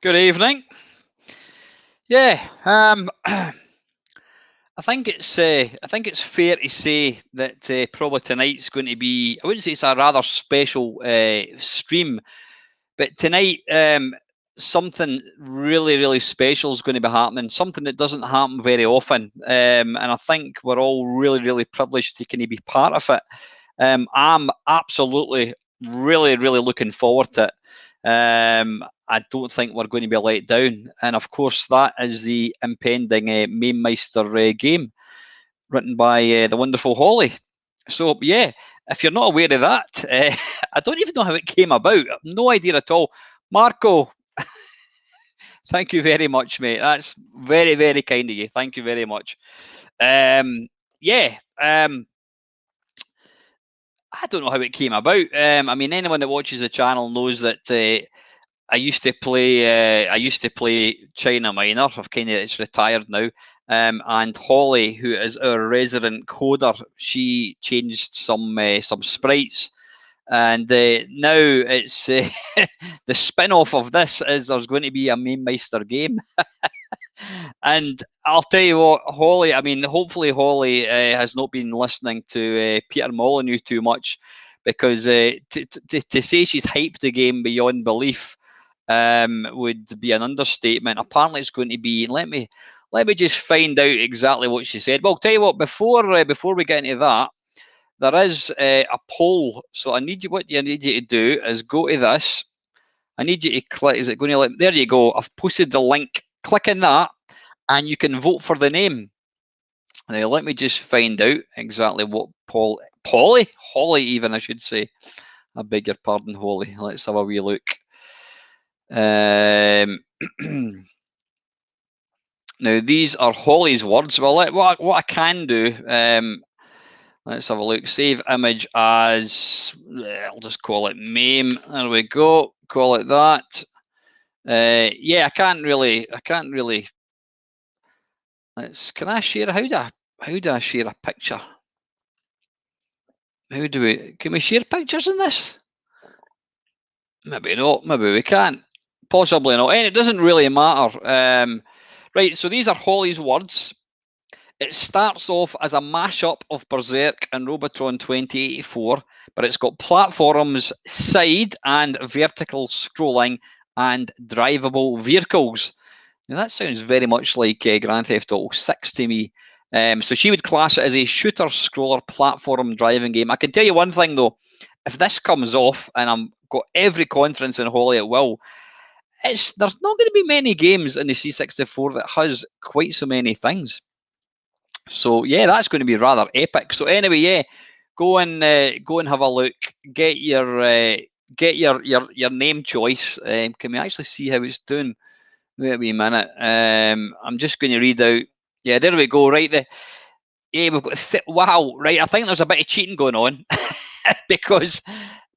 Good evening. Yeah, I think it's fair to say that probably tonight's going to be, I wouldn't say it's a rather special stream, but tonight something really special is going to be happening. Something that doesn't happen very often, and I think we're all really privileged to kind of be part of it. I'm absolutely really looking forward to it. I don't think we're going to be let down, and of course that is the impending Mamemeister game, written by the wonderful Holly. So yeah, if you're not aware of that, I don't even know how it came about. No idea at all. Marco, thank you very much, mate. That's very kind of you. Thank you very much. Yeah. I don't know how it came about. I mean, anyone that watches the channel knows that I used to play China Minor. It's retired now. And Holly, who is our resident coder, she changed some sprites, and now it's the spin-off of this is there's going to be a Mamemeister game. And I'll tell you what, Holly, I mean, hopefully Holly has not been listening to Peter Molyneux too much, because to say she's hyped the game beyond belief would be an understatement. Apparently it's going to be, let me just find out exactly what she said. Well, I'll tell you what, before we get into that, there is a poll. So what I need you to do is go to this. I need you to click, is it going to let, there you go. I've posted the link. Click on that and you can vote for the name. Now, let me just find out exactly what Holly even, I should say. I beg your pardon, Holly. Let's have a wee look. Now, these are Holly's words. Well, what I can do, let's have a look. Save image as, I'll just call it Mame. There we go. Call it that. Yeah, I can't really. Can I share? How do I share a picture? Can we share pictures in this? Maybe not. Maybe we can't. Possibly not. And it doesn't really matter. Right. So these are Holly's words. It starts off as a mashup of Berserk and Robotron 2084, but it's got platforms, side and vertical scrolling, and drivable vehicles. Now that sounds very much like Grand Theft Auto 6 to me. So she would class it as a shooter scroller platform driving game. I can tell you one thing though, if this comes off, and I've got every confidence in Holly it will, there's not going to be many games in the C64 that has quite so many things. So yeah, that's going to be rather epic. So anyway, yeah, go and have a look. Get your name choice. Can we actually see how it's doing? Wait a wee minute. I'm just going to read out. Yeah, there we go. Right, we've got wow. Right, I think there's a bit of cheating going on because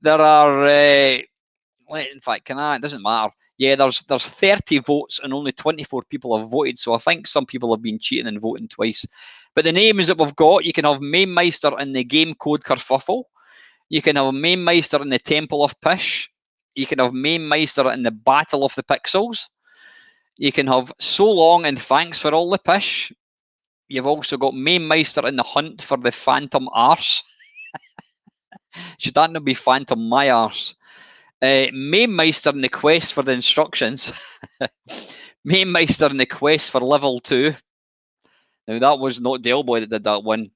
there are. In fact, it doesn't matter. Yeah, there's 30 votes and only 24 people have voted. So I think some people have been cheating and voting twice. But the names that we've got, you can have Mamemeister in the game code Kerfuffle. You can have Mamemeister in the Temple of Pish. You can have Mamemeister in the Battle of the Pixels. You can have So Long and Thanks for All the Pish. You've also got Mamemeister in the Hunt for the Phantom Arse. Should that not be Phantom My Arse? Mamemeister in the Quest for the Instructions. Mamemeister in the Quest for Level 2. Now, that was not Delboy that did that one.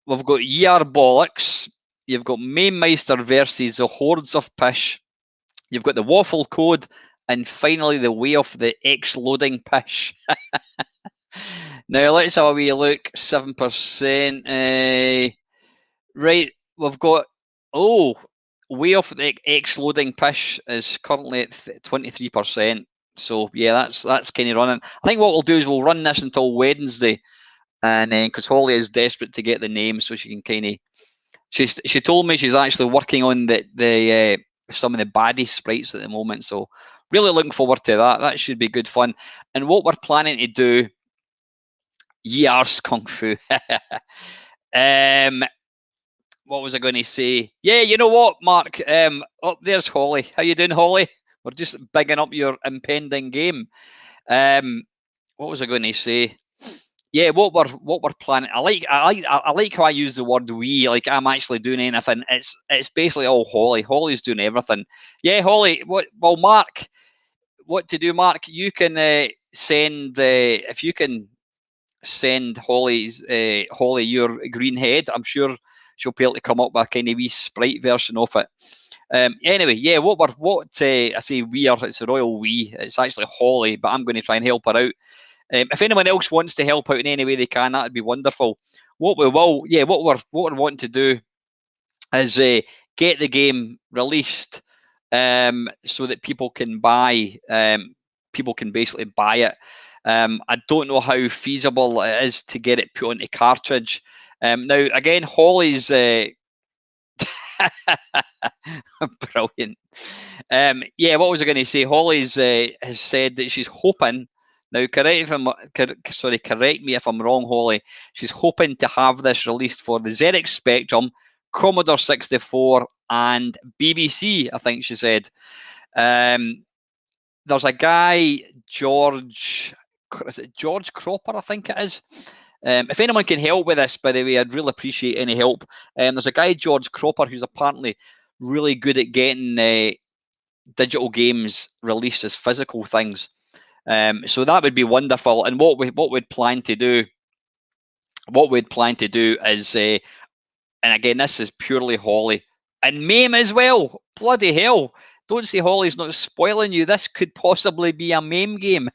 We've got Ye Are Bollocks. You've got Mamemeister versus the Hordes of Pish. You've got the Waffle Code. And finally, the Way of the X-Loading Pish. Now, let's have a wee look. 7%. Right, we've got... Oh, Way of the X-Loading Pish is currently at 23%. So yeah, that's kind of running. I think what we'll do is we'll run this until Wednesday, and then because Holly is desperate to get the name, so she can kind of. She told me she's actually working on the some of the baddie sprites at the moment. So really looking forward to that. That should be good fun. And what we're planning to do, Yars Kung Fu. What was I going to say? Yeah, you know what, Mark? Up there's Holly. How you doing, Holly? We're just bigging up your impending game. What was I going to say? Yeah, what we're planning. I like how I use the word we. Like I'm actually doing anything. It's basically all Holly. Holly's doing everything. Yeah, Holly. Well, Mark, what to do, Mark? You can send if you can send Holly your green head. I'm sure she'll be able to come up with a kind of wee sprite version of it. Anyway, yeah, I say we are, it's a royal we. It's actually Holly, but I'm going to try and help her out. If anyone else wants to help out in any way they can, that'd be wonderful. What we're wanting to do is get the game released so that people can buy. People can basically buy it. I don't know how feasible it is to get it put onto cartridge. Now, again, Holly's brilliant. Yeah, what was I going to say? Holly's has said that she's hoping. Now, correct me if I'm wrong, Holly. She's hoping to have this released for the ZX Spectrum, Commodore 64, and BBC. I think she said. There's a guy, George Cropper, I think it is. If anyone can help with this, by the way, I'd really appreciate any help. There's a guy, George Cropper, who's apparently really good at getting digital games released as physical things. So that would be wonderful. And what we'd plan to do is, and again, this is purely Holly and Mame as well. Bloody hell! Don't say Holly's not spoiling you. This could possibly be a Mame game.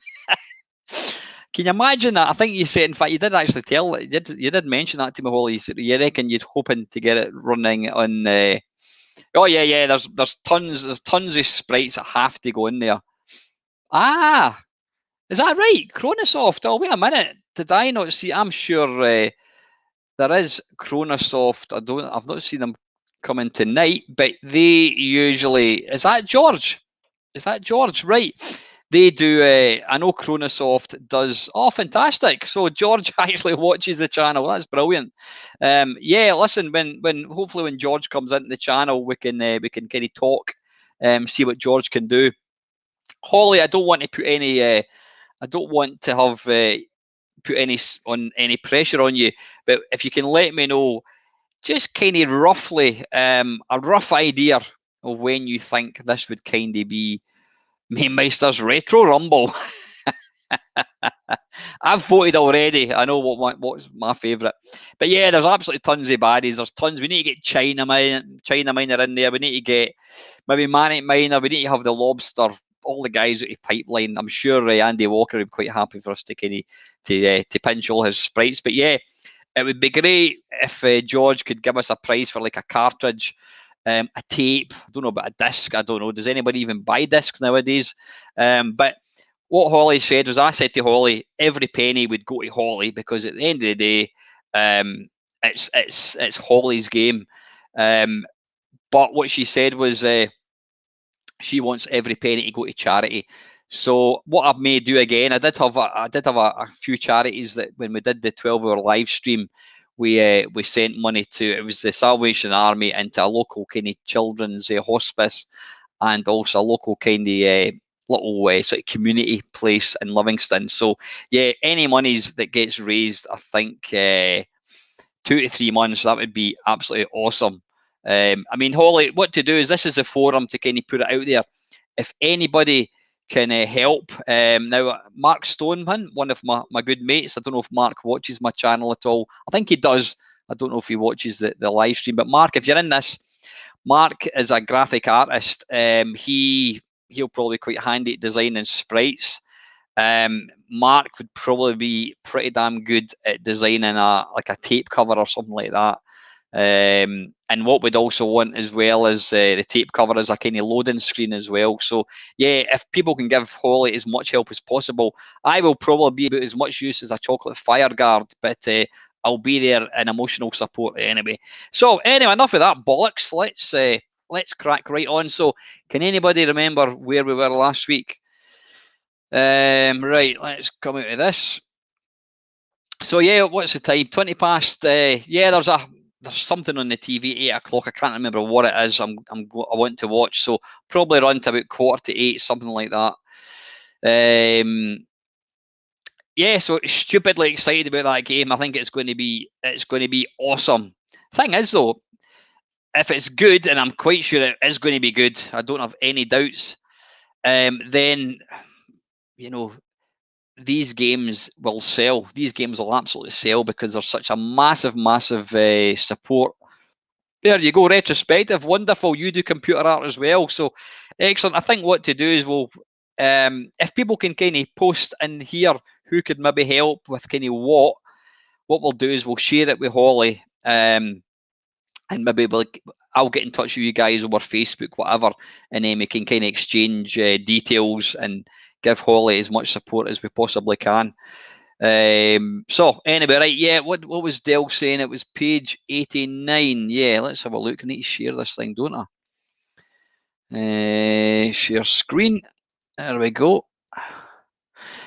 Can you imagine that? I think you said, in fact, you did actually tell. You did mention that to me, Holly. You reckon you'd hoping to get it running on? Oh yeah. There's tons of sprites that have to go in there. Ah, Is that right? Chronosoft. Oh, wait a minute. Did I not see? I'm sure there is Chronosoft. I've not seen them coming tonight, but they usually. Is that George? Is that George? Right. They do. I know Chronosoft does. Oh, fantastic! So George actually watches the channel. That's brilliant. Yeah, listen. When hopefully when George comes into the channel, we can kind of talk, see what George can do. Holly, I don't want to put any. I don't want to have put any pressure on you, but if you can let me know, just kind of roughly a rough idea of when you think this would kind of be Meister's Retro Rumble. I've voted already. I know what's my favourite. But yeah, there's absolutely tons of baddies. There's tons. We need to get China Miner in there. We need to get maybe Mamemeister. We need to have the Lobster. All the guys at the pipeline. I'm sure Andy Walker would be quite happy for us to kind of to pinch all his sprites. But yeah, it would be great if George could give us a prize for like a cartridge, a tape. I don't know about a disc. I don't know. Does anybody even buy discs nowadays? But what Holly said was, I said to Holly, every penny would go to Holly because at the end of the day, it's Holly's game. But what she said was she wants every penny to go to charity. So what I may do again, I did have a few charities that when we did the 12-hour live stream, we sent money to. It was the Salvation Army and to a local kind of children's hospice, and also a local kind of little sort of community place in Livingston. So yeah, any monies that gets raised, I think 2 to 3 months, that would be absolutely awesome. I mean, Holly, what to do is this is a forum to kind of put it out there. If anybody can help, now Mark Stoneman, one of my good mates, I don't know if Mark watches my channel at all. I think he does. I don't know if he watches the live stream, but Mark, if you're in this, Mark is a graphic artist. He'll probably be quite handy at designing sprites. Mark would probably be pretty damn good at designing a tape cover or something like that. And what we'd also want as well is the tape cover as a kind of loading screen as well. So yeah, if people can give Holly as much help as possible, I will probably be about as much use as a chocolate fire guard, but I'll be there in emotional support anyway. So anyway, enough of that bollocks. Let's crack right on. So can anybody remember where we were last week? Right, let's come out of this. So yeah, what's the time? 20 past. Yeah, there's something on the TV 8 o'clock. I can't remember what it is. I want to watch. So probably run to about 7:45, something like that. Yeah, so stupidly excited about that game. I think it's going to be awesome. Thing is though, if it's good, and I'm quite sure it is going to be good, I don't have any doubts. Then you know, these games will sell. These games will absolutely sell because there's such a massive support. There you go, retrospective, wonderful. You do computer art as well, so excellent. I think what to do is if people can kind of post in here who could maybe help with kind of what we'll do is we'll share it with Holly, and maybe I'll get in touch with you guys over Facebook, whatever, and then we can kind of exchange details and give Holly as much support as we possibly can. So anyway, right, yeah, what was Dell saying? It was page 89. Yeah, let's have a look. I need to share this thing, don't I? Share screen. There we go.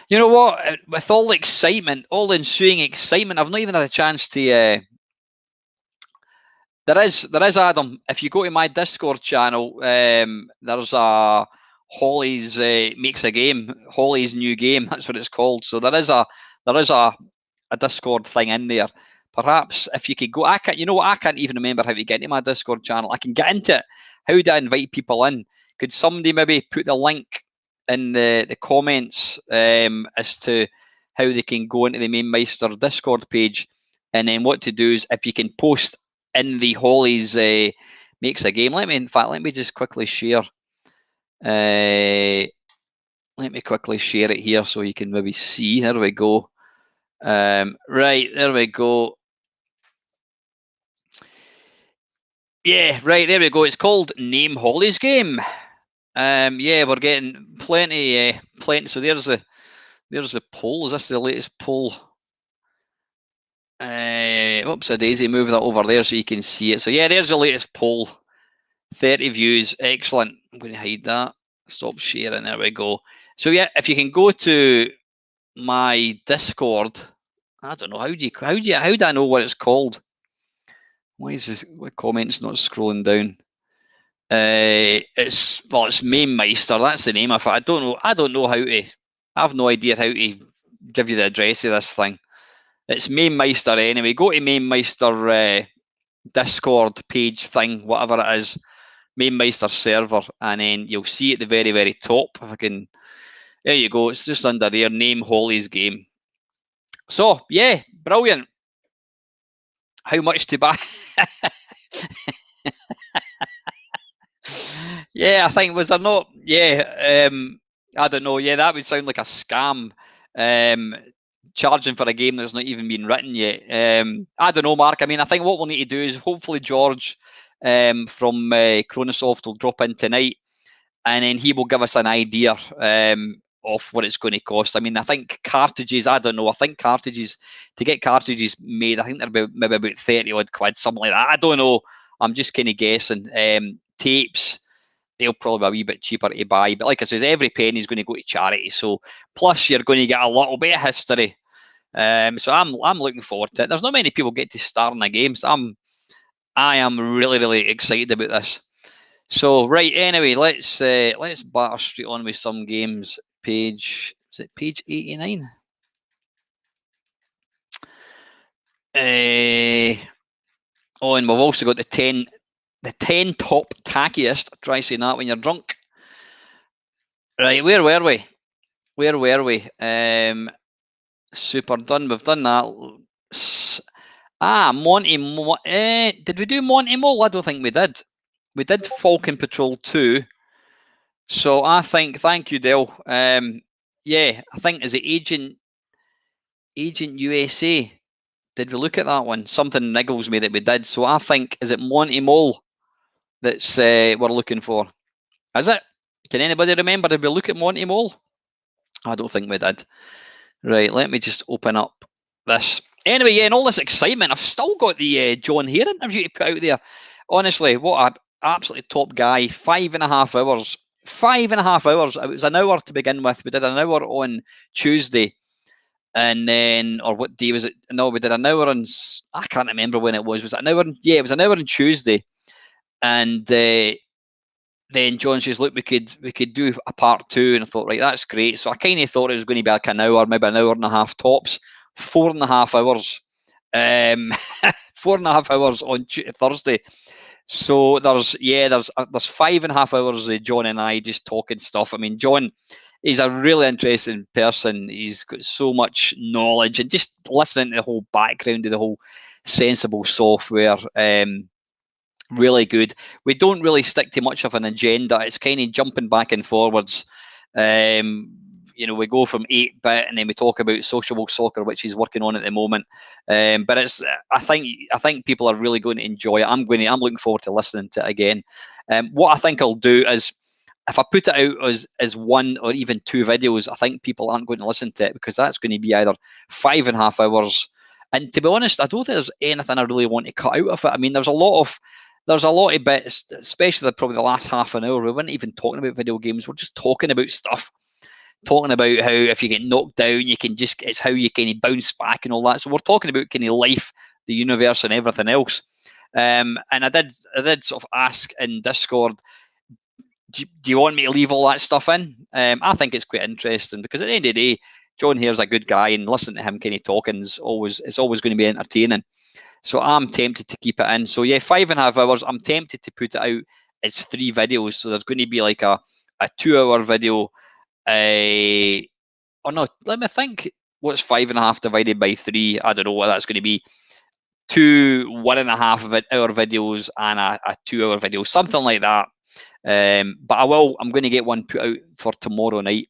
You know what? With all the excitement, all the ensuing excitement, I've not even had a chance to... There is, Adam. If you go to my Discord channel, there's a Holly's makes a game, Holly's new game. That's what it's called. So there is a Discord thing in there. Perhaps if you could go, I can't even remember how to get into my Discord channel. I can get into it. How do I invite people in? Could somebody maybe put the link in the comments as to how they can go into the Mamemeister Discord page, and then what to do is if you can post in the Holly's makes a game. Let me just quickly share. Let me quickly share it here so you can maybe see. There we go. Right, there we go. Yeah, right, there we go. It's called Name Holly's Game. Yeah, we're getting plenty. So there's There's the poll. Is this the latest poll? Whoops, a daisy. Move that over there so you can see it. So yeah, there's the latest poll. 30 views. Excellent. I'm going to hide that. Stop sharing. There we go. So yeah, if you can go to my Discord, I don't know how do I know what it's called? Why is this? What comments not scrolling down? It's Mamemeister. That's the name of it. I don't know how to. I have no idea how to give you the address of this thing. It's Mamemeister anyway. Go to Mamemeister Discord page thing, whatever it is, Mamemeister server, and then you'll see at the very, very top. If I can, there you go. It's just under there. Name Holly's game. So yeah, brilliant. How much to buy? Yeah, I think, was there not? Yeah, I don't know. Yeah, that would sound like a scam. Charging for a game that's not even been written yet. I don't know, Mark. I mean, I think what we'll need to do is hopefully George from Chronosoft will drop in tonight, and then he will give us an idea of what it's going to cost. I mean, I think cartridges, I don't know. I think cartridges, to get cartridges made, I think they're maybe about 30 odd quid, something like that. I don't know. I'm just kind of guessing. Tapes, they'll probably be a wee bit cheaper to buy. But like I said, every penny is going to go to charity. So plus you're going to get a little bit of history. So I'm looking forward to it. There's not many people get to start in a game. So I am really, really excited about this. So right, anyway, let's batter straight on with some games. Page, is it page 89? Oh, and we've also got the 10 top tackiest. Try saying that when you're drunk. Right, where were we? Super done. We've done that. Monty. Did we do Monty Mole? I don't think we did. We did Falcon Patrol 2. So I think, thank you, Dale. Yeah, I think, is it Agent USA? Did we look at that one? Something niggles me that we did. So I think, is it Monty Mole that's we're looking for? Is it? Can anybody remember? Did we look at Monty Mole? I don't think we did. Right, let me just open up this. Anyway, yeah, and all this excitement, I've still got the John Hare interview to put out there. Honestly, what an absolutely top guy. 5.5 hours. 5.5 hours. It was an hour to begin with. We did an hour on Tuesday. And then, or what day was it? No, we did an hour on, I can't remember when it was. Was it an hour? Yeah, it was an hour on Tuesday. And then John says, look, we could do a part 2. And I thought, right, that's great. So I kind of thought it was going to be like an hour, maybe an hour and a half tops. 4.5 hours. 4.5 hours on Thursday. So there's 5.5 hours of John and I just talking stuff. I mean, John, he's a really interesting person. He's got so much knowledge, and just listening to the whole background of the whole Sensible software. Really good. We don't really stick to much of an agenda. It's kind of jumping back and forwards. We go from 8-bit, and then we talk about Sociable Soccer, which he's working on at the moment. But it's, I think people are really going to enjoy it. I'm looking forward to listening to it again. What I think I'll do is, if I put it out as 1 or even 2 videos, I think people aren't going to listen to it, because that's going to be either 5.5 hours. And to be honest, I don't think there's anything I really want to cut out of it. I mean, there's a lot of bits, especially probably the last half an hour. We weren't even talking about video games. We're just talking about stuff. Talking about how if you get knocked down, it's how you kind of bounce back and all that. So we're talking about kind of life, the universe, and everything else. And I did sort of ask in Discord, do you want me to leave all that stuff in? I think it's quite interesting, because at the end of the day, John Hare's a good guy, and listening to him kind of talking is always going to be entertaining. So I'm tempted to keep it in. So yeah, 5.5 hours. I'm tempted to put it out as 3 videos. So there's going to be like a 2-hour video. Oh no, let me think. What's 5.5 divided by 3? I don't know what that's going to be. 2 1.5-hour videos and a 2-hour video, something like that. But I'm going to get one put out for tomorrow night.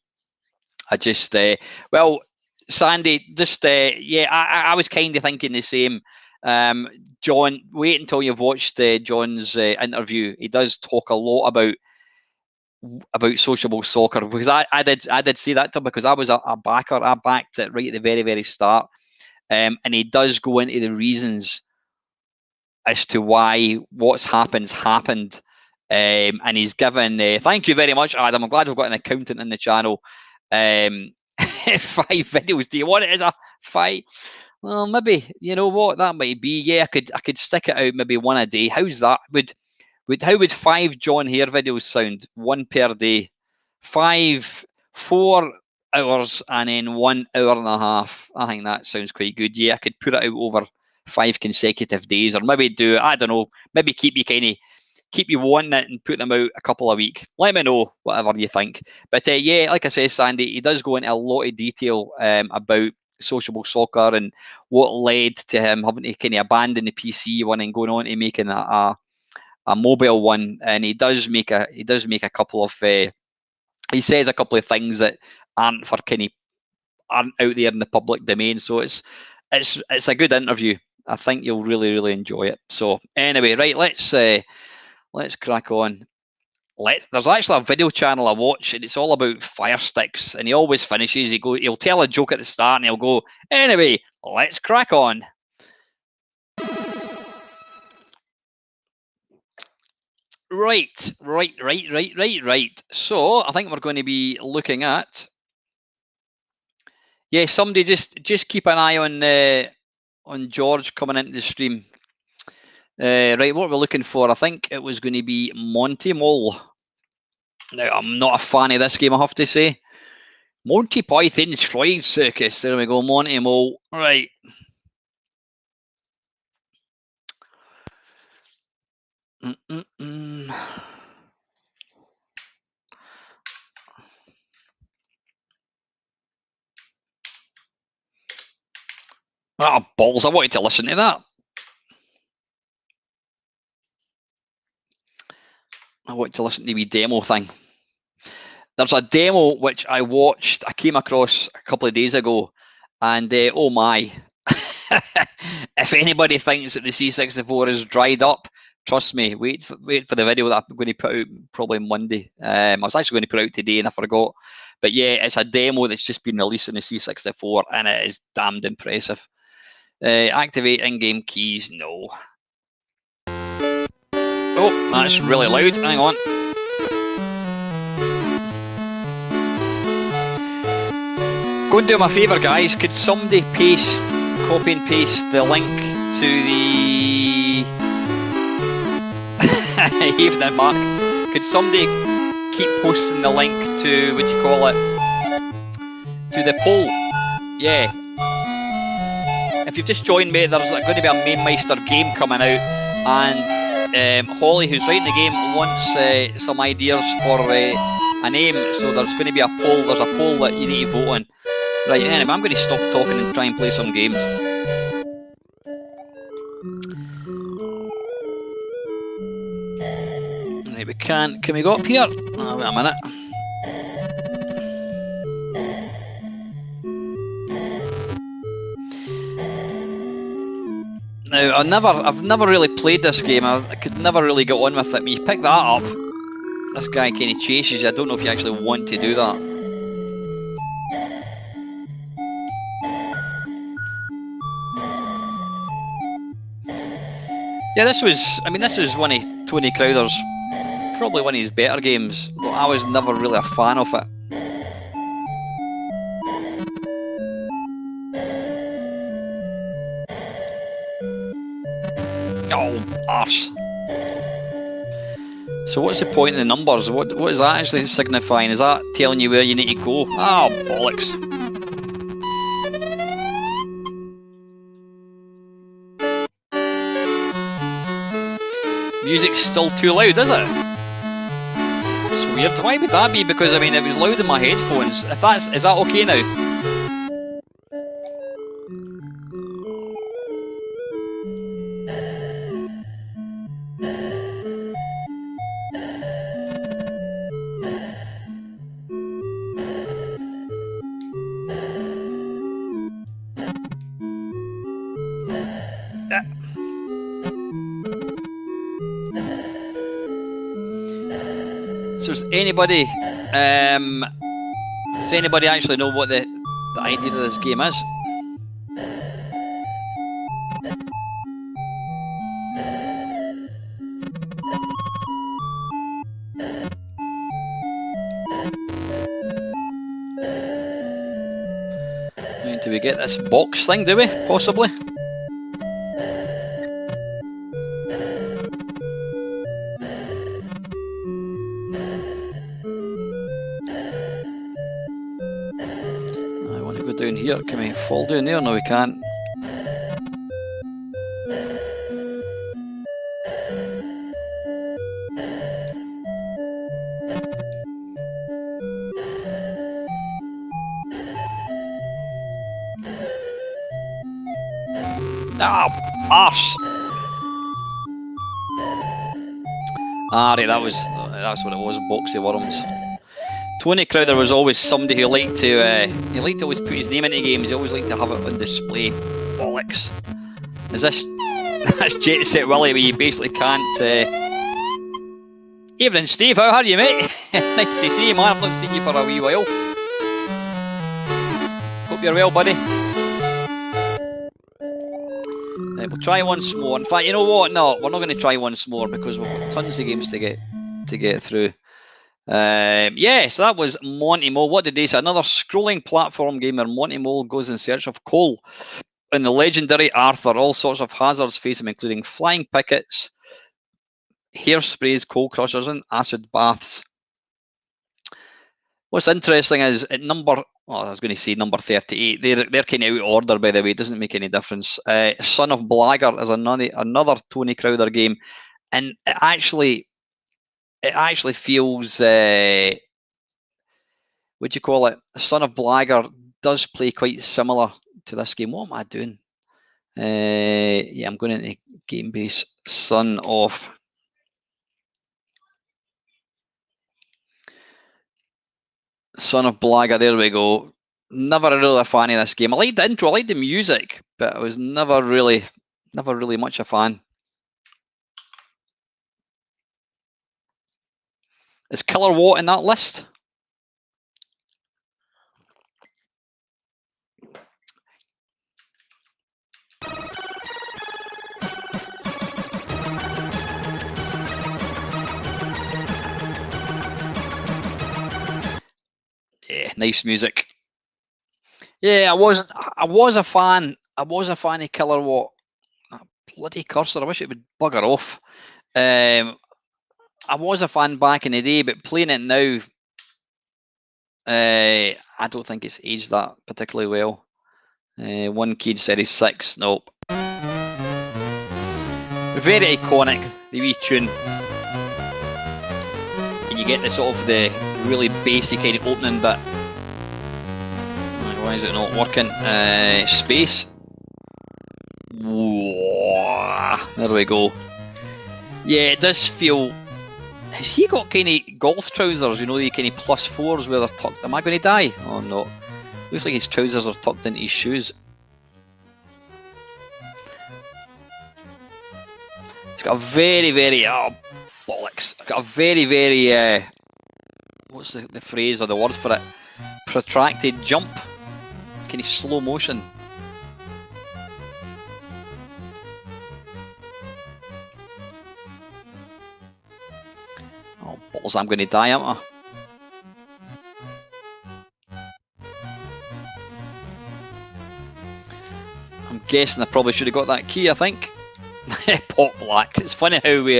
I just, Sandy, just, I was kind of thinking the same. John, wait until you've watched John's interview. He does talk a lot about about sociable soccer, because I did say that to him, because I was a backer. I backed it right at the very, very start. And he does go into the reasons as to why what's happened. And he's given, thank you very much, Adam. I'm glad we've got an accountant in the channel. 5 videos. Do you want it as a 5? Well, maybe, you know what, that might be. Yeah, I could stick it out maybe one a day. How's that? How would 5 John Hare videos sound? 1 per day. 4 hours and then 1 hour and a half. I think that sounds quite good. Yeah, I could put it out over 5 consecutive days, or maybe do, I don't know, maybe keep you wanting it and put them out a couple a week. Let me know whatever you think. But yeah, like I say, Sandy, he does go into a lot of detail about sociable soccer and what led to him having to kind of abandon the PC one and going on to making a mobile one. And he does make a couple of he says a couple of things that aren't out there in the public domain. So it's a good interview. I think you'll really, really enjoy it. So anyway, right, let's crack on. There's actually a video channel I watch, and it's all about fire sticks. And he always finishes. He'll tell a joke at the start, and he'll go, "Anyway, let's crack on." Right. So I think we're going to be looking at. Yeah, somebody just keep an eye on George coming into the stream. Right, what we're looking for, I think it was going to be Monty Mole. Now, I'm not a fan of this game, I have to say. Monty Python's Flying Circus. There we go, Monty Mole. Right. Ah, balls, I wanted to listen to that. I want to listen to the demo thing. There's a demo which I came across a couple of days ago, and oh my. If anybody thinks that the C64 is dried up, trust me, wait for the video that I'm going to put out probably Monday. I was actually going to put it out today and I forgot. But yeah, it's a demo that's just been released on the C64 and it is damned impressive. Activate in-game keys, no. Oh, that's really loud. Hang on. Go and do me a favour, guys. Could somebody copy and paste the link to the evening, Mark? Could somebody keep posting the link to, what do you call it, to the poll? Yeah. If you've just joined me, there's going to be a Mamemeister game coming out, and Holly, who's writing the game, wants some ideas for a name, so there's going to be a poll. There's a poll that you need to vote on. Right, anyway, I'm going to stop talking and try and play some games. Right, can we go up here? Oh, wait a minute. Now, I've never really played this game. I could never really get on with it. When you pick that up, this guy kind of chases you. I don't know if you actually want to do that. Yeah, this was one of Tony Crowther's, probably one of his better games, but I was never really a fan of it. Oh, arse. So what's the point of the numbers? What is that actually signifying? Is that telling you where you need to go? Ah, bollocks. Music's still too loud, is it? That's weird. Why would that be? Because I mean, it was loud in my headphones. Is that okay now? So does anybody actually know what the idea of this game is? Do we get this box thing, do we? Possibly? I want to go down here. Can we fall down there? No, we can't. Ah, arse! Ah, right, that's what it was. Boxy worms. Tony Crowther was always somebody who liked to always put his name into games. He always liked to have it on display. Bollocks! Is this that's Jet Set Willie where you basically can't? Evening, Steve. How are you, mate? Nice to see you, man. I've not seen you for a wee while. Hope you're well, buddy. We'll try once more. In fact, you know what? No, we're not going to try once more because we've got tons of games to get through. Yeah, so that was Monty Mole. What did they say? Another scrolling platform game where Monty Mole goes in search of coal and the legendary Arthur. All sorts of hazards face him, including flying pickets, hairsprays, coal crushers, and acid baths. What's interesting is at number, well, I was going to say number 38. They're kind of out of order, by the way. It doesn't make any difference. Son of Blackguard is another Tony Crowther game, and it actually feels what do you call it? Son of Blackguard does play quite similar to this game. What am I doing? Yeah, I'm going into game base. Son of Blackguard. There we go. Never really a fan of this game. I liked the intro. I liked the music, but I was never really much a fan. Is Killer Watt in that list? Yeah, nice music. Yeah, I was a fan. I was a fan of Killer Watt. That bloody cursor. I wish it would bugger off. I was a fan back in the day, but playing it now, I don't think it's aged that particularly well. One kid said he's 6. Nope. Very iconic, the wee tune. And you get the sort of the really basic kind of opening bit. Why is it not working? Space. Whoa, there we go. Yeah, it does feel. Has he got kind of golf trousers? You know, the kind of +4s where they're tucked. Am I going to die? Oh no. Looks like his trousers are tucked into his shoes. It's got a very, very bollocks. It's got a very, very what's the phrase or the word for it? Protracted jump. Kind of slow motion. Oh balls! I'm going to die, am I? I'm guessing I probably should have got that key. I think. Pop Black. It's funny how we.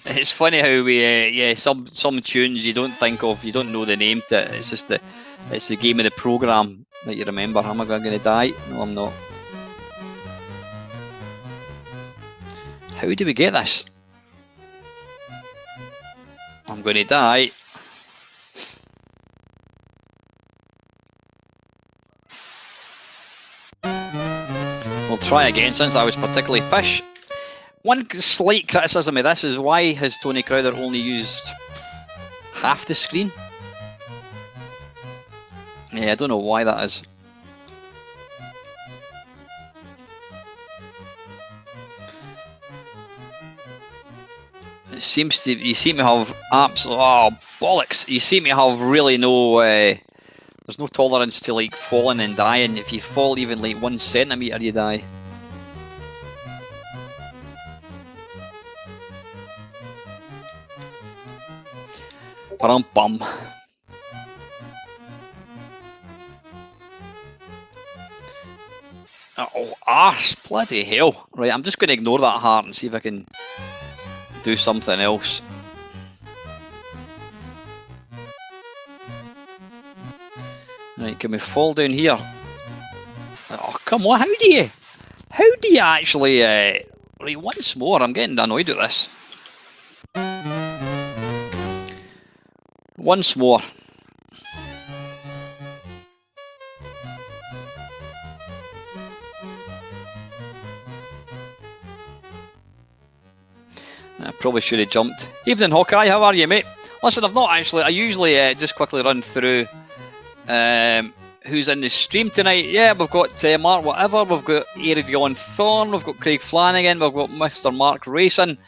It's funny how we. Yeah, some tunes you don't think of, you don't know the name to it. It's just it's the game of the program that you remember. Am I going to die? No, I'm not. How do we get this? I'm going to die. We'll try again since I was particularly pish. One slight criticism of this is why has Tony Crowther only used half the screen? Yeah, I don't know why that is. seems to, you seem to have absolute, oh bollocks, you seem to have really no, there's no tolerance to like falling and dying. If you fall even like 1 centimetre, you die. Bum. Oh, arse, bloody hell. Right, I'm just going to ignore that heart and see if I can do something else. Right, can we fall down here? Oh, come on, how do you actually, right, once more, I'm getting annoyed at this. Once more. I probably should have jumped. Evening, Hawkeye, how are you, mate? Listen, I've not actually, I usually just quickly run through who's in the stream tonight. Yeah, we've got Mark Whatever, we've got Aviation Thorn, we've got Craig Flanagan, we've got Mr. Mark Racing,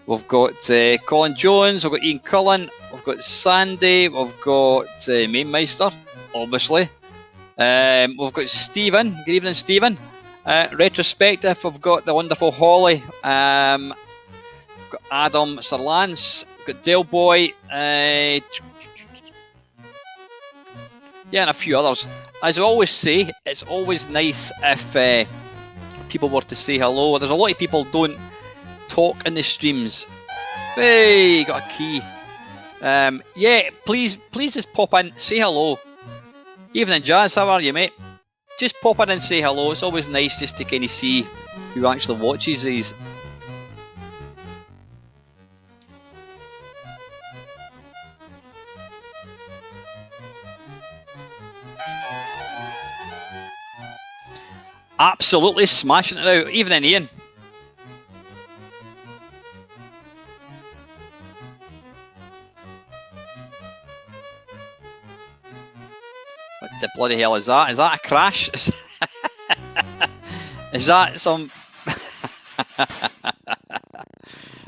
we've got Colin Jones, we've got Ian Cullen, we've got Sandy, we've got Mamemeister, obviously. We've got Stephen, good evening Stephen. Retrospective, we've got the wonderful Holly, we've got Adam, Sir Lance, we've got Dale Boy, yeah, and a few others. As I always say, it's always nice if people were to say hello. There's a lot of people don't talk in the streams. Hey, got a key. Yeah, please just pop in, say hello. Evening, Jazz, how are you, mate? Just pop in and say hello. It's always nice just to kind of see who actually watches these. Absolutely smashing it out. Evening, Ian. What the bloody hell is that? Is that a crash? Is that some...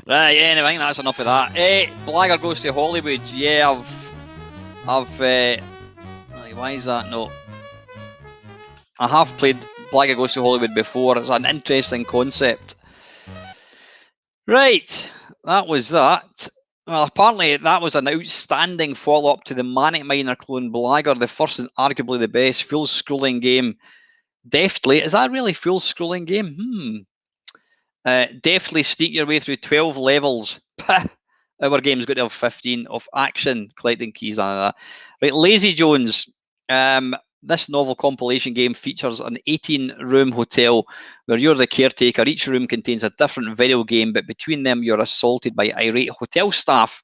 Right, anyway, I think that's enough of that. Blagger Goes to Hollywood. Yeah, why is that? No. I have played Blagger Goes to Hollywood before. It's an interesting concept. Right, that was that. Well, apparently that was an outstanding follow-up to the Manic Miner clone Blagger, the first and arguably the best full-scrolling game. Deftly, is that really full-scrolling game? Deftly sneak your way through 12 levels. Our game's got to have 15 of action, collecting keys and that. Right, Lazy Jones. This novel compilation game features an 18-room hotel where you're the caretaker. Each room contains a different video game, but between them you're assaulted by irate hotel staff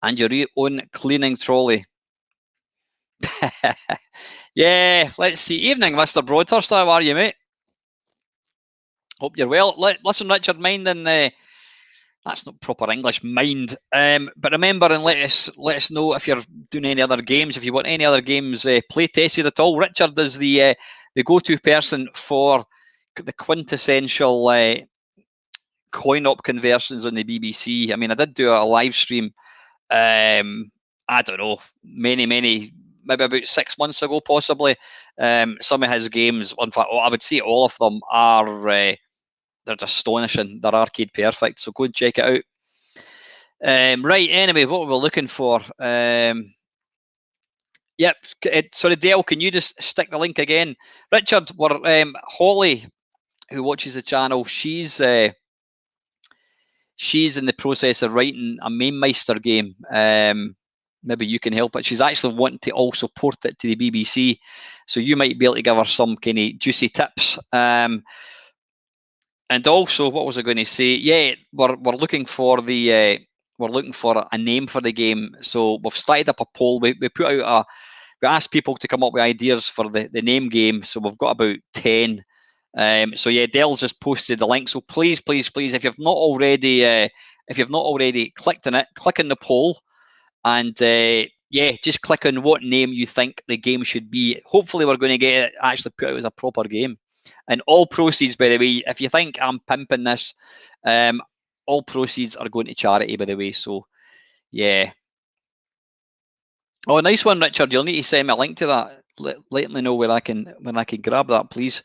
and your own cleaning trolley. Yeah, let's see. Evening, Mr. Broadhurst. How are you, mate? Hope you're well. Listen, Richard, minding that's not proper English, mind. But remember and let us know if you're doing any other games. If you want any other games play tested at all. Richard is the go-to person for the quintessential coin-op conversions on the BBC. I mean, I did do a live stream. I don't know, maybe about 6 months ago, possibly. Some of his games, in fact, I would say all of them are. They're just astonishing. They're arcade perfect. So go and check it out. Right. Anyway, what were we looking for? Yep. Sorry, Dale. Can you just stick the link again, Richard? We're Holly, who watches the channel. She's in the process of writing a Mamemeister game. Maybe you can help, but she's actually wanting to also port it to the BBC. So you might be able to give her some kind of juicy tips. And also, what was I going to say? Yeah, we're looking for the we're looking for a name for the game. So we've started up a poll. We put out we asked people to come up with ideas for the name game. So we've got about 10. So yeah, Dell's just posted the link. So please, if you've not already clicked on it, click on the poll, and yeah, just click on what name you think the game should be. Hopefully, we're going to get it actually put out as a proper game. And all proceeds, by the way, if you think I'm pimping this, all proceeds are going to charity, by the way. So, yeah. Oh, nice one, Richard. You'll need to send me a link to that. Let me know when I can grab that, please.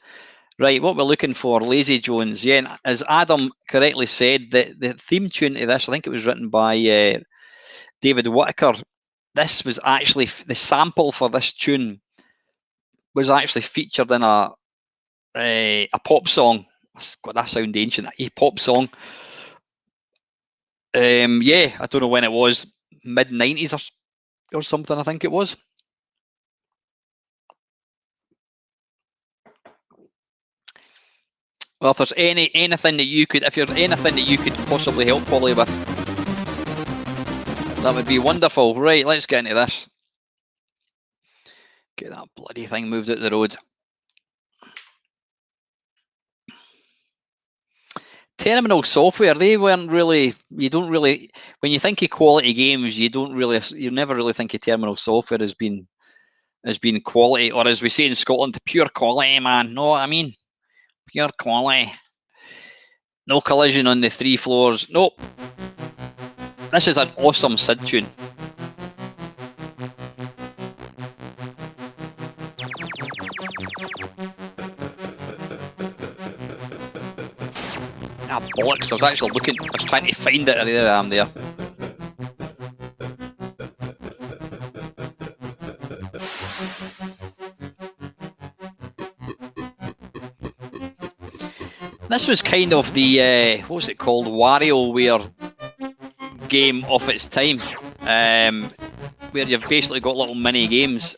Right, what we're looking for, Lazy Jones. Yeah, as Adam correctly said, the theme tune to this, I think it was written by David Whittaker. This was actually, the sample for this tune was actually featured in a pop song. God, that sound ancient. A pop song. Yeah, I don't know when it was, mid-90s or something, I think it was. Well, if there's anything that you could, possibly help Polly with, that would be wonderful. Right, let's get into this. Get that bloody thing moved out the road. Terminal software, they weren't really, you don't really, when you think of quality games, you never really think of terminal software as being quality, or as we say in Scotland, pure quality, man. Know what I mean? Pure quality. No collision on the 3 floors. Nope. This is an awesome SID tune. Ah, bollocks, I was actually looking, I was trying to find it, there I am there. This was kind of the, what was it called, WarioWare game of its time, where you've basically got little mini games.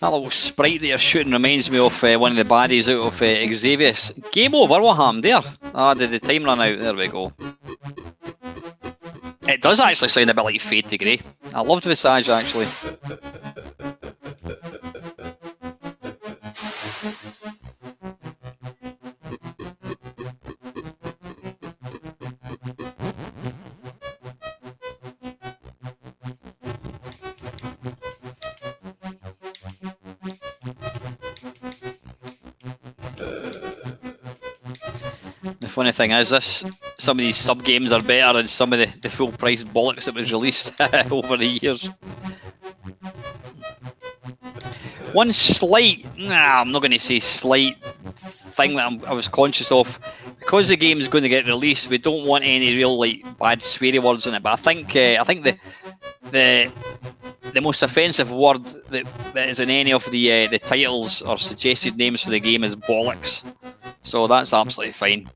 That little sprite that you're shooting reminds me of one of the baddies out of Xavius. Game over, what happened there? Ah, did the time run out? There we go. It does actually sound a bit like Fade to Grey. I loved Visage actually. The funny thing is, some of these sub games are better than some of the full price bollocks that was released over the years. One slight, I'm not going to say slight thing that I was conscious of, because the game's going to get released, we don't want any real bad sweary words in it. But I think the most offensive word that is in any of the titles or suggested names for the game is bollocks. So that's absolutely fine.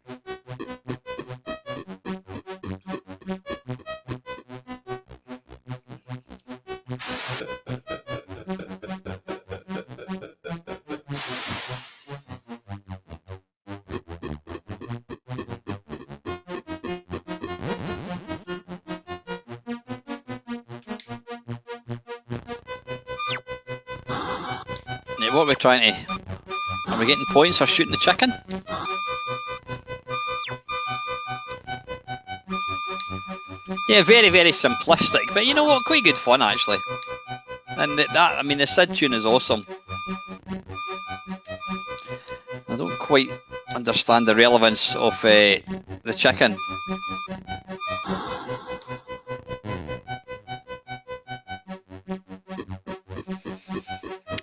Yeah, what are we trying to... Are we getting points for shooting the chicken? Yeah, very, very simplistic, but you know what? Quite good fun actually. And I mean, the SID tune is awesome. I don't quite understand the relevance of the chicken.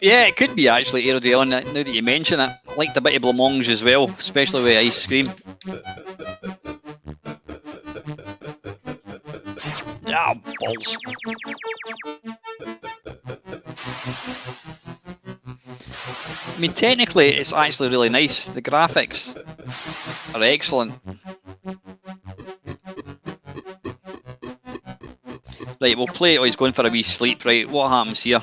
Yeah, it could be actually Aerodale, now that you mention it. I liked a bit of blancmange as well, especially with ice cream. Ah, balls. I mean, technically, it's actually really nice. The graphics are excellent. Right, we'll play it. Oh, he's going for a wee sleep. Right, what happens here?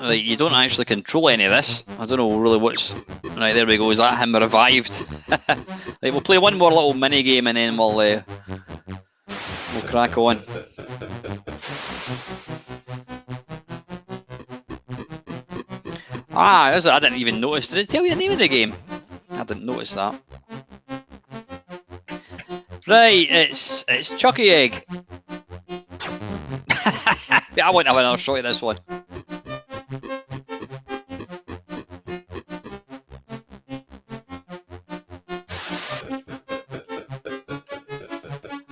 Right, you don't actually control any of this. I don't know really what's... Right, there we go. Is that him revived? Right, we'll play one more little mini game and then we'll crack on. Ah, I didn't even notice. Did it tell you the name of the game? I didn't notice that. Right, it's Chucky Egg. I want to have another shot at this one.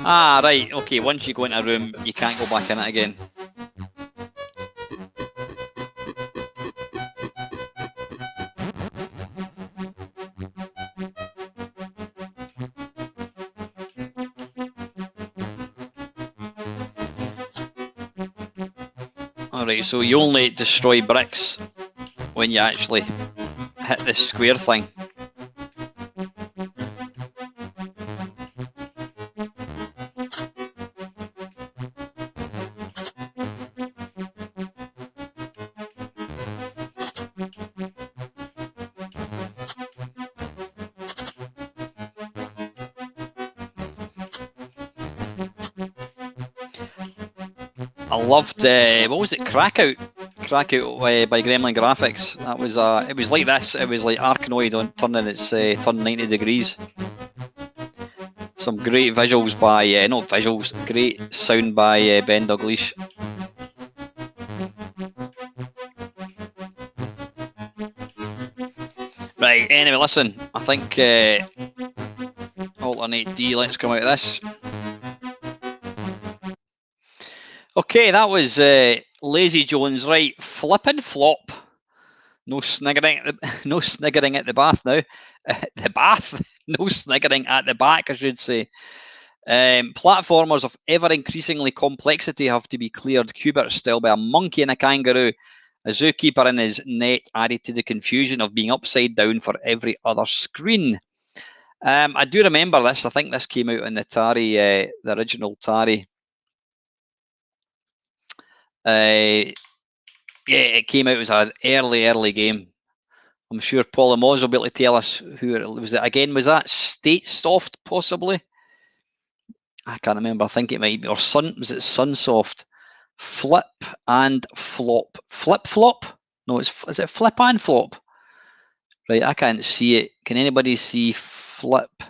Ah, right, okay, once you go into a room, you can't go back in it again. Alright, so you only destroy bricks when you actually hit this square thing. I loved what was it? Crackout by Gremlin Graphics. That was it was like this. It was like Arkanoid on turn 90 degrees. Some great visuals by not visuals, great sound by Ben Dalglish. Right. Anyway, listen. I think alternate D. Let's come out of this. Okay, that was Lazy Jones, right? Flip and flop. No sniggering at the bath now. The bath. No sniggering at the back, I should say. Platformers of ever increasingly complexity have to be cleared Cubert style by a monkey and a kangaroo. A zookeeper in his net added to the confusion of being upside down for every other screen. I do remember this. I think this came out in the Atari, the original Atari. Yeah, it came out as an early game. I'm sure Paul Moz will be able to tell us who it was. Again, was that State Soft possibly? I can't remember. I think it might be, or was it Sunsoft? Flip and flop. Flip flop? No, is it flip and flop? Right, I can't see it. Can anybody see flip?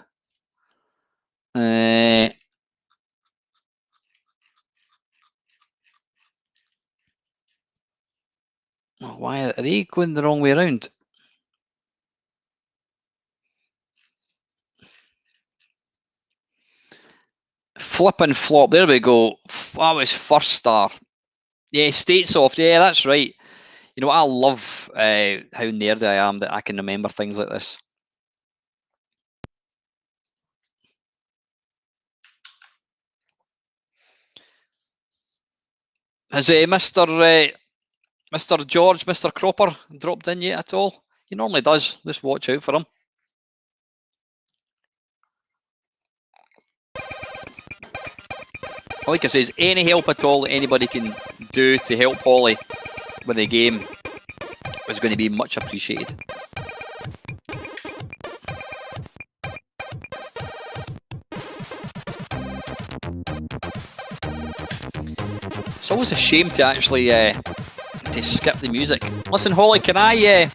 Why are they going the wrong way around? Flip and flop. There we go. That was first star. Yeah, State Soft. Yeah, that's right. You know, I love how nerdy I am that I can remember things like this. Has Mr. George, Mr. Cropper dropped in yet at all? He normally does. Let's watch out for him. Like I says, any help at all that anybody can do to help Holly with the game is going to be much appreciated. It's always a shame to actually to skip the music. Listen, Holly, can I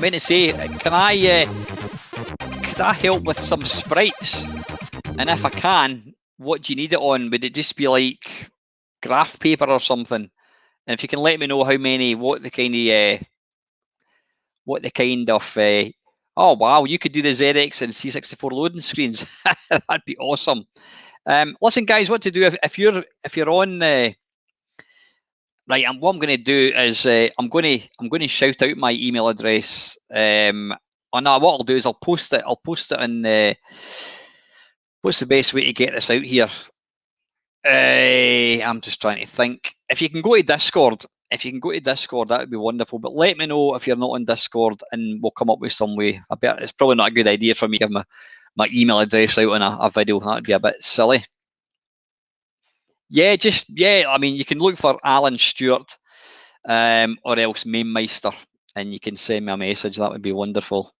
meant to say, could I help with some sprites? And if I can, what do you need it on? Would it just be like graph paper or something? And if you can let me know how many, what the kind of oh wow, you could do the ZX and C64 loading screens. That'd be awesome. Listen, guys, what to do if you're on right? And what I'm going to do is I'm going to shout out my email address. What I'll do is I'll post it. I'll post it in. What's the best way to get this out here? I'm just trying to think. If you can go to Discord, that would be wonderful. But let me know if you're not on Discord, and we'll come up with some way. I bet it's probably not a good idea for me to give my email address out on a video. That would be a bit silly. Yeah, I mean, you can look for Alan Stewart or else Mamemeister, and you can send me a message. That would be wonderful.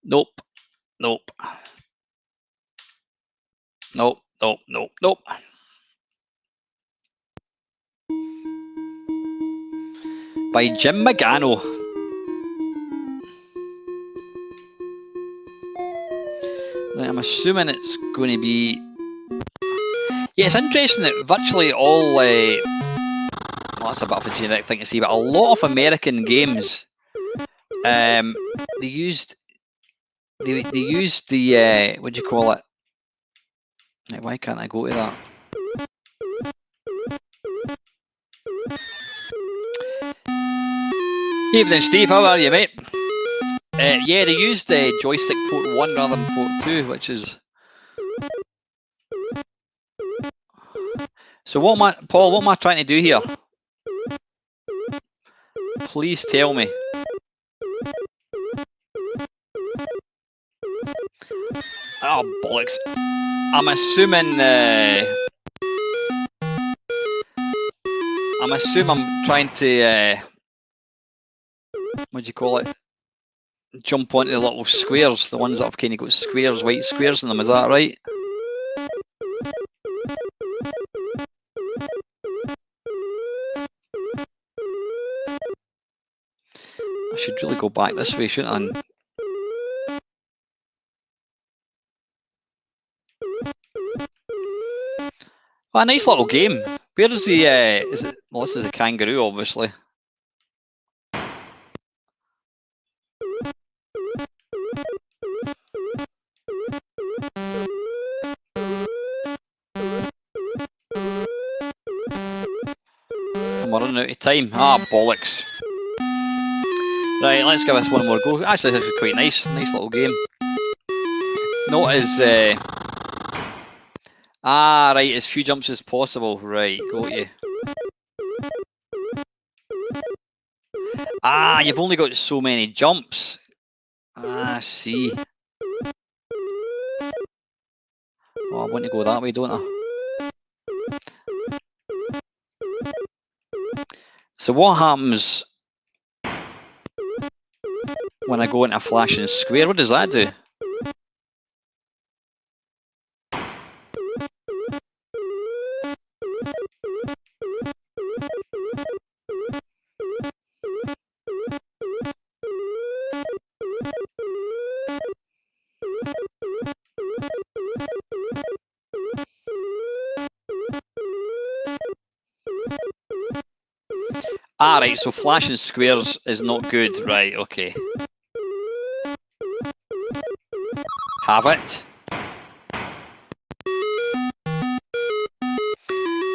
Nope. Nope. Nope. Nope. Nope. Nope. By Jim Magano. I'm assuming it's going to be... Yeah, it's interesting that virtually all... well, that's a bit of a generic thing to say, but a lot of American games, they used the... what do you call it? Why can't I go to that? Evening, Steve. How are you, mate? Yeah, they used joystick port 1 rather than port 2, which is... So what am I... Paul, what am I trying to do here? Please tell me. Oh, bollocks. I'm assuming... I'm trying to... what do you call it? Jump onto the little squares, the ones that have kind of got squares, white squares in them, is that right? I should really go back this way, shouldn't I? Oh, a nice little game. Where is the, is it, well, this is a kangaroo, obviously. And we're running out of time. Ah, bollocks. Right, let's give this one more go. Actually, this is quite nice. Nice little game. Not as... Ah, right, as few jumps as possible. Right, got you. Ah, you've only got so many jumps. Ah, I see. Oh, I want to go that way, don't I? So what happens when I go into a flashing square? What does that do? Ah, right, so flashing squares is not good. Right, okay. Have it.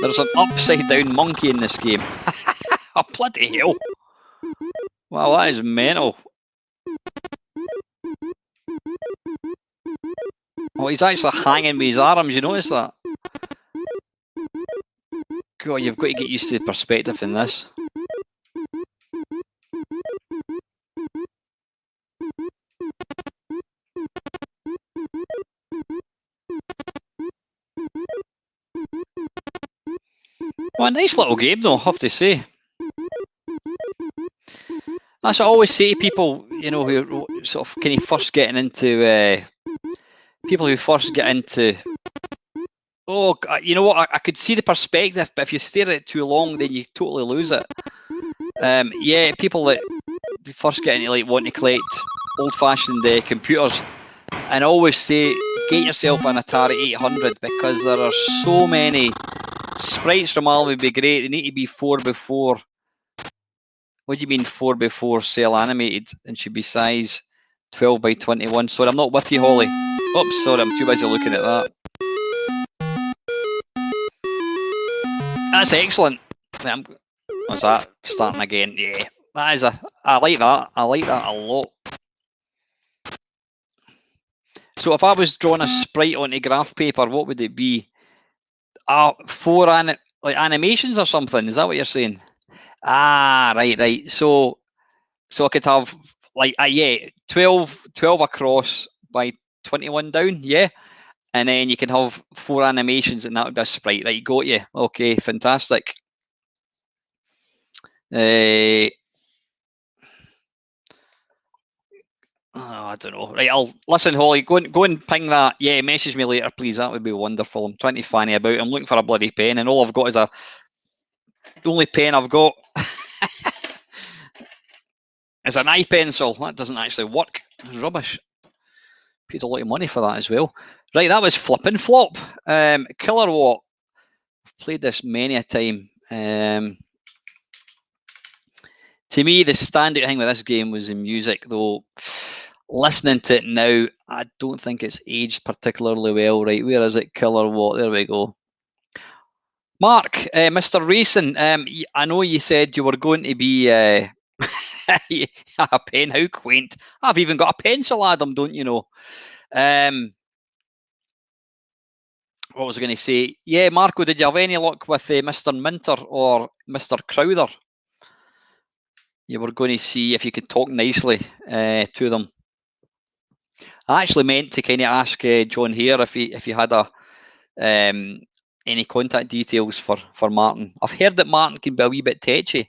There's an upside down monkey in this game. Oh, bloody hell. Wow, that is mental. Oh, he's actually hanging with his arms, you notice that? God, you've got to get used to the perspective in this. Well, a nice little game though, I have to say. That's what I always say to people, you know, who sort of kind of first getting into, people who first get into, oh, you know what, I could see the perspective, but if you stare at it too long, then you totally lose it. Yeah, people that first get into like wanting to collect old-fashioned computers, and I always say, get yourself an Atari 800 because there are so many sprites from all would be great. They need to be 4x4. What do you mean 4x4 cell animated and should be size 12x21? Sorry, I'm not with you, Holly. Oops, sorry, I'm too busy looking at that. That's excellent. Was that starting again? Yeah, that is I like that. I like that a lot. So if I was drawing a sprite onto graph paper, what would it be? 4 like animations or something? Is that what you're saying? Ah, right. So I could have like yeah, 12 across by 21 down, yeah. And then you can have 4 animations and that would be a sprite. Right, got you. Okay, fantastic. I don't know. Right, I'll listen, Holly. Go and ping that. Yeah, message me later, please. That would be wonderful. I'm trying to fanny about. I'm looking for a bloody pen, and all I've got is the only pen I've got is an eye pencil. That doesn't actually work. It's rubbish. Paid a lot of money for that as well. Right, that was Flip and Flop. Killer What? I've played this many a time. To me, the standout thing with this game was the music, though. Listening to it now, I don't think it's aged particularly well. Right, where is it? Killer What? There we go. Mark, Mr. Racing, I know you said you were going to be a pen. How quaint. I've even got a pencil, Adam, don't you know? What was I going to say? Yeah, Marco, did you have any luck with Mr. Minter or Mr. Crowther? You were going to see if you could talk nicely to them. I actually meant to kind of ask John here if he had any contact details for Martin. I've heard that Martin can be a wee bit tetchy.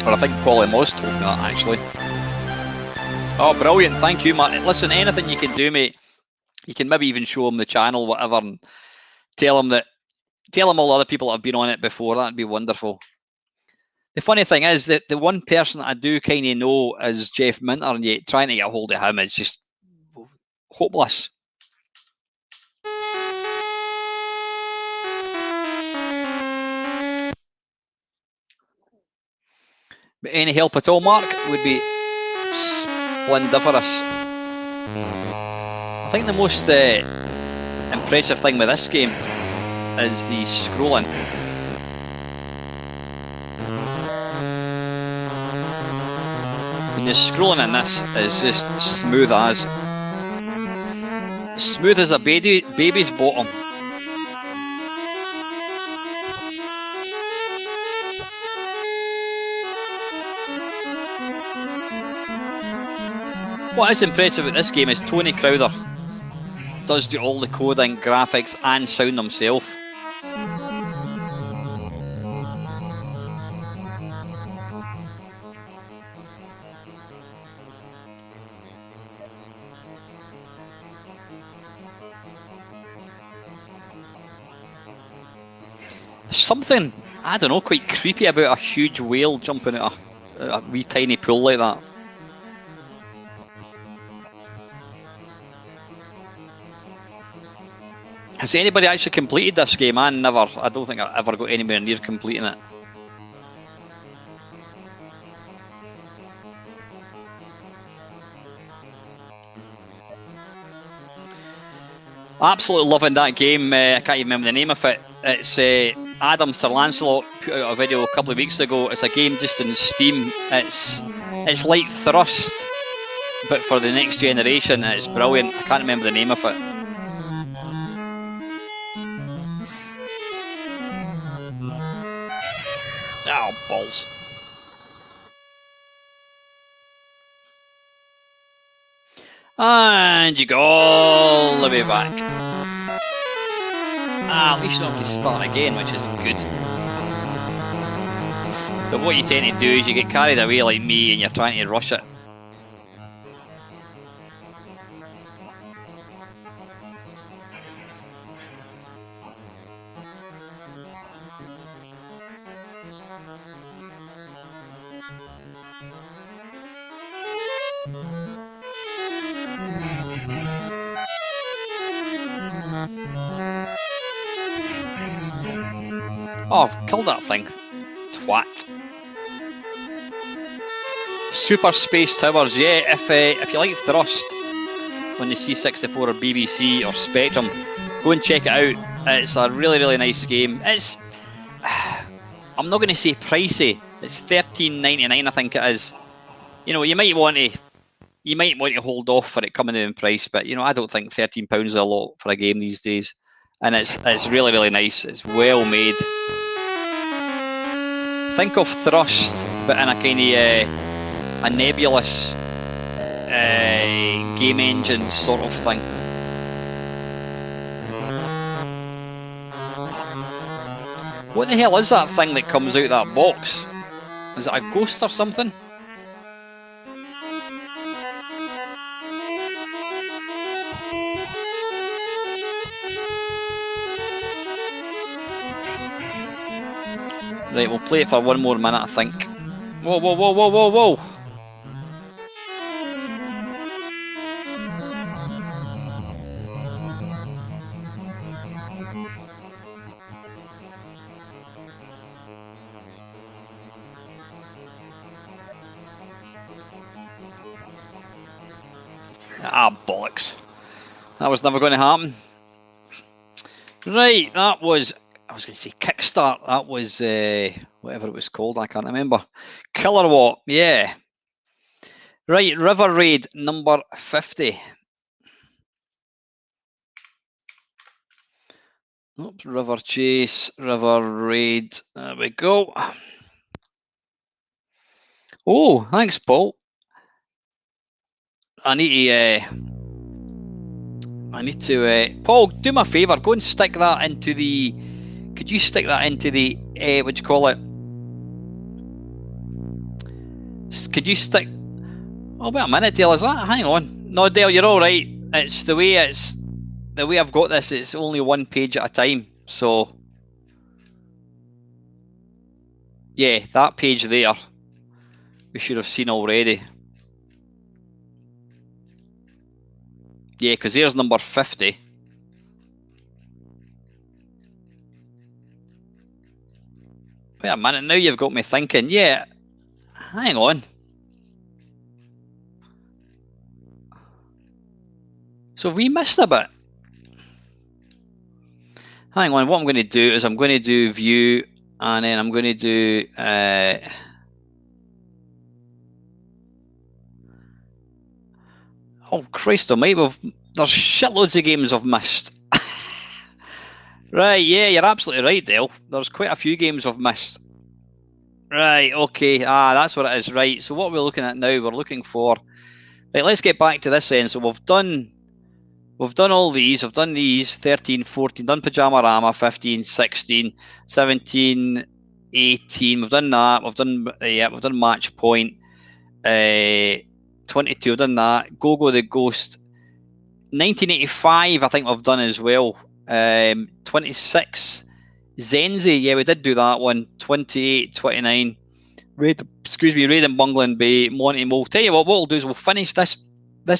Or I think Polly Moss told me that, actually. Oh, brilliant. Thank you, Martin. Listen, anything you can do, mate. You can maybe even show him the channel, whatever, and tell him all the other people that have been on it before. That'd be wonderful. The funny thing is that the one person that I do kind of know is Jeff Minter, and yet trying to get a hold of him is just hopeless. But any help at all, Mark, would be splendiferous. I think the most impressive thing with this game is the scrolling. And the scrolling in this is just smooth as a baby's bottom. What is impressive about this game is Tony Crowther does do all the coding, graphics and sound himself. Something, I don't know, quite creepy about a huge whale jumping out a wee tiny pool like that. Has anybody actually completed this game? I don't think I ever got anywhere near completing it. Absolutely loving that game. I can't even remember the name of it. It's Adam Sir Lancelot put out a video a couple of weeks ago. It's a game just in Steam. It's like Thrust, but for the next generation. It's brilliant. I can't remember the name of it. Oh, balls. And you go all the way back. At least you don't have to start again, which is good. But what you tend to do is you get carried away like me and you're trying to rush it. Oh, I've killed that thing. Twat. Super Space Towers, yeah, if you like Thrust on the C64 or BBC or Spectrum, go and check it out. It's a really, really nice game. It's, I'm not going to say pricey, it's $13.99 I think it is. You know, you might want to hold off for it coming in price, but you know, I don't think £13 is a lot for a game these days. And it's really, really nice. It's well made. Think of Thrust, but in a kind of a nebulous game engine sort of thing. What the hell is that thing that comes out of that box? Is it a ghost or something? Right, we'll play it for one more minute, I think. Whoa, whoa, whoa, whoa, whoa, whoa! Ah, bollocks. That was never going to happen. Right, that was, I was going to say Kickstart, that was whatever it was called, I can't remember. Killer Watt, yeah. Right, River Raid number 50. Oops, River Chase, River Raid, there we go. Oh, thanks, Paul. I need to, Paul, do me a favour, go and stick that into the, could you stick that into the, what do you call it? Could you stick, oh, wait a minute, Dale, is that, hang on. No, Dale, you're all right. It's the way I've got this, it's only one page at a time, so. Yeah, that page there, we should have seen already. Yeah, because there's number 50. Wait a minute, now you've got me thinking. Yeah, hang on. So we missed a bit. Hang on, what I'm going to do is I'm going to do view, and then I'm going to do... oh, Christ almighty, there's shitloads of games I've missed. Right, yeah, you're absolutely right, Dale. There's quite a few games I've missed. Right, okay, that's what it is, right. So what we're looking at now, we're looking for... Right, let's get back to this then. So we've done all these. We've done these, 13, 14, done Pajama-Rama, 15, 16, 17, 18. We've done that. We've done Match Point. 22, we've done that. Go the Ghost. 1985, I think we've done as well. 26, Zenzi, yeah, we did do that one. 28, 29, Raid and Bungling Bay, Monty Mole. Tell you what we'll do is we'll finish this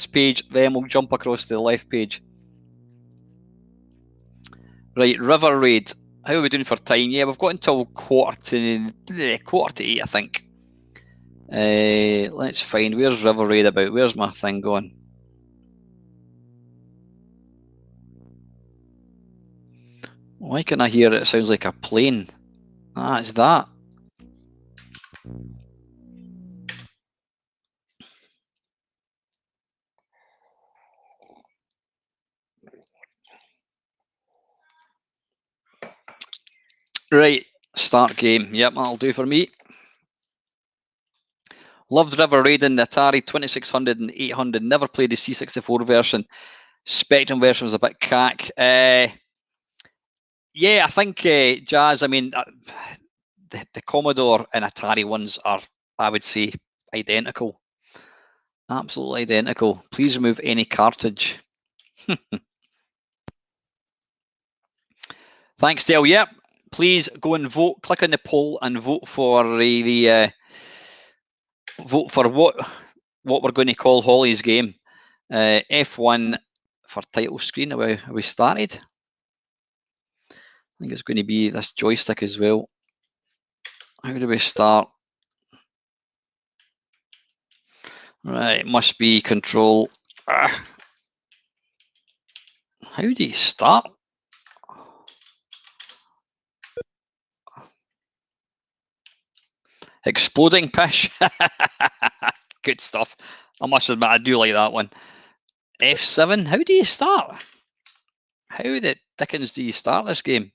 page, then we'll jump across to the left page. Right, River Raid. How are we doing for time? Yeah, we've got until quarter to 8, I think. Let's find, where's River Raid about? Where's my thing going? Why can I hear it? It sounds like a plane. Ah, it's that. Right, start game. Yep, that'll do for me. Loved River Raid in the Atari 2600 and 800. Never played the C64 version. Spectrum version was a bit cack. Yeah, I think Jazz. I mean, the Commodore and Atari ones are, I would say, identical. Absolutely identical. Please remove any cartridge. Thanks, Dale. Yep. Please go and vote. Click on the poll and vote for vote for what we're going to call Holly's game. F1 for title screen. Are we started? I think it's going to be this joystick as well. How do we start? Right, must be control. How do you start? Exploding Pish. Good stuff. I must admit, I do like that one. F7. How do you start? How the dickens do you start this game?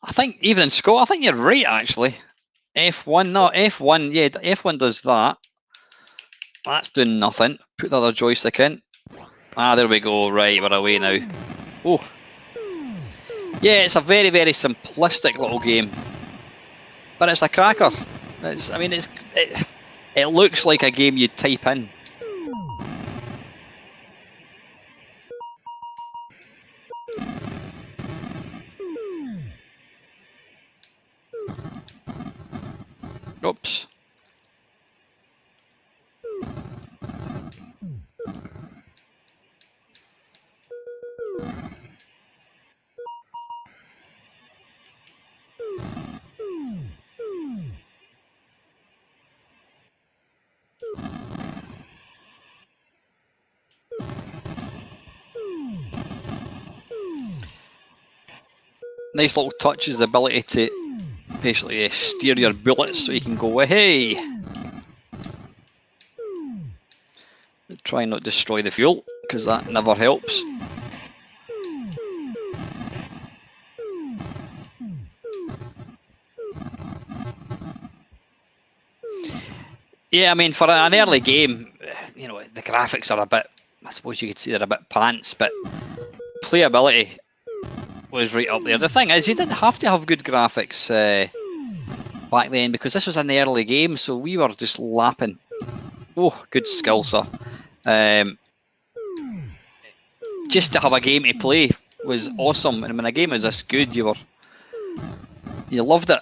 I think even in Scott, I think you're right actually. F1, no, F1, yeah, F1 does that. That's doing nothing. Put the other joystick in. Ah, there we go. Right, we're away now. Oh. Yeah, it's a very, very simplistic little game. But it's a cracker. I mean, it looks like a game you'd type in. Oops. Nice little touch is the ability to basically steer your bullets so you can go, hey! Try not to destroy the fuel, because that never helps. Yeah, I mean, for an early game, you know, the graphics are a bit, I suppose you could say they're a bit pants, but playability was right up there. The thing is, you didn't have to have good graphics back then, because this was an early game, so we were just lapping. Oh, good skill, sir. Just to have a game to play was awesome, and when a game was this good, you loved it.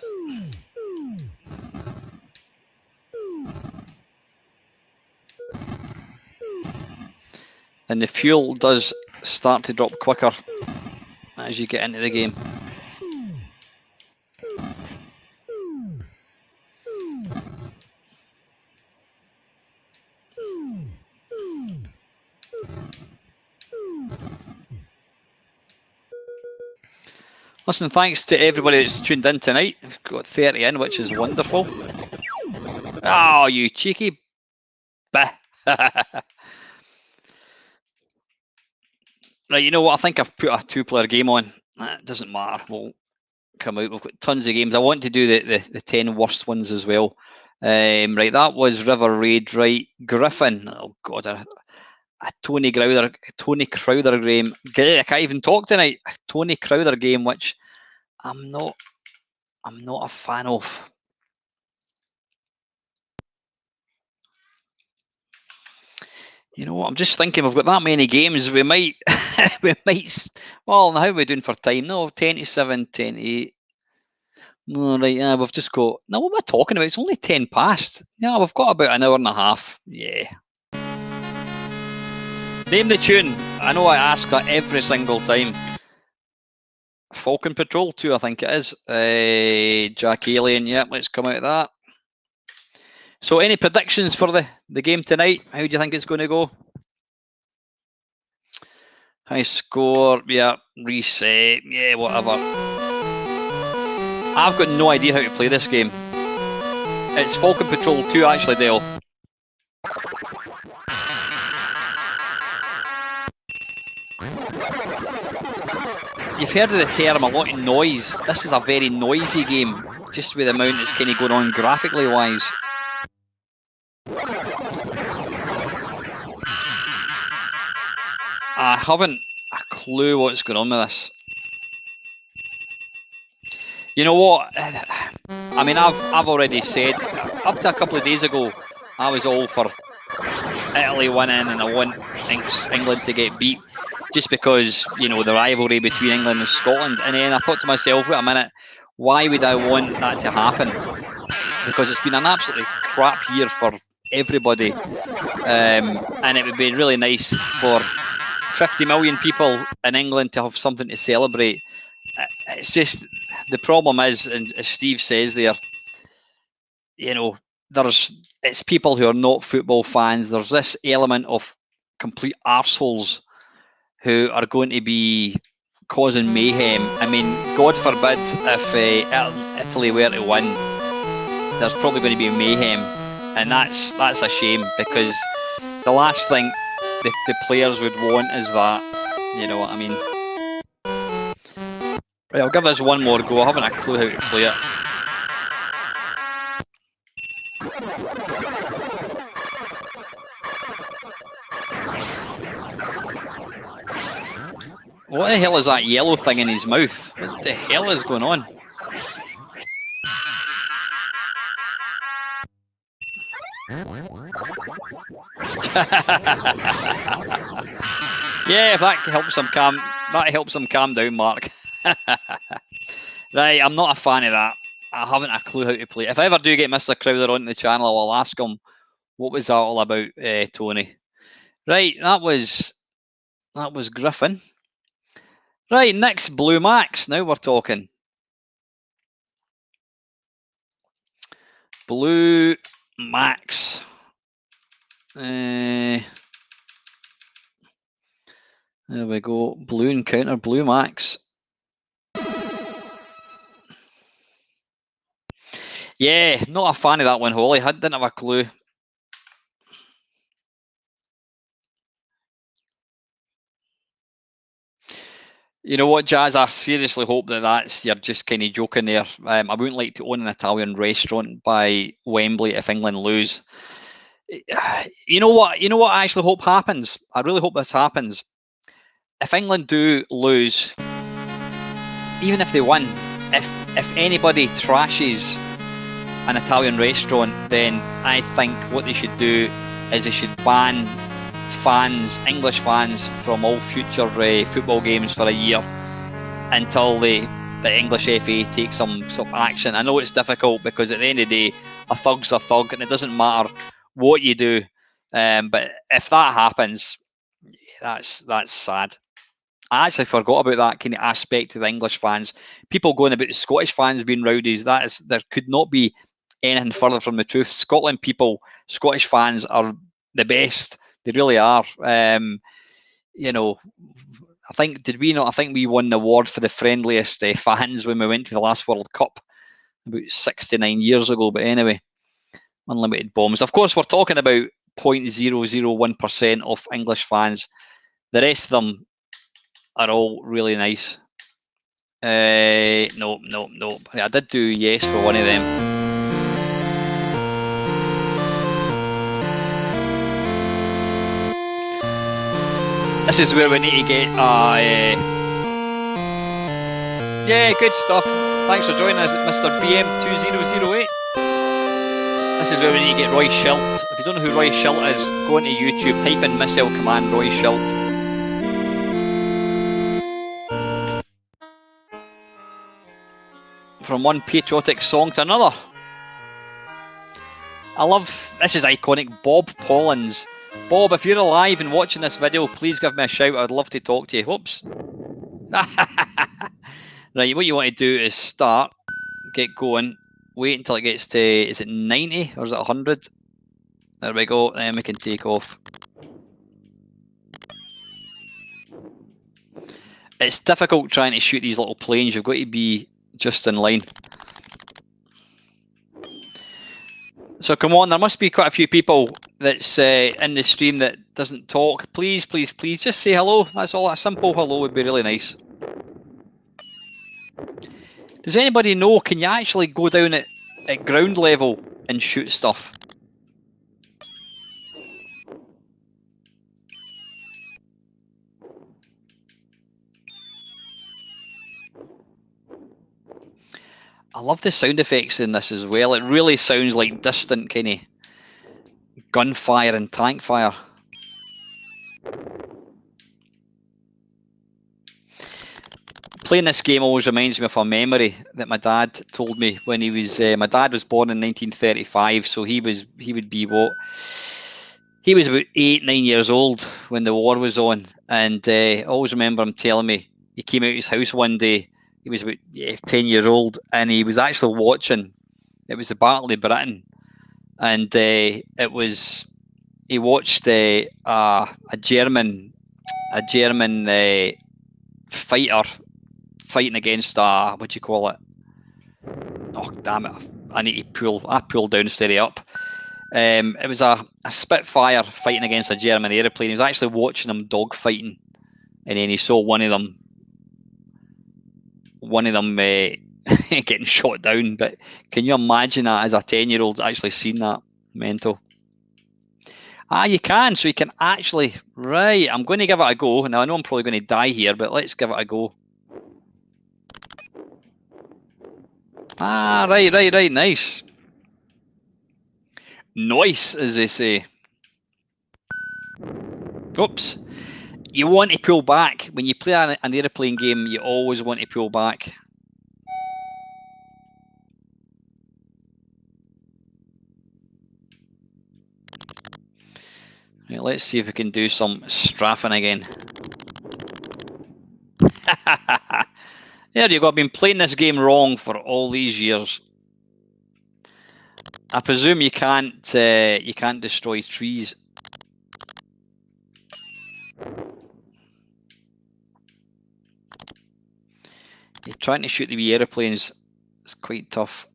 And the fuel does start to drop quicker as you get into the game. Listen, thanks to everybody that's tuned in tonight. We've got 30 in, which is wonderful. Oh, you cheeky bah. Right, you know what? I think I've put a two-player game on. It doesn't matter. We'll come out. We've got tons of games. I want to do the 10 worst ones as well. Right, that was River Raid. Right, Griffin. Oh God, a Tony Crowther game. I can't even talk tonight. A Tony Crowther game, which I'm not a fan of. You know what? I'm just thinking we've got that many games. We might, Well, how are we doing for time? No, 10 to 7, 10 to 8. No, right, yeah, we've just got. Now, what am I talking about? It's only 10 past. Yeah, we've got about an hour and a half. Yeah. Name the tune. I know I ask that every single time. Falcon Patrol 2, I think it is. Jack Alien. Yep, let's come out of that. So, any predictions for the game tonight? How do you think it's going to go? High score, yeah, reset, yeah, whatever. I've got no idea how to play this game. It's Falcon Patrol 2, actually, Dale. You've heard of the term a lot of noise. This is a very noisy game, just with the amount that's kind of going on graphically wise. I haven't a clue what's going on with this. You know what? I mean, I've already said, up to a couple of days ago, I was all for Italy winning and I want England to get beat, just because, you know, the rivalry between England and Scotland. And then I thought to myself, wait a minute, why would I want that to happen? Because it's been an absolutely crap year for everybody. And it would be really nice for 50 million people in England to have something to celebrate. It's just, the problem is, and as Steve says there, you know, it's people who are not football fans. There's this element of complete arseholes who are going to be causing mayhem. I mean, God forbid if Italy were to win, there's probably going to be mayhem, and that's a shame, because the last thing the players would want is that. You know what I mean? Right, I'll give this one more go. I haven't a clue how to play it. What the hell is that yellow thing in his mouth? What the hell is going on? Yeah, if that helps him calm down, Mark. Right, I'm not a fan of that. I haven't a clue how to play. If I ever do get Mr. Crowther on the channel, I'll ask him what was that all about, Tony. Right, that was Griffin. Right, next Blue Max. Now we're talking. Blue Max. There we go. Blue Encounter, Blue Max. Yeah, not a fan of that one, Holly. I didn't have a clue. You know what, Jazz? I seriously hope that you're just kind of joking there. I wouldn't like to own an Italian restaurant by Wembley if England lose. You know what? You know what I actually hope happens? I really hope this happens. If England do lose, even if they win, if anybody trashes an Italian restaurant, then I think what they should do is they should ban fans, English fans, from all future football games for a year until the English FA takes some action. I know it's difficult because at the end of the day, a thug's a thug, and it doesn't matter what you do. But if that happens, that's sad. I actually forgot about that kind of aspect of the English fans. People going about the Scottish fans being rowdies. There could not be anything further from the truth. Scottish fans are the best. They really are. You know, I think we won the award for the friendliest fans when we went to the last World Cup about 69 years ago. But anyway, unlimited bombs. Of course, we're talking about 0.001% of English fans. The rest of them are all really nice. No. I did do yes for one of them. This is where we need to get yeah, good stuff. Thanks for joining us, Mr. BM2008. This is where we need to get Roy Schilt. If you don't know who Roy Schilt is, go into YouTube, type in missile command Roy Schilt. From one patriotic song to another. This is iconic. Bob Pollins. Bob, if you're alive and watching this video, please give me a shout. I'd love to talk to you. Whoops. Right, what you want to do is start, get going, wait until it gets to, is it 90 or is it 100? There we go, then we can take off. It's difficult trying to shoot these little planes. You've got to be just in line. So come on, there must be quite a few people that's in the stream that doesn't talk. Please just say hello. That's all. A simple hello would be really nice. Does anybody know, can you actually go down at ground level and shoot stuff? I love the sound effects in this as well. It really sounds like distant kind of gunfire and tank fire. Playing this game always reminds me of a memory that my dad told me when he was. My dad was born in 1935, so he would be what? He was about 8-9 years old when the war was on, and I always remember him telling me he came out of his house one day. He was about 10 years old, and he was actually watching. It was the Battle of Britain, and he watched a German fighter fighting against what do you call it? Oh damn it! I pulled down instead of up. It was a Spitfire fighting against a German aeroplane. He was actually watching them dog fighting, and then he saw one of them getting shot down. But can you imagine that as a 10-year-old actually seen that? Mental. Ah, you can, so you can actually, right, I'm going to give it a go. Now, I know I'm probably going to die here, but let's give it a go. Ah, right, nice. Nice, as they say. Oops. You want to pull back. When you play an airplane game, you always want to pull back. Right, let's see if we can do some strafing again. There you go. I've been playing this game wrong for all these years. I presume you can't destroy trees. You're trying to shoot the wee aeroplanes. It's quite tough.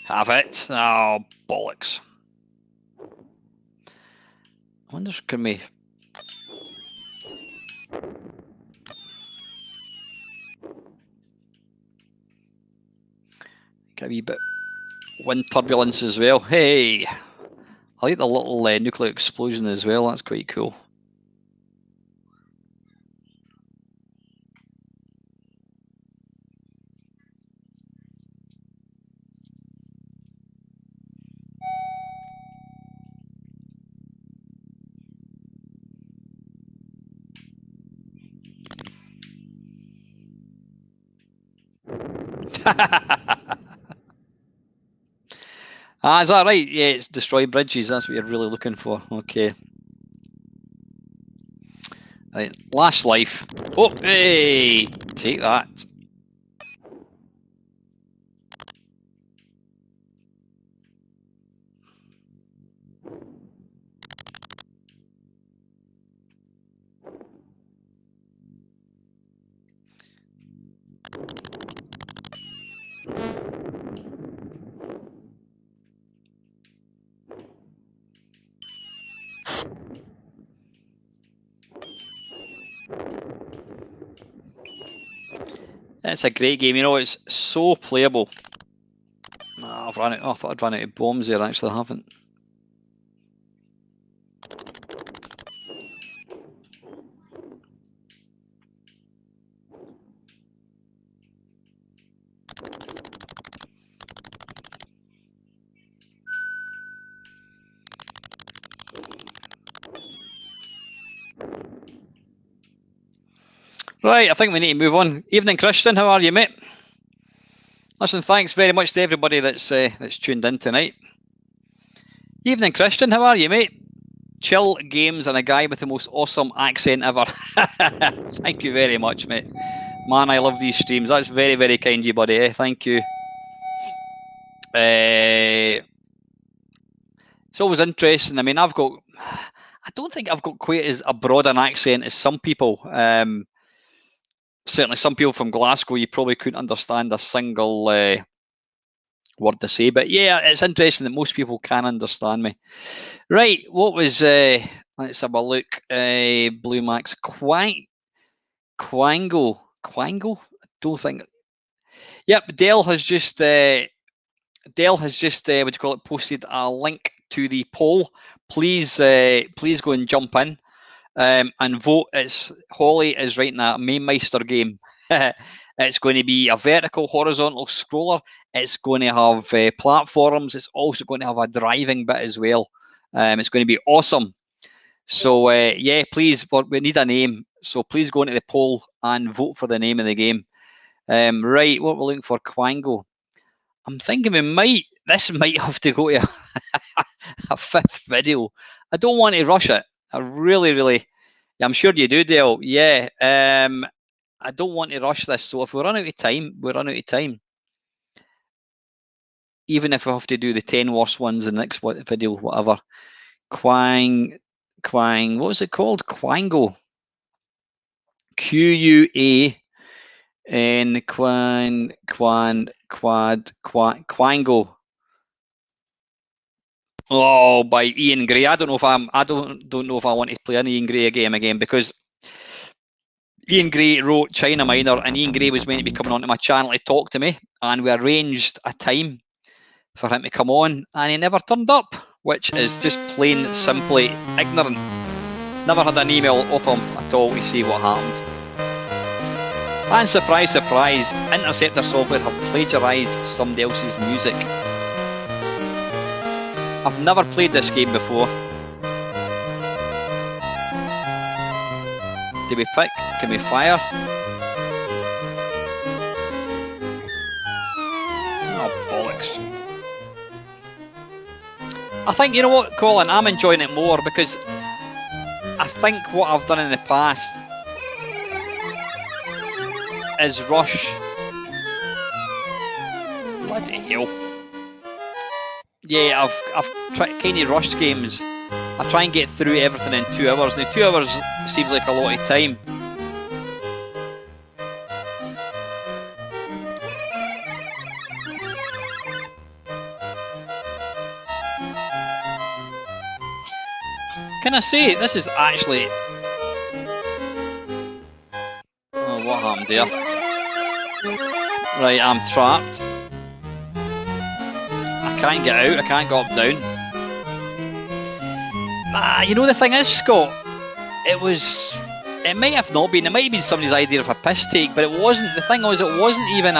Have it. Oh, bollocks. I wonder if can we... Get a wee bit wind turbulence as well. Hey! I like the little nuclear explosion as well. That's quite cool. Ah, is that right? Yeah, it's destroy bridges. That's what you're really looking for. Okay. Right, last life. Oh, hey! Take that. It's a great game. You know, it's so playable. Oh, I've run out. Oh, I thought I'd run out of bombs there. Actually, I haven't. Right, I think we need to move on. Evening, Christian. How are you, mate? Listen, thanks very much to everybody that's tuned in tonight. Evening, Christian. How are you, mate? Chill games and a guy with the most awesome accent ever. Thank you very much, mate. Man, I love these streams. That's very, very kind of you, buddy. Thank you. It's always interesting. I mean, I don't think I've got quite as broad an accent as some people. Certainly, some people from Glasgow, you probably couldn't understand a single word to say. But yeah, it's interesting that most people can understand me. Right, what was... let's have a look. Blue Max. Quango. Quango? I don't think... Yep, Dell has just... what do you call it, posted a link to the poll. Please go and jump in and vote. Holly is writing a Mamemeister game. It's going to be a vertical, horizontal scroller. It's going to have platforms. It's also going to have a driving bit as well. It's going to be awesome. So yeah, please, but we need a name. So please go into the poll and vote for the name of the game. Right, what we're looking for, Quango. I'm thinking this might have to go to a fifth video. I don't want to rush it. I really, I'm sure you do, Dale. Yeah. I don't want to rush this. So if we run out of time, we run out of time. Even if we have to do the 10 worst ones in the next video, whatever. Quang, what was it called? Quango. Quan, Quango. Oh, by Ian Gray. I don't know if I want to play an Ian Gray game again, because Ian Gray wrote China Minor, and Ian Gray was meant to be coming onto my channel to talk to me, and we arranged a time for him to come on, and he never turned up, which is just plain simply ignorant. Never had an email off him at all to see what happened. And surprise, surprise, Interceptor Software have plagiarised somebody else's music. I've never played this game before. Do we pick? Can we fire? Oh, bollocks. I think, you know what, Colin, I'm enjoying it more because I think what I've done in the past is rush. Bloody hell. Yeah, I've tried kind of rushed games. I try and get through everything in 2 hours. Now 2 hours seems like a lot of time. Can I say this is actually... Oh, what happened there? Right, I'm trapped. I can't get out, I can't go up down. You know the thing is, Scott, it might have not been, it might have been somebody's idea of a piss take, but it wasn't. The thing was, it wasn't even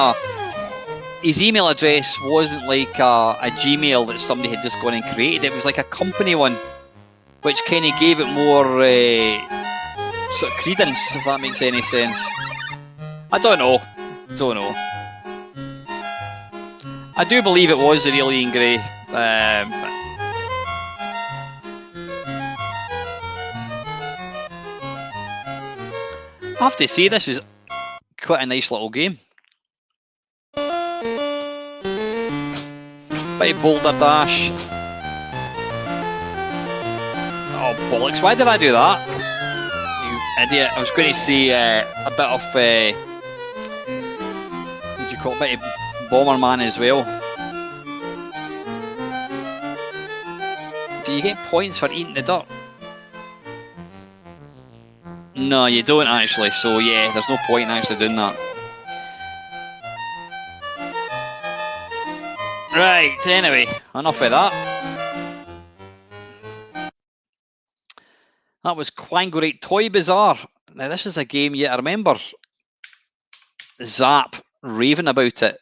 his email address wasn't like a Gmail that somebody had just gone and created. It was like a company one, which kind of gave it more sort of credence, if that makes any sense. I don't know. I do believe it was the real Ian Gray. I have to say, this is quite a nice little game. Bit of boulder dash. Oh, bollocks, why did I do that? You idiot. I was going to say a bit of, what do you call it, a bit of Bomberman as well. Do you get points for eating the dirt? No, you don't actually, so yeah, there's no point in actually doing that. Right, anyway, enough of that. That was Quangorate Toy Bazaar. Now this is a game, I remember Zzap raving about it.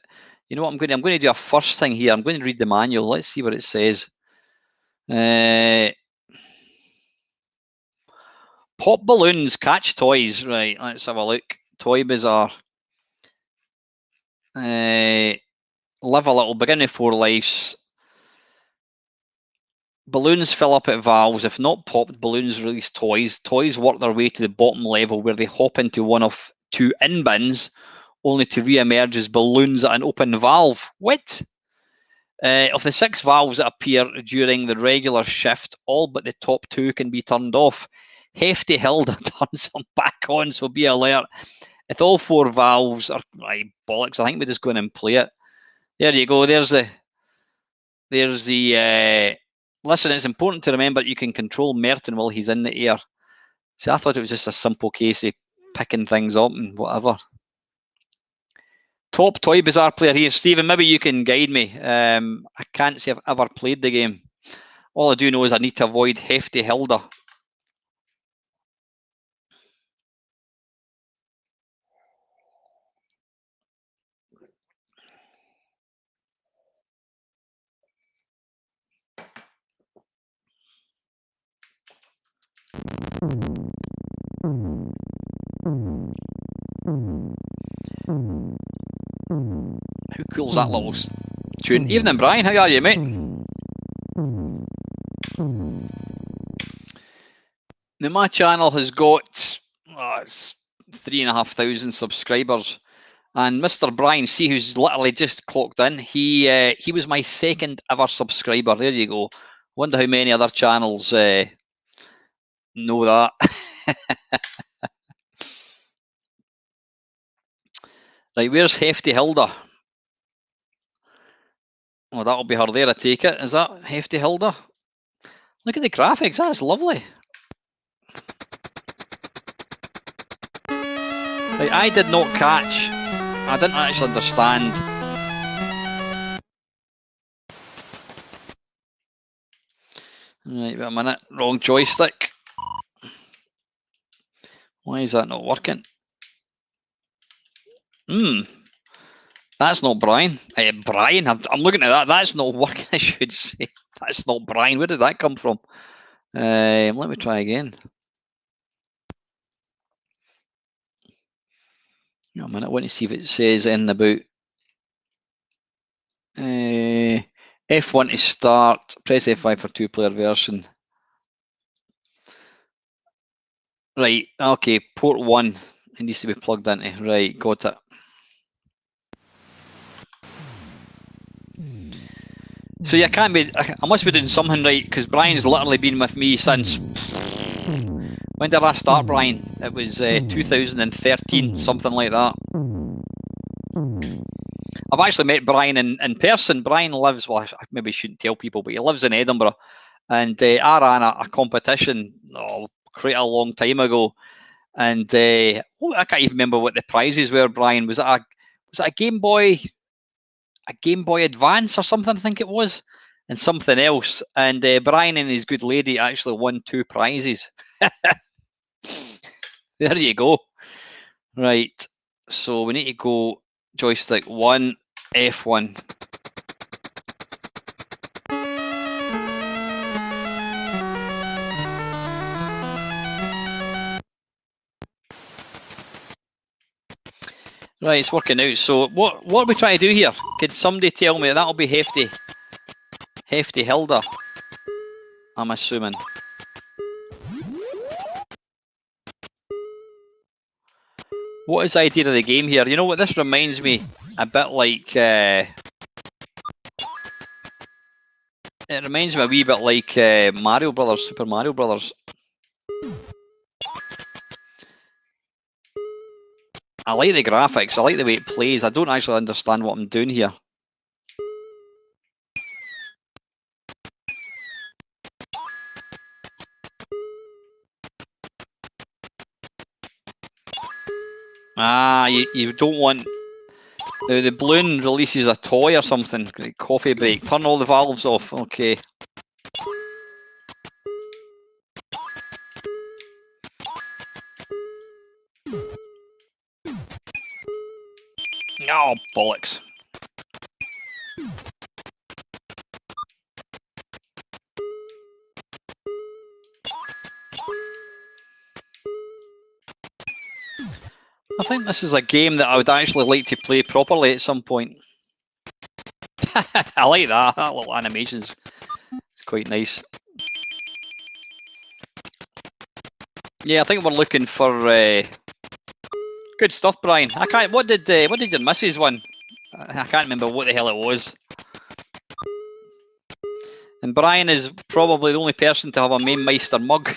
You know what I'm going to do a first thing here. I'm going to read the manual. Let's see what it says. Pop balloons, catch toys. Right, let's have a look. Toy Bazaar. Live a little, begin with 4 lives. Balloons fill up at valves. If not popped, balloons release toys. Toys work their way to the bottom level where they hop into one of 2 in bins, only to re-emerge as balloons at an open valve. What? Of the 6 valves that appear during the regular shift, all but the top 2 can be turned off. Hefty Hilda turns them back on, so be alert. If all 4 valves are... Right, bollocks, I think we just go in and play it. There you go, there's the... Listen, it's important to remember that you can control Merton while he's in the air. See, I thought it was just a simple case of picking things up and whatever. Top Toy Bazaar player here. Stephen, maybe you can guide me. I can't say I've ever played the game. All I do know is I need to avoid Hefty Hilda. Who cool's that little tune? Evening, Brian. How are you, mate? Now, my channel has got it's 3,500 subscribers, and Mr. Brian C, who's literally just clocked in, he was my 2nd ever subscriber. There you go. Wonder how many other channels know that. Right, where's Hefty Hilda? Oh, that'll be her there, I take it. Is that Hefty Hilda? Look at the graphics, that's lovely. Right, I did not catch. I didn't actually understand. Right, wait a minute. Wrong joystick. Why is that not working? That's not Brian. Brian, I'm looking at that. That's not working, I should say. That's not Brian. Where did that come from? Let me try again. A minute. I want to see if it says anything about F1 to start. Press F5 for two-player version. Right. Okay. Port 1. It needs to be plugged into. Right. Got it. So yeah, I must be doing something right, because Brian's literally been with me since. When did I start, Brian? It was 2013, something like that. I've actually met Brian in person. Brian lives, well, I maybe shouldn't tell people, but he lives in Edinburgh. And I ran a competition quite a long time ago. And I can't even remember what the prizes were, Brian. Was it a Game Boy Advance or something, I think it was, and something else. And Brian and his good lady actually won 2 prizes. There you go. Right. So we need to go joystick 1, F1. Right, it's working out. So what are we trying to do here? Could somebody tell me? That'll be Hefty. Hefty Hilda, I'm assuming. What is the idea of the game here? You know what this reminds me? A bit like... it reminds me a wee bit like Mario Brothers, Super Mario Brothers. I like the graphics. I like the way it plays. I don't actually understand what I'm doing here. Ah, you don't want... The balloon releases a toy or something. Coffee break. Turn all the valves off. Okay. Oh, bollocks. I think this is a game that I would actually like to play properly at some point. I like that little animations. It's quite nice. Yeah, I think we're looking for good stuff, Brian. I can't. What did your missus win? I can't remember what the hell it was. And Brian is probably the only person to have a Mamemeister mug.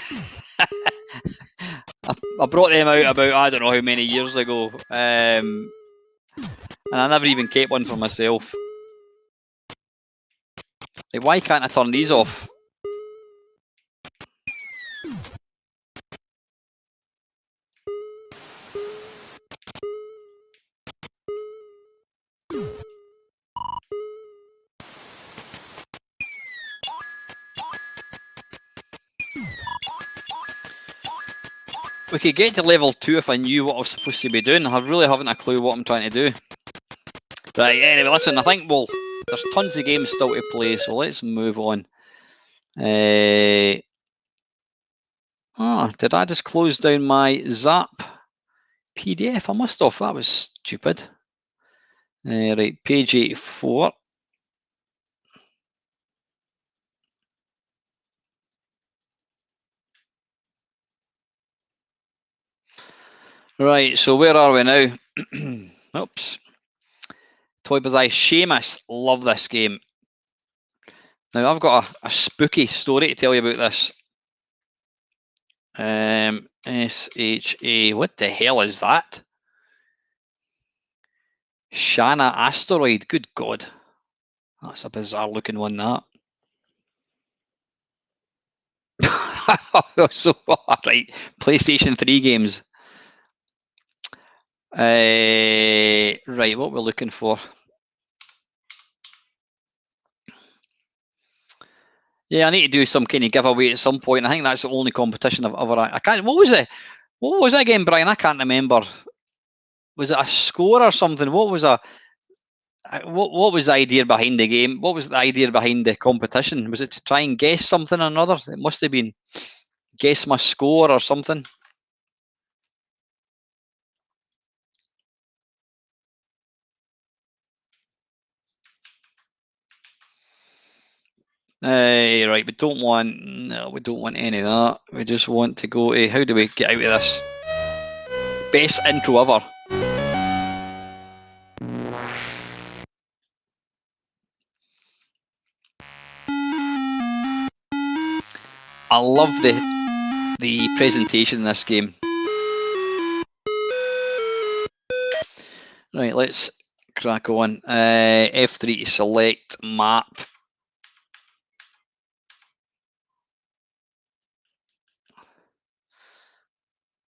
I brought them out about I don't know how many years ago, and I never even kept one for myself. Like, why can't I turn these off? We could get to level 2 if I knew what I was supposed to be doing. I really haven't a clue what I'm trying to do. Right, anyway, listen, I think there's tons of games still to play, so let's move on. Did I just close down my Zzap PDF? I must have. That was stupid. Right, page 84. Right, so where are we now? Oops. Toy Bazaar. Seamus, love this game. Now, I've got a spooky story to tell you about this. SHA, what the hell is that? Shanna Asteroid, good God. That's a bizarre looking one, that. So, right, PlayStation 3 games. Right, what we're looking for. Yeah, I need to do some kind of giveaway at some point. I think that's the only competition I've ever. I can't. What was it? What was it again, Brian? I can't remember. Was it a score or something? What was what was the idea behind the game? What was the idea behind the competition? Was it to try and guess something or another? It must have been guess my score or something. Right, we don't want any of that. We just want to go to, how do we get out of this? Best intro ever. I love the presentation in this game. Right, let's crack on. F3 to select map.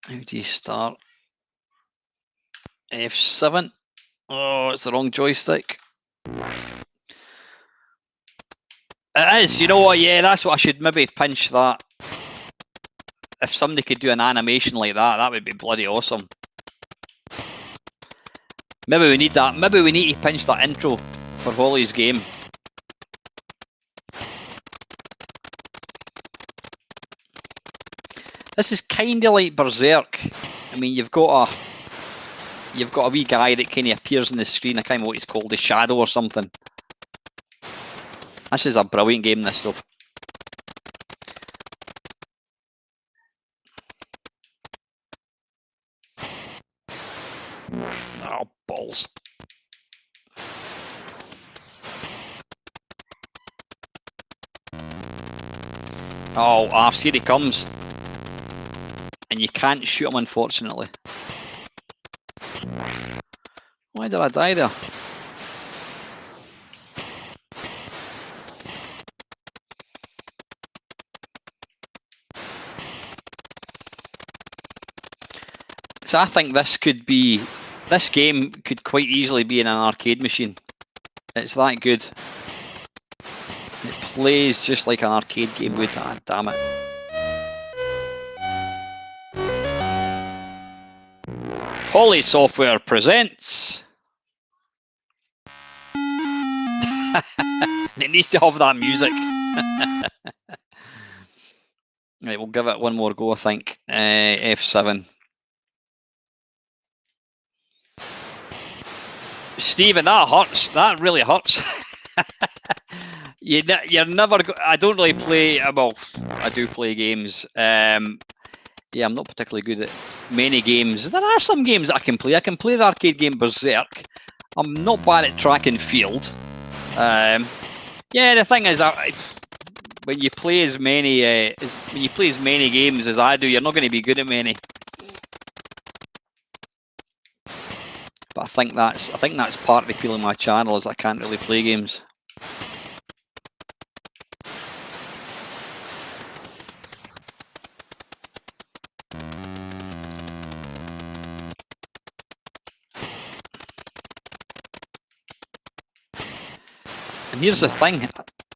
How do you start? F7. Oh, it's the wrong joystick. It is, you know what? Yeah, that's what I should maybe pinch that. If somebody could do an animation like that, that would be bloody awesome. Maybe we need that. Maybe we need to pinch that intro for Holly's game. This is kind of like Berserk. I mean, you've got a wee guy that kind of appears on the screen. I can't remember what he's called, the Shadow or something. This is a brilliant game, this though. Oh, balls. Oh, arse, here he comes. And you can't shoot him, unfortunately. Why did I die there? So I think this game could quite easily be in an arcade machine. It's that good. It plays just like an arcade game would. Ah, damn it. Holly Software presents. It needs to have that music. Right, we'll give it one more go, I think. F7. Stephen, that hurts. That really hurts. You're never. I don't really play. Well, I do play games. Yeah, I'm not particularly good at many games. There are some games that I can play. I can play the arcade game Berserk. I'm not bad at track and field. Yeah, the thing is, when you play as many games as I do, you're not going to be good at many. But I think that's part of the appeal of my channel, is I can't really play games. And here's the thing,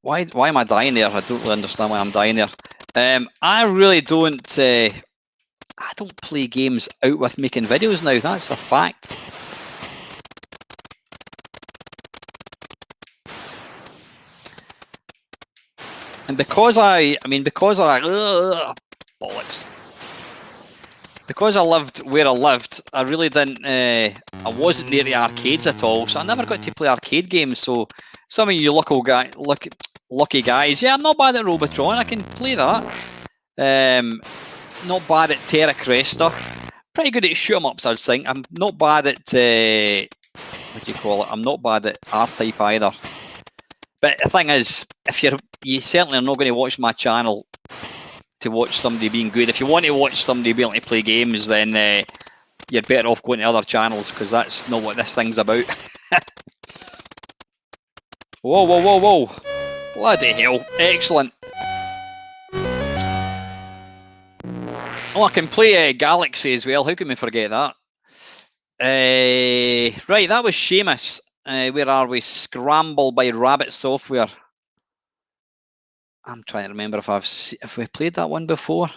why am I dying there? I don't really understand why I'm dying there. I really don't. I don't play games out with making videos now. That's a fact. And because I bollocks. Because I lived where I lived, I really didn't. I wasn't near the arcades at all, so I never got to play arcade games. So some of you lucky guys, yeah, I'm not bad at Robotron. I can play that. Not bad at Terra Cresta. Pretty good at shoot 'em ups, I'd think. I'm not bad at what do you call it? I'm not bad at R-Type either. But the thing is, if you certainly are not going to watch my channel to watch somebody being good. If you want to watch somebody being able to play games, then you're better off going to other channels, because that's not what this thing's about. Whoa, whoa, whoa, whoa. Bloody hell. Excellent. Oh, I can play Galaxy as well. How can we forget that? Right, that was Seamus. Where are we? Scramble by Rabbit Software. I'm trying to remember if we played that one before.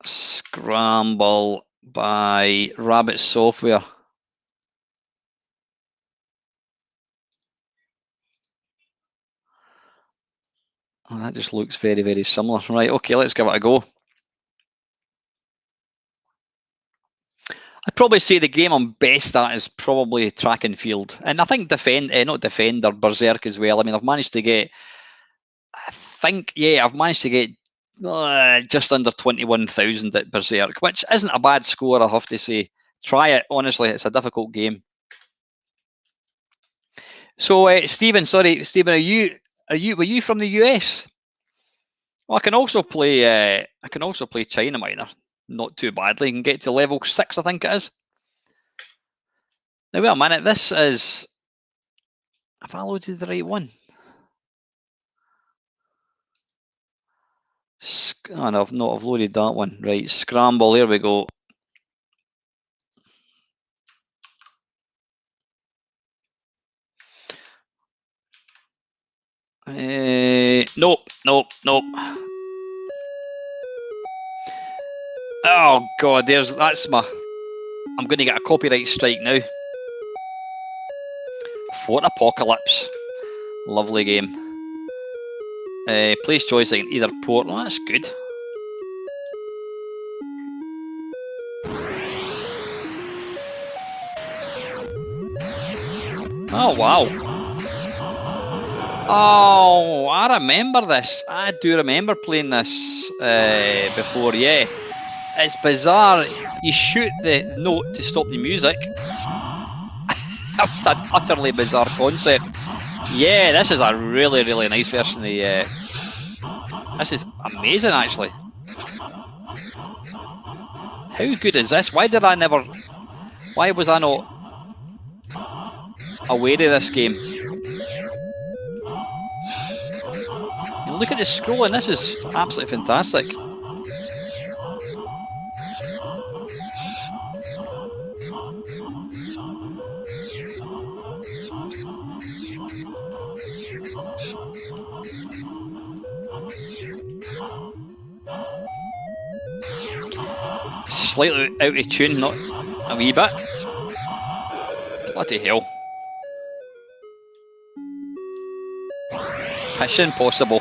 Scramble by Rabbit Software. Oh, that just looks very, very similar. Right, okay, let's give it a go. I'd probably say the game I'm best at is probably track and field. And I think not Defender, Berserk as well. I mean, I've managed to get, I've managed to get just under 21,000 at Berserk, which isn't a bad score, I have to say. Try it, honestly, it's a difficult game. So, Stephen, were you from the US? Well, I can also play China Miner, not too badly. You can get to level 6, I think it is. Now wait a minute, this is. Have I loaded the right one? Oh no, I've loaded that one. Right, Scramble. Here we go. Nope. Oh god, I'm going to get a copyright strike now. Fort Apocalypse, lovely game. Place choice I can either port. Oh, that's good. Oh wow. Oh, I remember this. I do remember playing this before. Yeah, it's bizarre. You shoot the note to stop the music. It's an utterly bizarre concept. Yeah, this is a really, really nice version of the. This is amazing, actually. How good is this? Why was I not aware of this game? You look at the scrolling. This is absolutely fantastic. Slightly out of tune, not a wee bit. Bloody hell. Mission Impossible.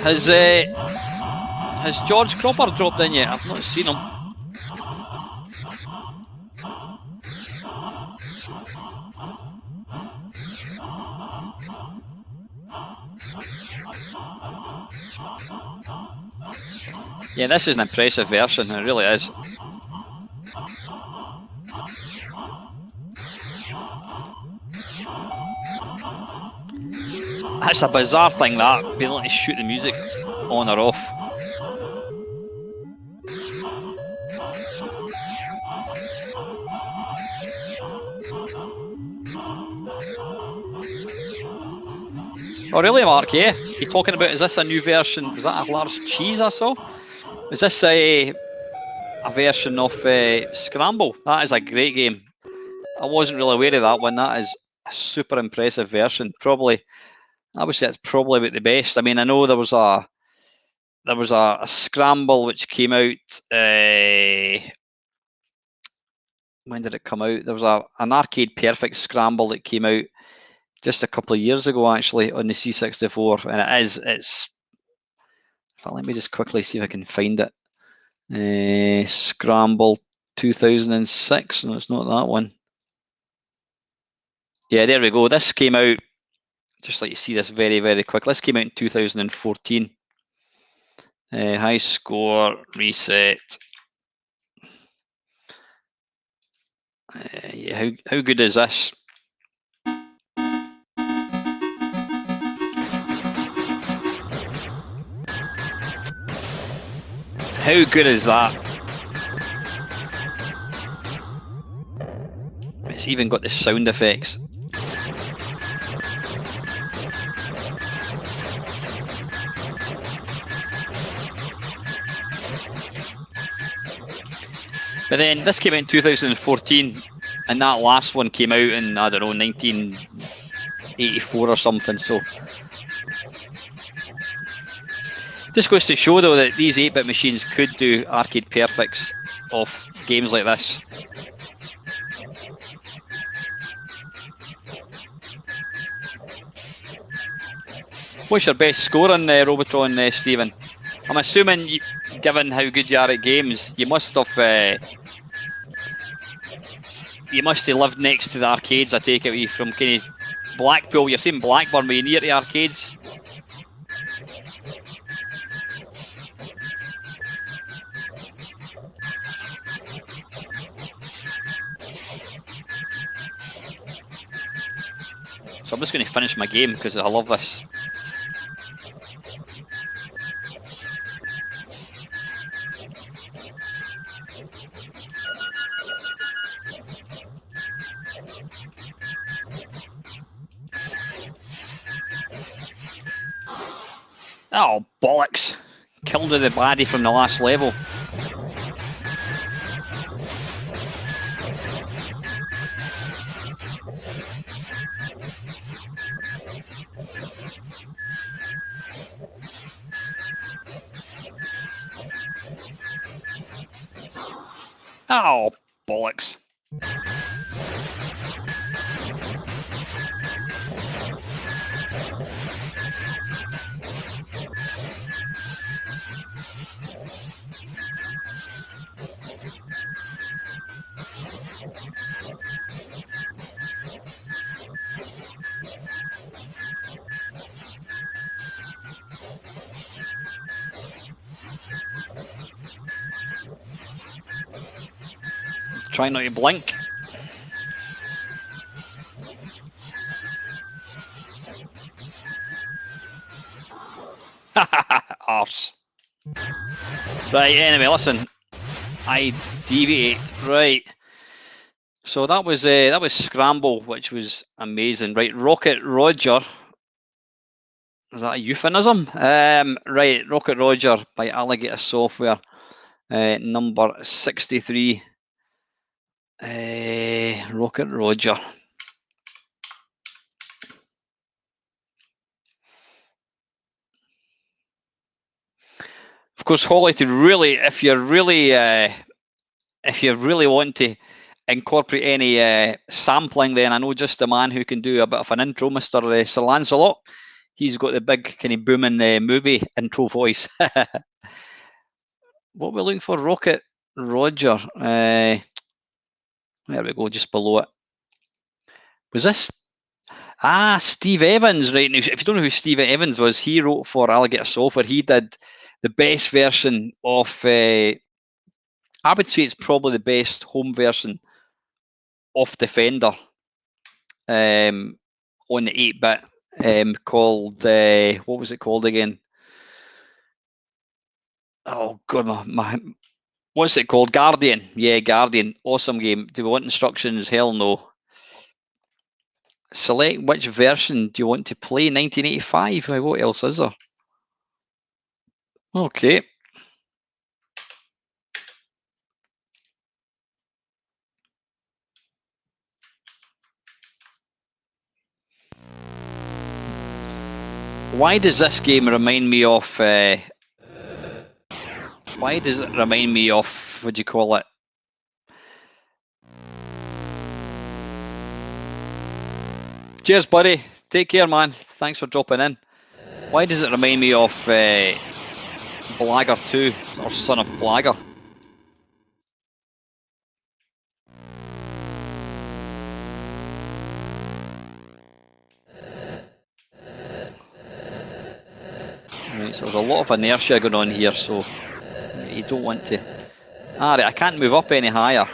Has George Cropper dropped in yet? I've not seen him. Yeah, this is an impressive version, it really is. That's a bizarre thing, that, being able to shoot the music on or off. Oh really, Mark? Yeah, you're talking about, is this a new version? Is that a large cheese I saw? Is this a version of Scramble? That is a great game. I wasn't really aware of that one. That is a super impressive version. Probably, I would say it's probably about the best. I mean, I know there was a Scramble which came out. When did it come out? There was an arcade perfect Scramble that came out just a couple of years ago, actually, on the C64, and it's. Let me just quickly see if I can find it. Scramble 2006. No, it's not that one. Yeah, there we go. This came out. Just let you see this very, very quick. This came out in 2014. High score, reset. Yeah, how good is this? How good is that? It's even got the sound effects. But then this came out in 2014, and that last one came out in, I don't know, 1984 or something. So just goes to show, though, that these 8-bit machines could do arcade perfects of games like this. What's your best score on Robotron, Stephen? I'm assuming, given how good you are at games, you must have lived next to the arcades. I take it from kind of Blackpool. You're saying Blackburn, were you near the arcades? So I'm just going to finish my game because I love this. Oh, bollocks. Killed the baddie from the last level. Oh, bollocks. Try not to blink. Arse. Right, anyway, listen. I deviate. Right. So that was Scramble, which was amazing. Right, Rocket Roger. Is that a euphemism? Right, Rocket Roger by Alligator Software, number 63. Rocket Roger. Of course, Holly, to really, if you really want to incorporate any sampling, then I know just the man who can do a bit of an intro, Mr. Sir Lancelot. He's got the big kind of booming movie intro voice. What we're looking for, Rocket Roger. There we go, just below it. Was this? Ah, Steve Evans, right. Now, if you don't know who Steve Evans was, he wrote for Alligator Software. He did the best version of, I would say it's probably the best home version of Defender on the 8-bit, called, what was it called again? Oh, God, what's it called? Guardian. Yeah, Guardian. Awesome game. Do we want instructions? Hell no. Select which version do you want to play. 1985. What else is there? Okay. Why does this game remind me of... why does it remind me of... what do you call it? Cheers, buddy. Take care, man. Thanks for dropping in. Why does it remind me of Blagger 2, or Son of Blagger? Right, so there's a lot of inertia going on here, so you don't want to... Ah, right, I can't move up any higher.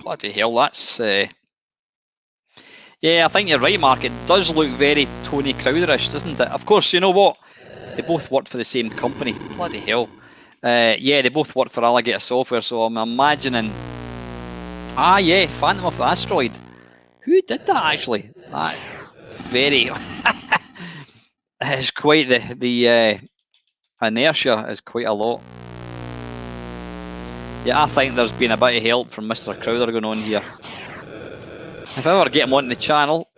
Bloody hell, that's... Yeah, I think you're right, Mark. It does look very Tony Crowderish, doesn't it? Of course, you know what? They both worked for the same company. Bloody hell. Yeah, they both worked for Alligator Software, so I'm imagining... Ah, yeah, Phantom of the Asteroid. Who did that actually? That very it's quite the inertia is quite a lot. Yeah, I think there's been a bit of help from Mr. Crowther going on here. If I ever get him on the channel,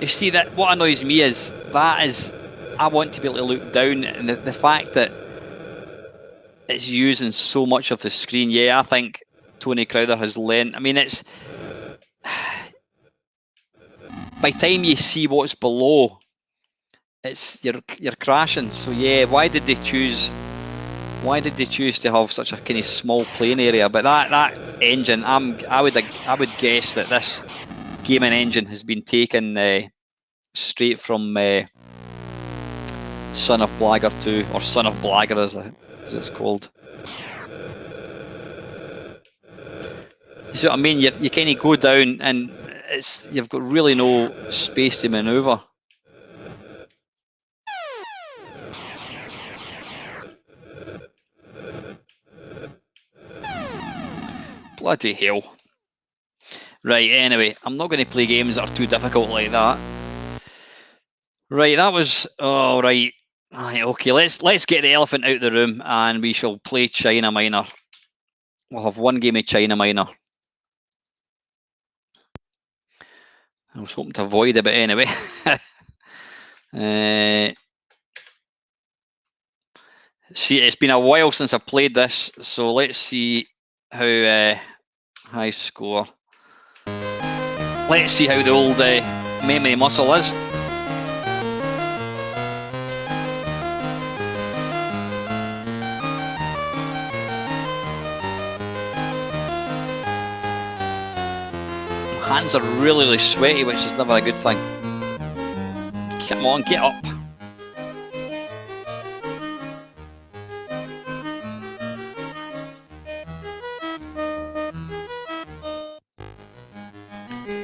you see that what annoys me is I want to be able to look down, and the fact that it's using so much of the screen. Yeah, I think Tony Crowther has learned. I mean, it's by the time you see what's below, it's you're crashing. So yeah, why did they choose to have such a kind of small playing area? But that engine, I would guess that this gaming engine has been taken straight from Son of Blagger 2, or Son of Blagger as it's called. You see what I mean? You kind of go down and you've got really no space to manoeuvre. Bloody hell. Right, anyway, I'm not going to play games that are too difficult like that. Right, that was... Oh, right. Okay, let's get the elephant out of the room and we shall play China Minor. We'll have one game of China Minor. I was hoping to avoid it, but anyway. See, it's been a while since I've played this, so let's see how high score. Let's see how the old memory muscle is. Hands are really sweaty, which is never a good thing. Come on, get up.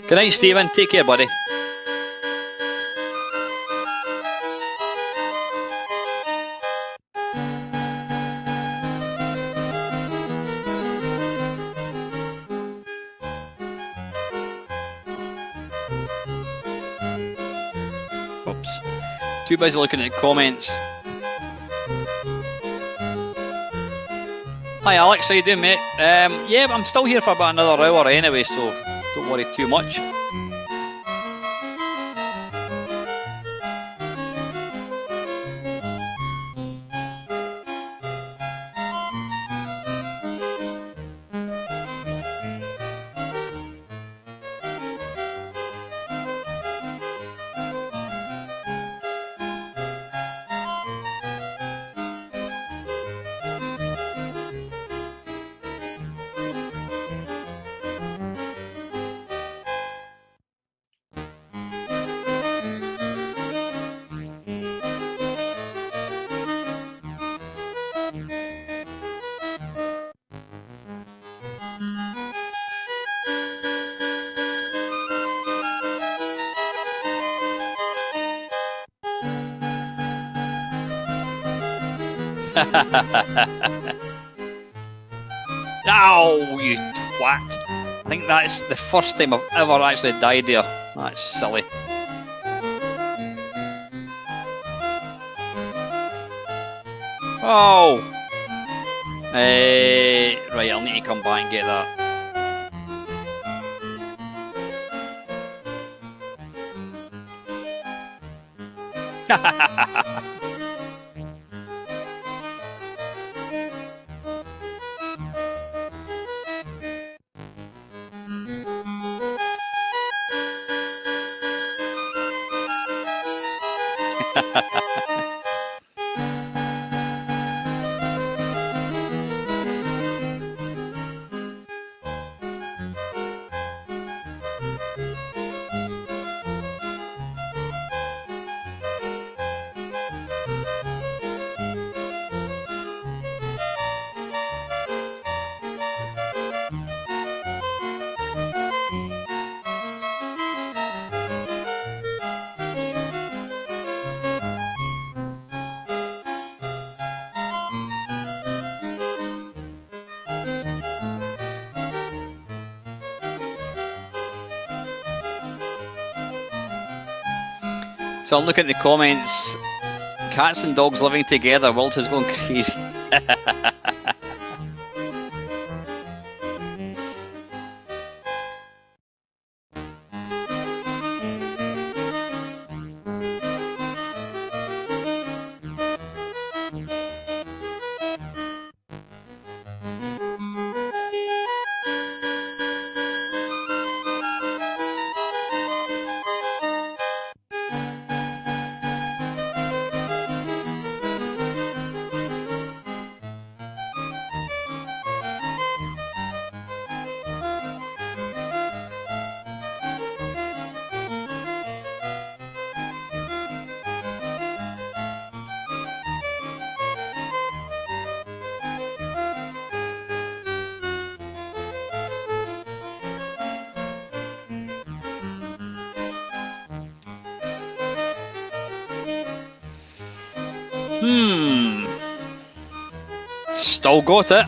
Good night, Stephen. Take care, buddy. Oops. Too busy looking at comments. Hi Alex, how you doing, mate? Yeah, I'm still here for about another hour anyway, so don't worry too much. Ow, you twat. I think that's the first time I've ever actually died there. That's silly. Oh! Right, I'll need to come back and get that. So I'm looking at the comments. Cats and dogs living together. World is going crazy. Still got it.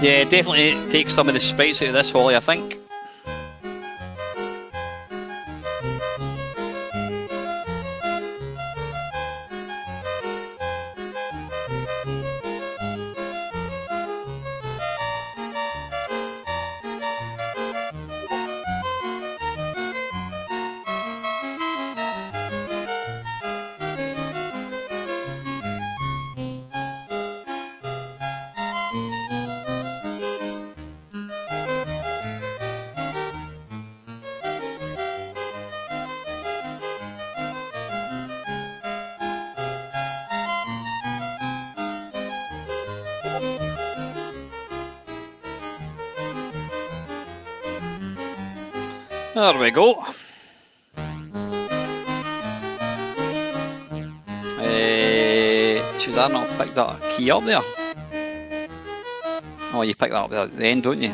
Yeah, definitely take some of the sprites out of this Holly, I think. There we go. Should I not pick that key up there? Oh, you pick that up there at the end, don't you?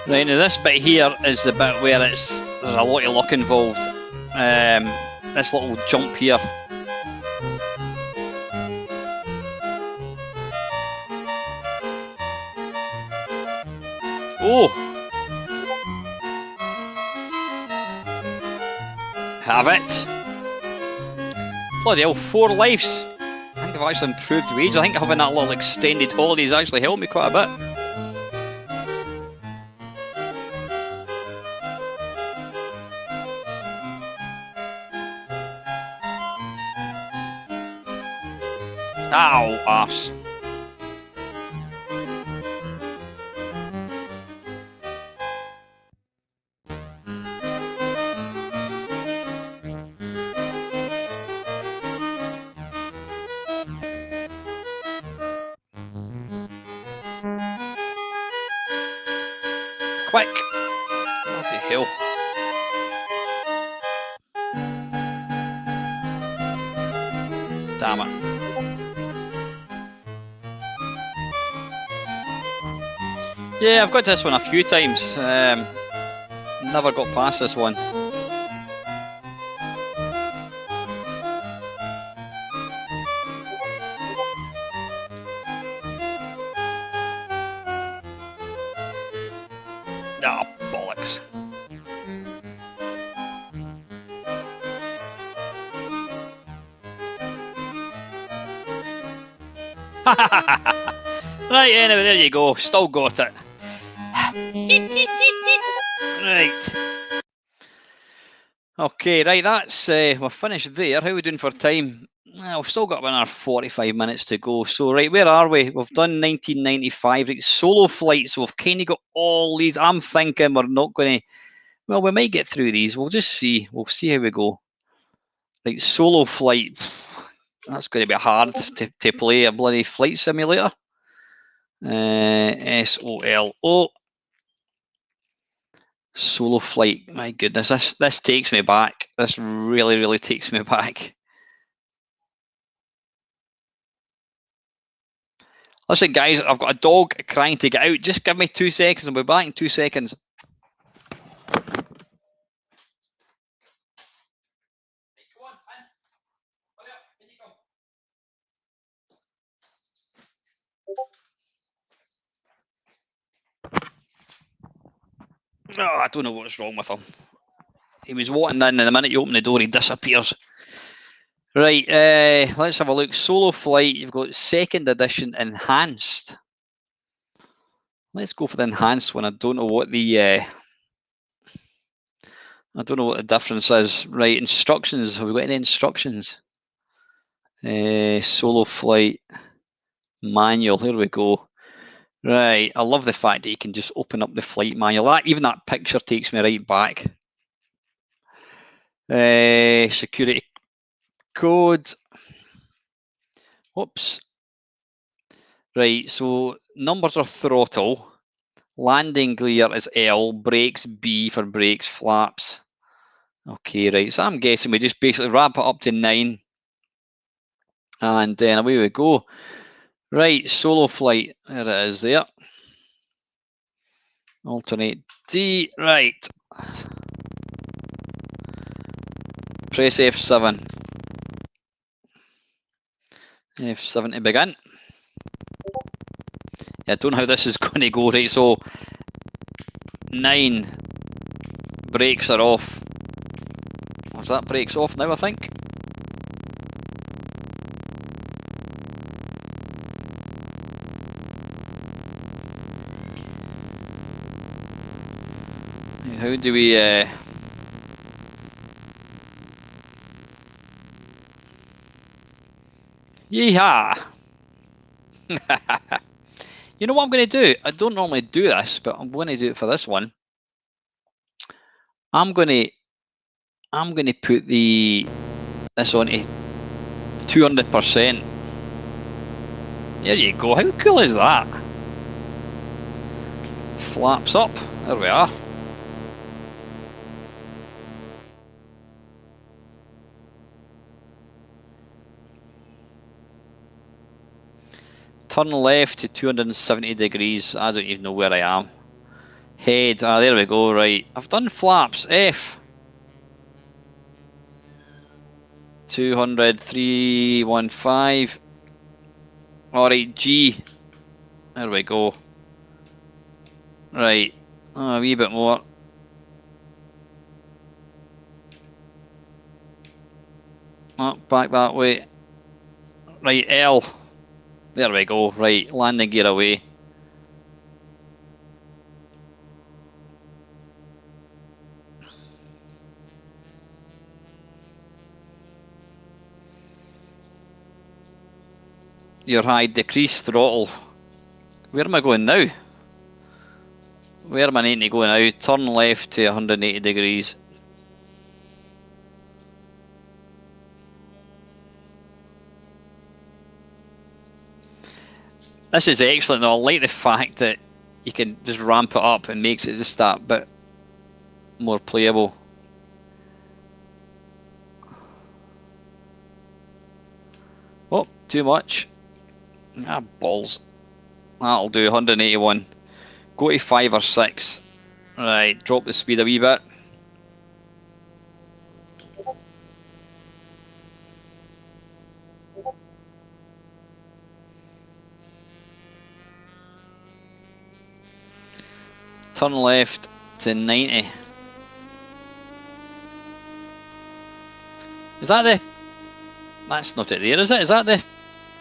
Right, now this bit here is the bit where there's a lot of luck involved. This little jump here. Oh! Have it! Bloody hell, 4 lives! I think I've actually improved wages. I think having that little extended holidays actually helped me quite a bit. Ow, arse. Quick! Bloody hell. Damn it. Yeah, I've got this one a few times. Never got past this one. Ah, bollocks. Right, anyway, there you go. Still got it. Right. Okay, right, that's we're finished there. How are we doing for time? Well, we've still got about another 45 minutes to go. So, right, where are we? We've done 1995. Right, solo flights. We've kind of got all these. I'm thinking we're not going to. Well, we might get through these. We'll just see. We'll see how we go. Right, solo flight. That's going to be hard to play a bloody flight simulator. SOLO. Solo flight. My goodness, this takes me back. This really, really takes me back. Listen, guys, I've got a dog crying to get out. Just give me 2 seconds. I'll be back in 2 seconds. Oh, I don't know what's wrong with him. He was walking in, and the minute you open the door, he disappears. Right, let's have a look. Solo flight, you've got 2nd edition enhanced. Let's go for the enhanced one. I don't know what the difference is. Right, instructions. Have we got any instructions? Solo flight manual. Here we go. Right, I love the fact that you can just open up the flight manual. Even that picture takes me right back. Security code. Whoops. Right, so numbers are throttle. Landing gear is L. Brakes B for brakes, flaps. Okay, right, so I'm guessing we just basically ramp it up to 9. And then away we go. Right, solo flight. There it is there. Alternate D. Right. Press F7. F7 to begin. Yeah, I don't know how this is going to go. Right, so 9. Brakes are off. What's that? Brakes off now, I think. How do we Yeehaw! You know what I'm going to do? I don't normally do this, but I'm going to do it for this one. I'm going to put this on to 200%. There you go. How cool is that? Flaps up. There we are. Turn left to 270 degrees. I don't even know where I am. Head. Ah, there we go. Right. I've done flaps. F. 200, 315. Alright, G. There we go. Right. Oh, a wee bit more. Oh, back that way. Right, L. There we go. Right, landing gear away. Your high, decrease throttle. Where am I going now? Where am I needing to go now? Turn left to 180 degrees. This is excellent though. I like the fact that you can just ramp it up and makes it just that bit more playable. Oh, too much. Ah, balls. That'll do, 181. Go to 5 or 6. Right, drop the speed a wee bit. Turn left to 90. Is that the... That's not it there, is it? Is that the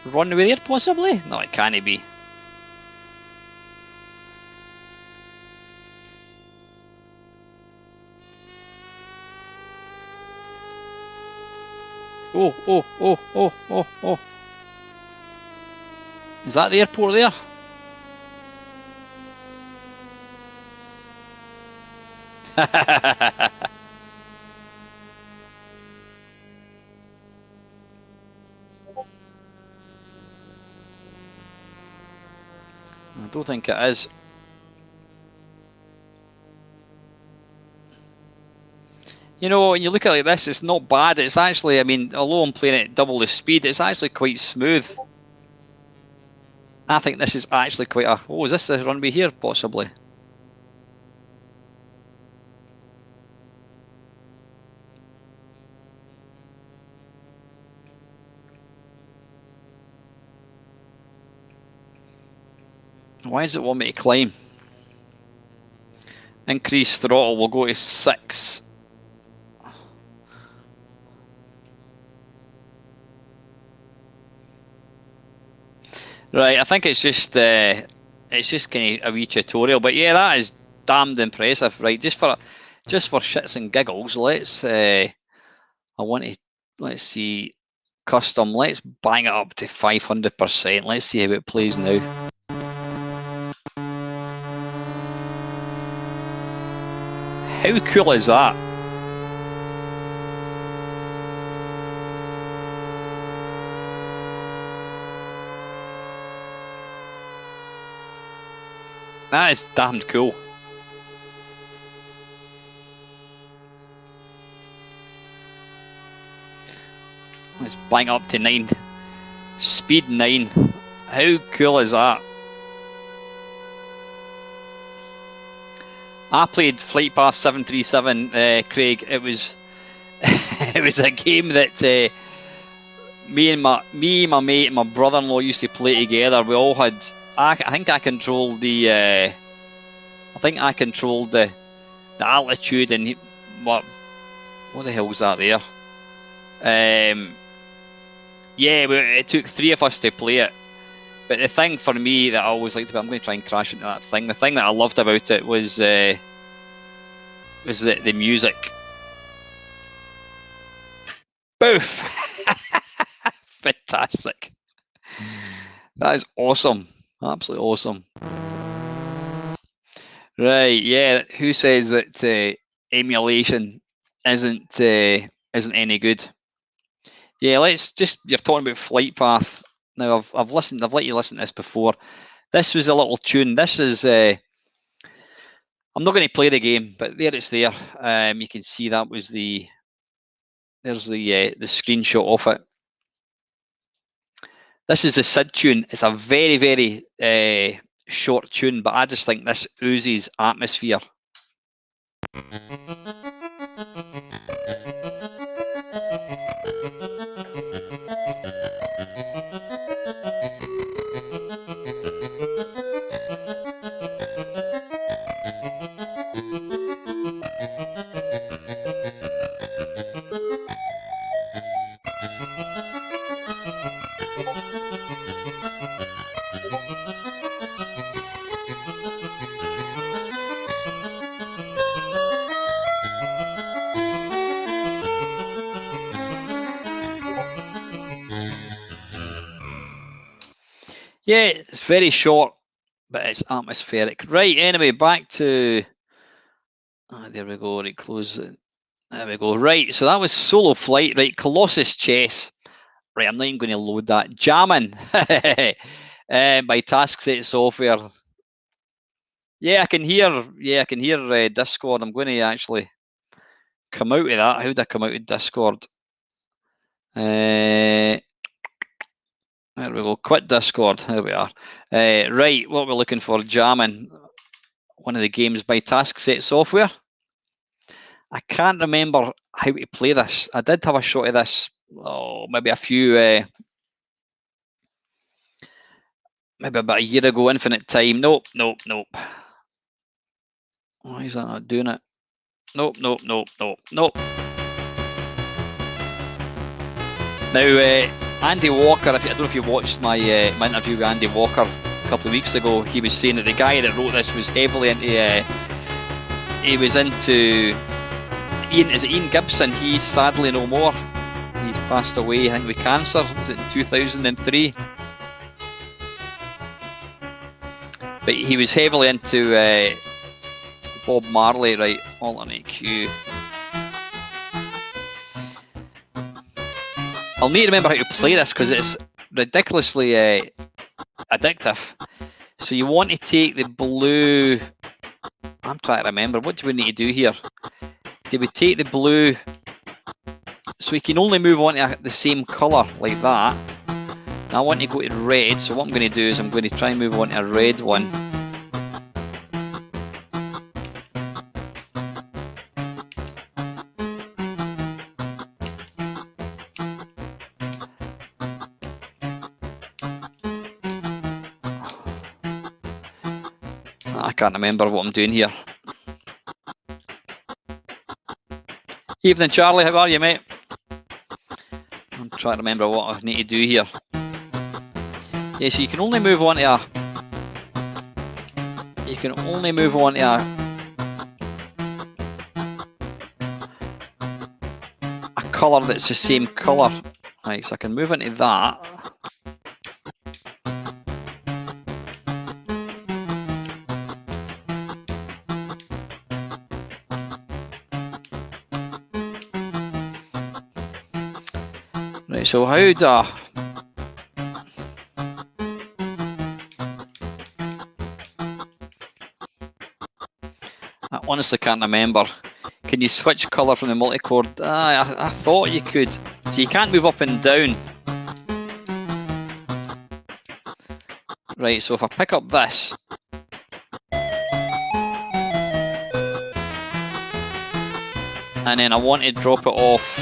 runway there, possibly? No, it can't be. Oh. Is that the airport there? I don't think it is. You know, when you look at it like this, it's not bad. It's actually, I mean, although I'm playing it at double the speed, it's actually quite smooth. I think this is actually quite a... Oh, is this the runway here, possibly? Why does it want me to climb? Increase throttle, we'll go to 6. Right, I think it's just kind of a wee tutorial, but yeah, that is damned impressive. Right, just for shits and giggles, let's see custom. Let's bang it up to 500%. Let's see how it plays now. How cool is that? That is damned cool. Let's bang up to 9. Speed 9. How cool is that? I played Flight Path 737, Craig. It was it was a game that me and my mate and my brother-in-law used to play together. We all had. I think I controlled the. I think I controlled the altitude and what the hell was that there? Yeah, it took 3 of us to play it. But the thing for me that I always liked about, I'm going to try and crash into that thing. The thing that I loved about it was the music. Boof! Fantastic. That is awesome. Absolutely awesome. Right, yeah. Who says that emulation isn't any good? Yeah, let's just. You're talking about Flight Path. Now I've listened. I've let you listen to this before. This was a little tune. This is. I'm not going to play the game, but there it's there. You can see that was the. There's the screenshot of it. This is the Sid tune. It's a very, very short tune, but I just think this oozes atmosphere. Yeah, it's very short, but it's atmospheric. Right, anyway, back to... there we go, right, close it. There we go. Right, so that was Solo Flight. Right, Colossus Chess. Right, I'm not even going to load that. Jamming by TaskSet Software. Yeah, I can hear Discord. I'm going to actually come out of that. How did I come out of Discord? There we go. Quit Discord. There we are. Right, what we're looking for, Jamming. One of the games by TaskSet Software. I can't remember how to play this. I did have a shot of this, maybe a few, maybe about a year ago, Infinite Time. Nope. Why is that not doing it? Nope. Now, Andy Walker, I don't know if you watched my my interview with Andy Walker a couple of weeks ago. He was saying that the guy that wrote this was heavily into. He was into Ian. Is it Ian Gibson? He's sadly no more. He's passed away, I think, with cancer. Was it in 2003? But he was heavily into Bob Marley, right? Alternate queue. I'll need to remember how to play this because it's ridiculously addictive. So you want to take the blue. I'm trying to remember. What do we need to do here? Do we take the blue? So we can only move on to the same colour like that. I want to go to red. So what I'm going to do is I'm going to try and move on to a red one. I can't remember what I'm doing here. Evening, Charlie. How are you, mate? I'm trying to remember what I need to do here. Yeah, so you can only move on to a. You can only move on to a colour that's the same colour. Right, so I can move into that. Right, so how do I honestly can't remember. Can you switch colour from the multi-core? I thought you could. So you can't move up and down. Right, so if I pick up this. And then I want to drop it off.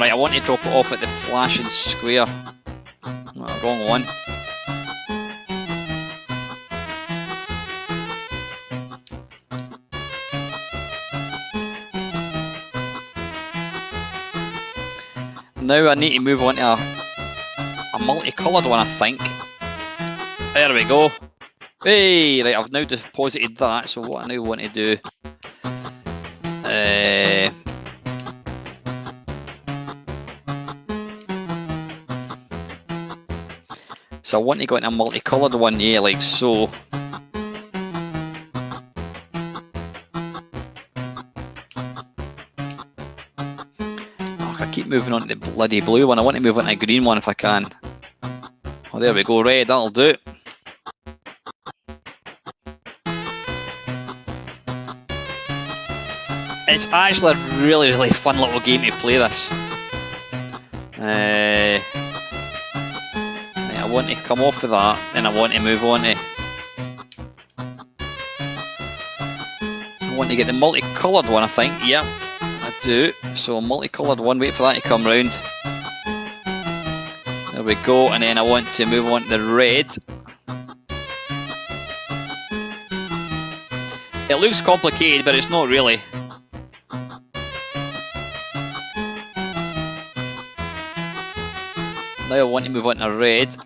Right, I want to drop it off at the flashing square. Oh, wrong one. Now I need to move on to a multicoloured one, I think. There we go. Hey, right, I've now deposited that, so what I now want to do... So I want to go into a multicoloured one, yeah, like so. Oh, I keep moving on to the bloody blue one. I want to move on to a green one if I can. Oh, there we go, red, that'll do. It's actually a really, really fun little game to play this. I want to come off of that, and I want to move on to... I want to get the multicoloured one, I think. Yep, I do. So a multicoloured one, wait for that to come round. There we go, and then I want to move on to the red. It looks complicated, but it's not really. Now I want to move on to red.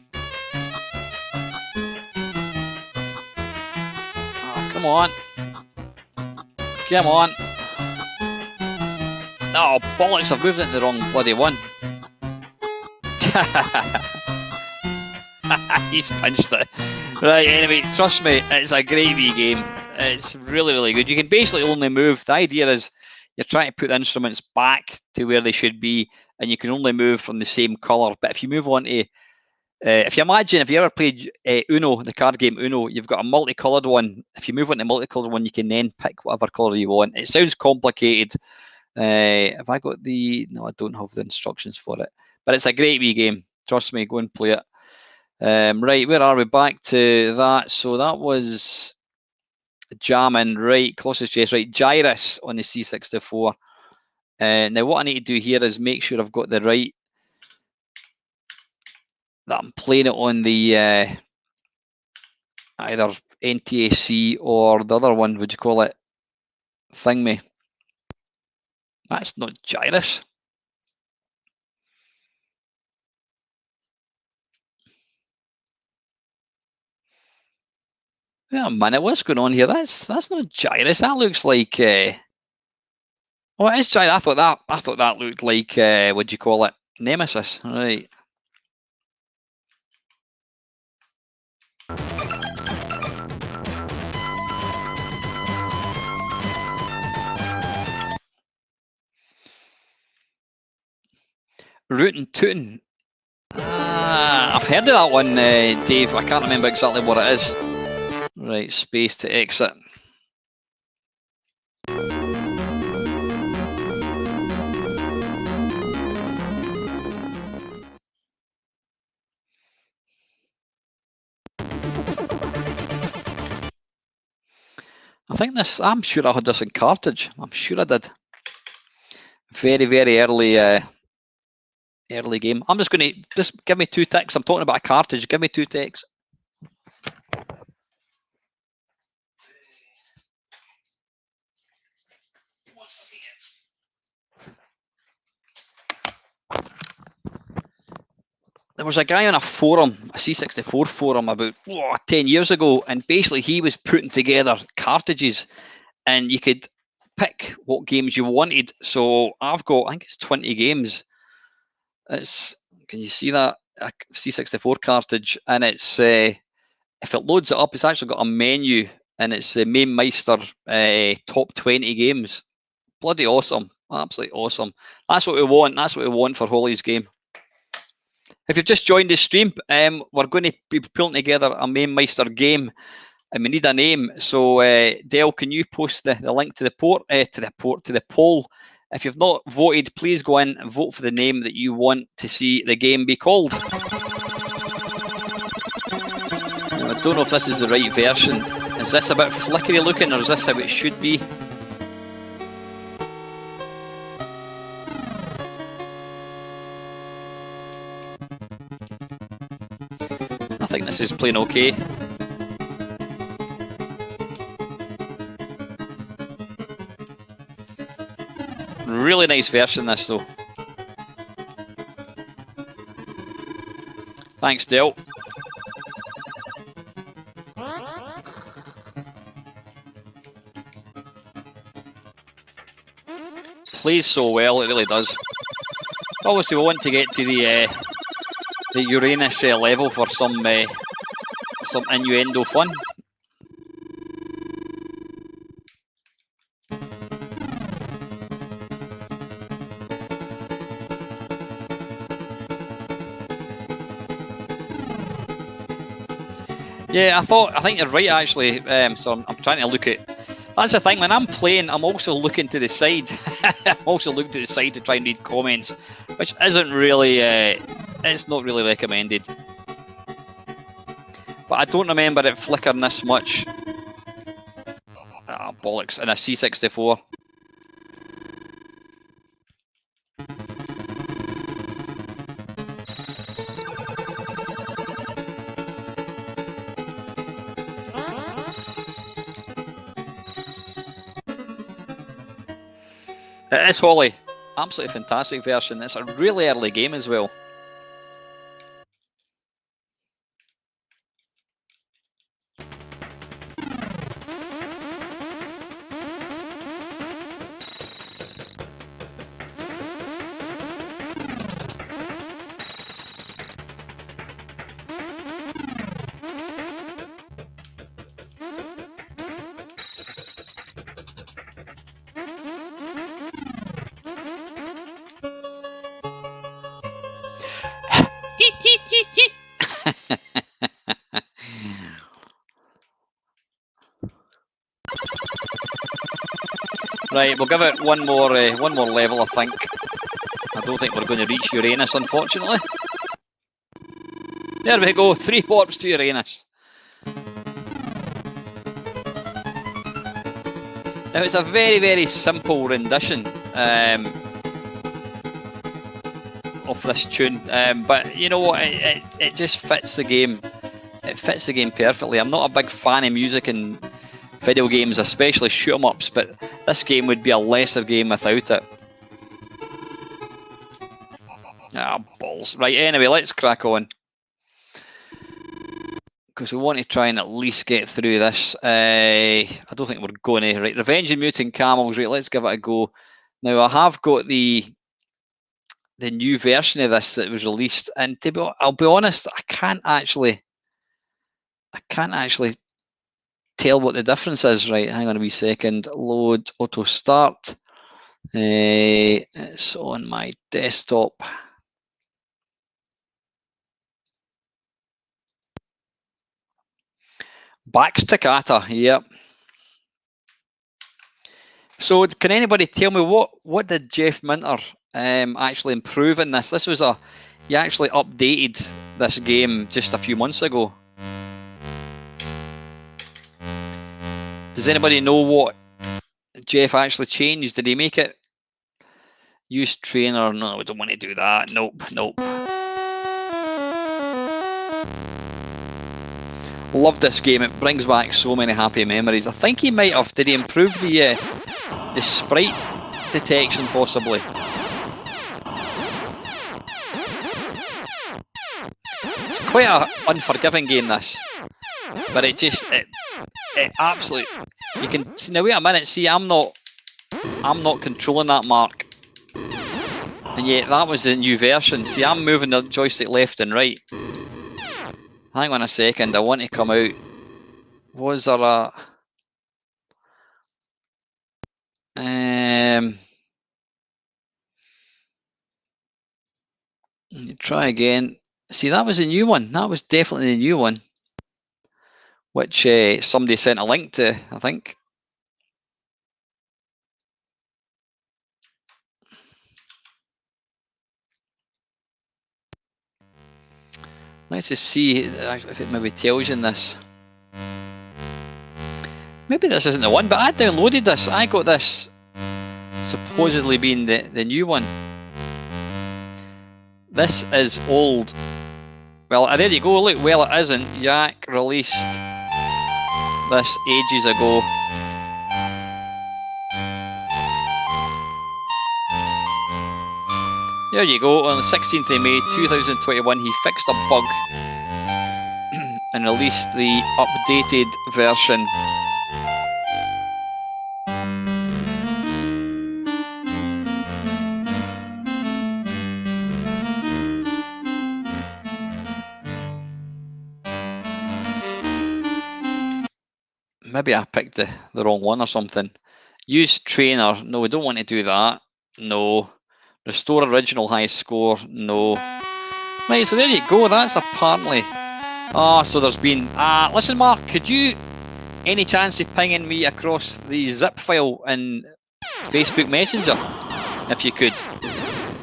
Oh, come on. Come on. Oh, bollocks, I've moved into the wrong bloody one. He's punched it. Right, anyway, trust me, it's a great wee game. It's really, really good. You can basically only move. The idea is you're trying to put the instruments back to where they should be, and you can only move from the same colour. But if you move on to, if you imagine, if you ever played Uno, the card game Uno, you've got a multicoloured one. If you move on to the multicoloured one, you can then pick whatever colour you want. It sounds complicated. Have I got the... No, I don't have the instructions for it. But it's a great wee game. Trust me, go and play it. Right, where are we? Back to that. So that was jamming, right? Closest chess, right? Gyrus on the C64. Now what I need to do here is make sure I've got the right... that I'm playing it on the either NTSC or the other one, would you call it? Thingme. That's not Gyrus. Wait a minute, what's going on here? That's not Gyrus. That looks like. Oh, it is Gyrus. I thought that looked like. What do you call it? Nemesis, right? Rootin' Tootin'. I've heard of that one, Dave. I can't remember exactly what it is. Right, space to exit. I think this. I'm sure I had this in cartridge. I'm sure I did. Very, very early. Early game. I'm just going to just give me 2 ticks. I'm talking about a cartridge. Give me 2 ticks. There was a guy on a forum, a C64 forum, about 10 years ago, and basically he was putting together cartridges, and you could pick what games you wanted. So I've got, I think it's 20 games. It's, can you see that? A C64 cartridge, and it's if it loads it up, it's actually got a menu, and it's the Mamemeister top 20 games. Bloody awesome, absolutely awesome. That's what we want. That's what we want for Holly's game. If you've just joined the stream, we're going to be pulling together a Mamemeister game, and we need a name. So, Dale, can you post the link to the poll? If you've not voted, please go in and vote for the name that you want to see the game be called. Now, I don't know if this is the right version. Is this a bit flickery looking, or is this how it should be? I think this is playing okay. Really nice version, this though. Thanks, Del. Plays so well, it really does. Obviously, we want to get to the Uranus level for some innuendo fun. Yeah, I think you're right actually. So I'm trying to look at. That's the thing, when I'm playing, I'm also looking to the side. I'm also looking to the side to try and read comments, which isn't really, it's not really recommended. But I don't remember it flickering this much. Ah, bollocks, in a C64. It is Holly. Absolutely fantastic version. It's a really early game as well. Right, we'll give it one more level, I think. I don't think we're going to reach Uranus, unfortunately. There we go, 3 warps to Uranus. Now, it's a very, very simple rendition of this tune, but you know what, it just fits the game. It fits the game perfectly. I'm not a big fan of music in video games, especially shoot 'em ups, but this game would be a lesser game without it. Ah, balls. Right, anyway, let's crack on. because we want to try and at least get through this. I don't think we're going to. Right, Revenge of Mutant Camels. Right, let's give it a go. Now I have got the new version of this that was released, and I'll be honest, I can't actually tell what the difference is. Right, hang on a wee second. Load auto start. It's on my desktop. Back Staccata, yep. So can anybody tell me what did Jeff Minter actually improve in this? This was he actually updated this game just a few months ago. Does anybody know what Jeff actually changed? Did he make it use trainer? No, we don't want to do that. Nope. Love this game. It brings back so many happy memories. I think he might have. Did he improve the sprite detection possibly? It's quite an unforgiving game, this, but it absolutely. You can see, now wait a minute. See, I'm not controlling that mark, and yet that was the new version. See, I'm moving the joystick left and right. Hang on a second, I want to come out. Was there a... try again. See, that was a new one. That was definitely the new one, which somebody sent a link to, I think. Let's just see if it maybe tells you in this. Maybe this isn't the one, but I downloaded this. I got this supposedly being the new one. This is old. Well, there you go. Look, well, it isn't. Yak released this ages ago. There you go. On the 16th of May 2021, he fixed a bug and released the updated version. Maybe I picked the wrong one or something. Use trainer. No, we don't want to do that. No. Restore original high score. No. Right, so there you go. That's apparently... so there's been... listen, Mark, could you... Any chance of pinging me across the zip file in Facebook Messenger? If you could.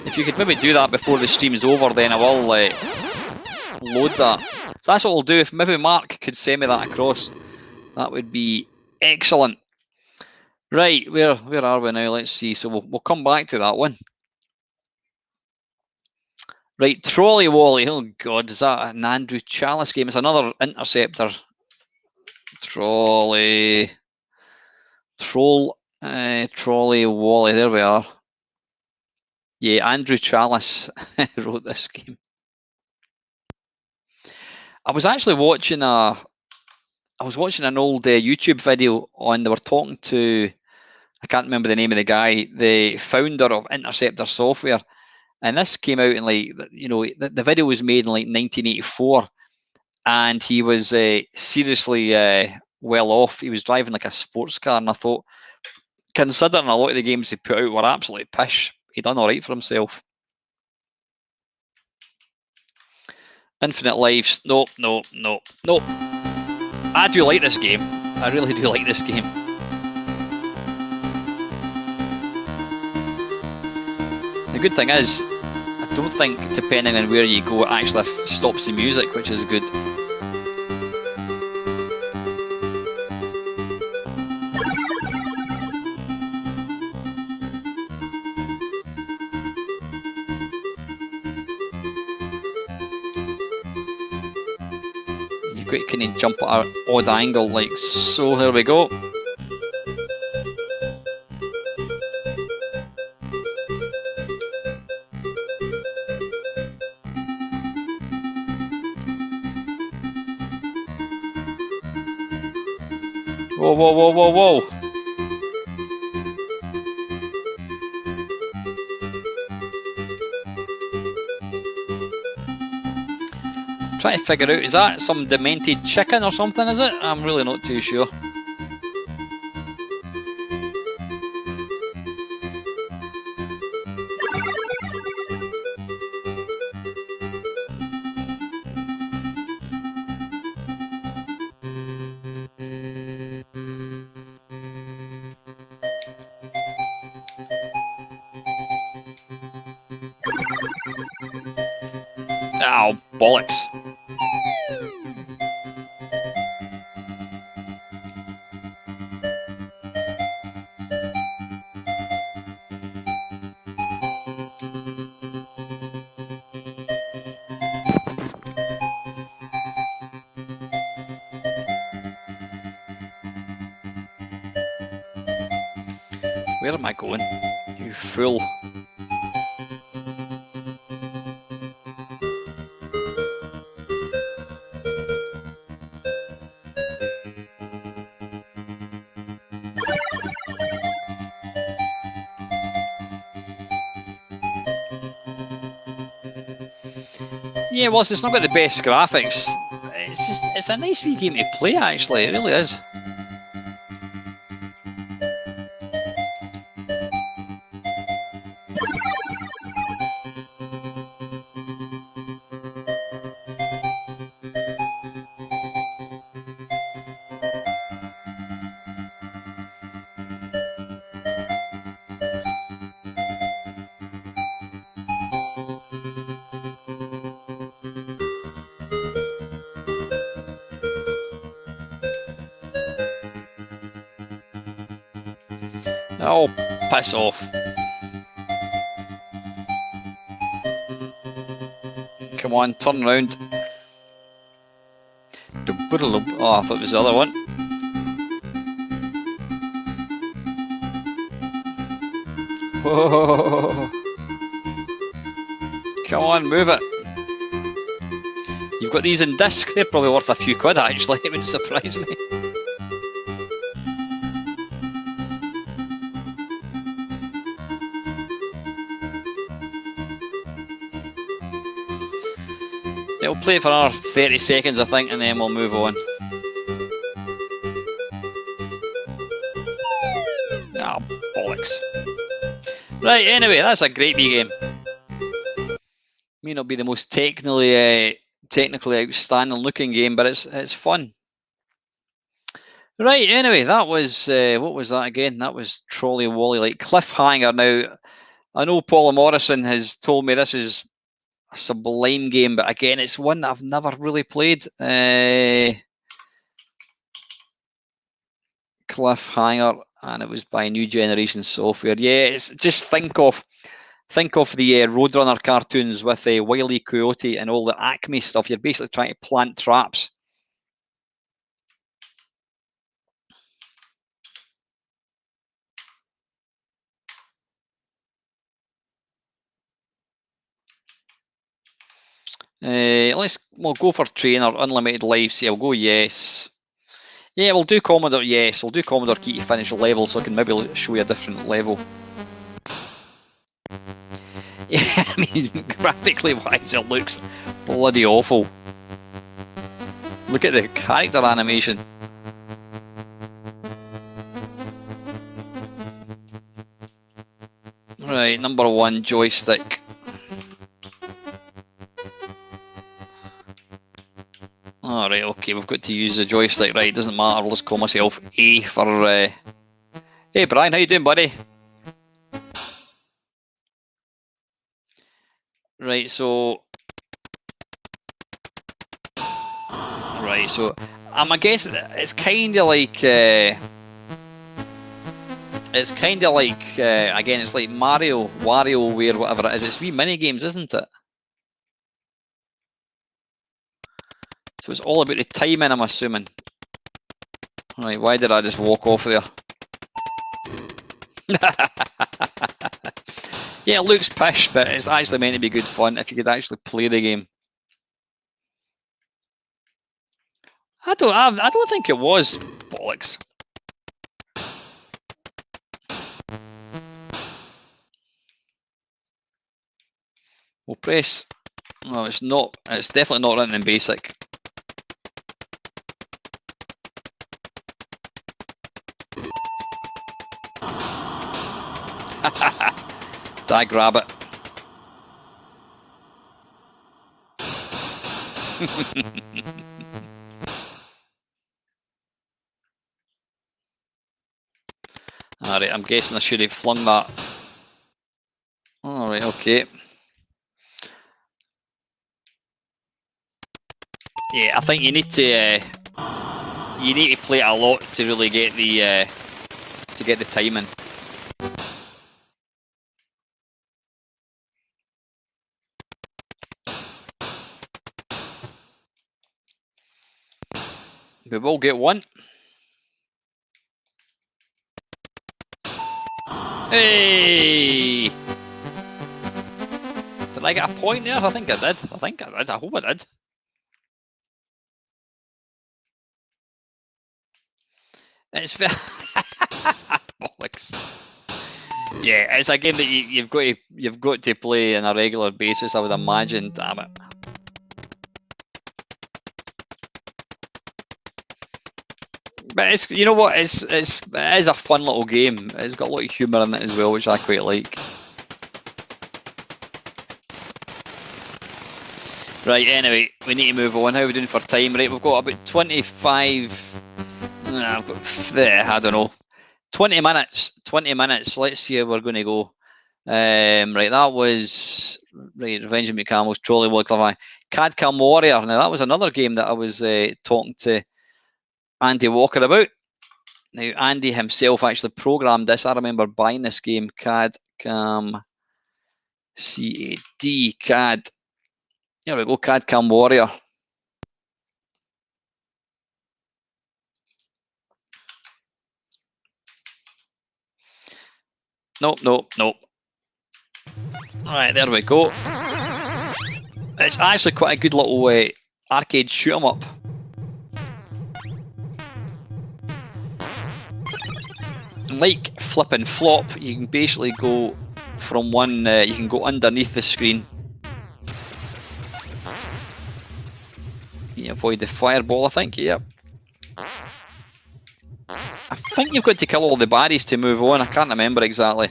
If you could maybe do that before the stream's over, then I will load that. So that's what we'll do. If maybe Mark could send me that across, that would be excellent. Right, where are we now? Let's see. So we'll come back to that one. Right, Trolley Wally. Oh God, is that an Andrew Chalice game? It's another Interceptor. Trolley Wally. There we are. Yeah, Andrew Chalice wrote this game. I was actually watching an old YouTube video on. They were talking to, I can't remember the name of the guy, the founder of Interceptor Software. And this came out in the video was made in 1984, and he was seriously well off. He was driving like a sports car, and I thought, considering a lot of the games he put out were absolutely pish, he done all right for himself. Infinite Lives, nope. I do like this game. I really do like this game. The good thing is, I don't think, depending on where you go, it actually stops the music, which is good. You can jump at an odd angle like so. There we go. Whoa, whoa, whoa, whoa, whoa. Trying to figure out, is that some demented chicken or something, is it? I'm really not too sure. Oh, bollocks. Where am I going? You fool. Yeah, well, it's not got the best graphics. It's a nice wee game to play, actually. It really is. Oh, piss off. Come on, turn around. Oh, I thought it was the other one. Whoa. Come on, move it. You've got these in disc, they're probably worth a few quid actually, it wouldn't surprise me. We'll play it for another 30 seconds I think and then we'll move on. Ah, bollocks. Right, anyway, that's a great wee game. May not be the most technically outstanding looking game, but it's fun. Right, anyway, that was what was that again? That was Trolley Wally like Cliffhanger. Now, I know Paul Morrison has told me this is a sublime game, but again, it's one that I've never really played. Cliffhanger, and it was by New Generation Software. Yeah, it's just think of the Roadrunner cartoons with Wile E. Coyote and all the Acme stuff. You're basically trying to plant traps. We'll go for trainer, unlimited lives. Yeah, we'll go yes. Yeah, we'll do Commodore. Yes, we'll do Commodore key to finish a level, so I can maybe show you a different level. Yeah, I mean, graphically wise, it looks bloody awful. Look at the character animation. Right, number 1 joystick. Alright, okay, we've got to use the joystick. Right, doesn't matter, let's call myself A for... Hey Brian, how you doing, buddy? Right, so... Right, so... I guess it's kind of like... again, it's like Mario, WarioWare, whatever it is. It's wee mini games, isn't it? So it's all about the timing, I'm assuming. Right, why did I just walk off there? Yeah, it looks pish, but it's actually meant to be good fun if you could actually play the game. I don't think it was bollocks. We'll press. No, it's not. It's definitely not written in BASIC. Dag rabbit. Alright, I'm guessing I should have flung that. Alright, okay. Yeah, I think you need to play it a lot to really get the timing. We will get one. Hey! Did I get a point there? I think I did. I hope I did. It's bollocks. Yeah, it's a game that you've got to play on a regular basis, I would imagine. Damn it. But it's, you know what, it is a fun little game. It's got a lot of humour in it as well, which I quite like. Right, anyway, we need to move on. How are we doing for time? Right, we've got about 25. I've got, I don't know, 20 minutes. 20 minutes. Let's see how we're going to go. Right, that was Revenge of McCamels, Trolley Wall, Cad Cam Warrior. Now that was another game that I was talking to Andy Walker about. Now Andy himself actually programmed this. I remember buying this game, Cad Cam CAD Cad. Here we go, Cad Cam Warrior. Nope. Alright, there we go. It's actually quite a good little arcade shoot 'em up. Like flip and flop, you can basically go from one, you can go underneath the screen. You avoid the fireball, I think, yep. I think you've got to kill all the baddies to move on, I can't remember exactly.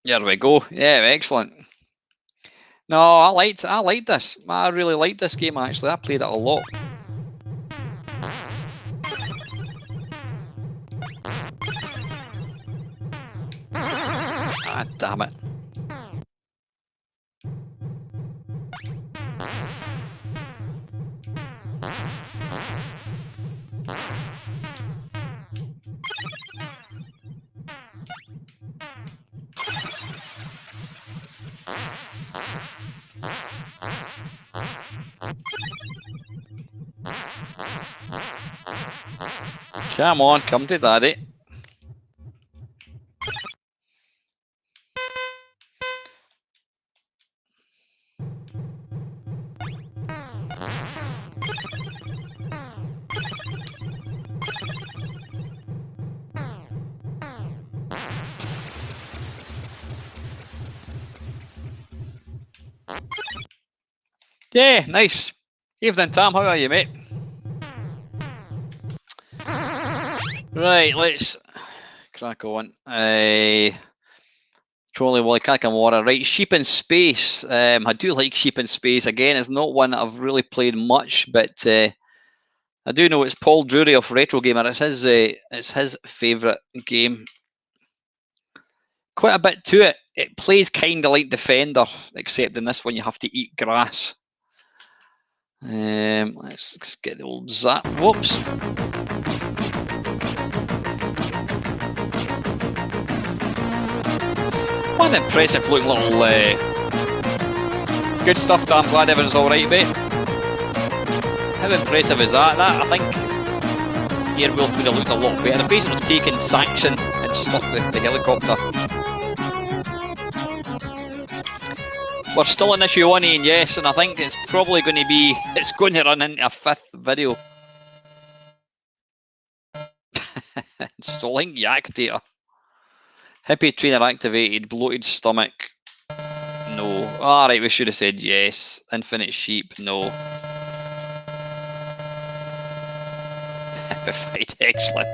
There we go. Yeah, excellent. No, I liked this. I really liked this game actually. I played it a lot. Ah, damn it. Come on, come to daddy. Yeah, nice. Evening, Tom. How are you, mate? Right, let's crack on. Trolley Wally, Cad Cam Warrior. Right, Sheep in Space. I do like Sheep in Space. Again, it's not one that I've really played much, but I do know it's Paul Drury of Retro Gamer. It's his favourite game. Quite a bit to it. It plays kind of like Defender, except in this one you have to eat grass. Let's get the old Zzap. Whoops. What an impressive looking little good stuff, Tom. I'm glad everyone's alright, mate. How impressive is that? That, I think, Airwolf would have looked a lot better. They basically have taken Sanction and stuck the helicopter. We're still in issue 1, Ian, yes, and I think it's probably going to be, it's going to run into a 5th video. Stalling yak data. Hippie trainer activated, bloated stomach. No. Alright, we should have said yes. Infinite sheep, no. Hippified, excellent.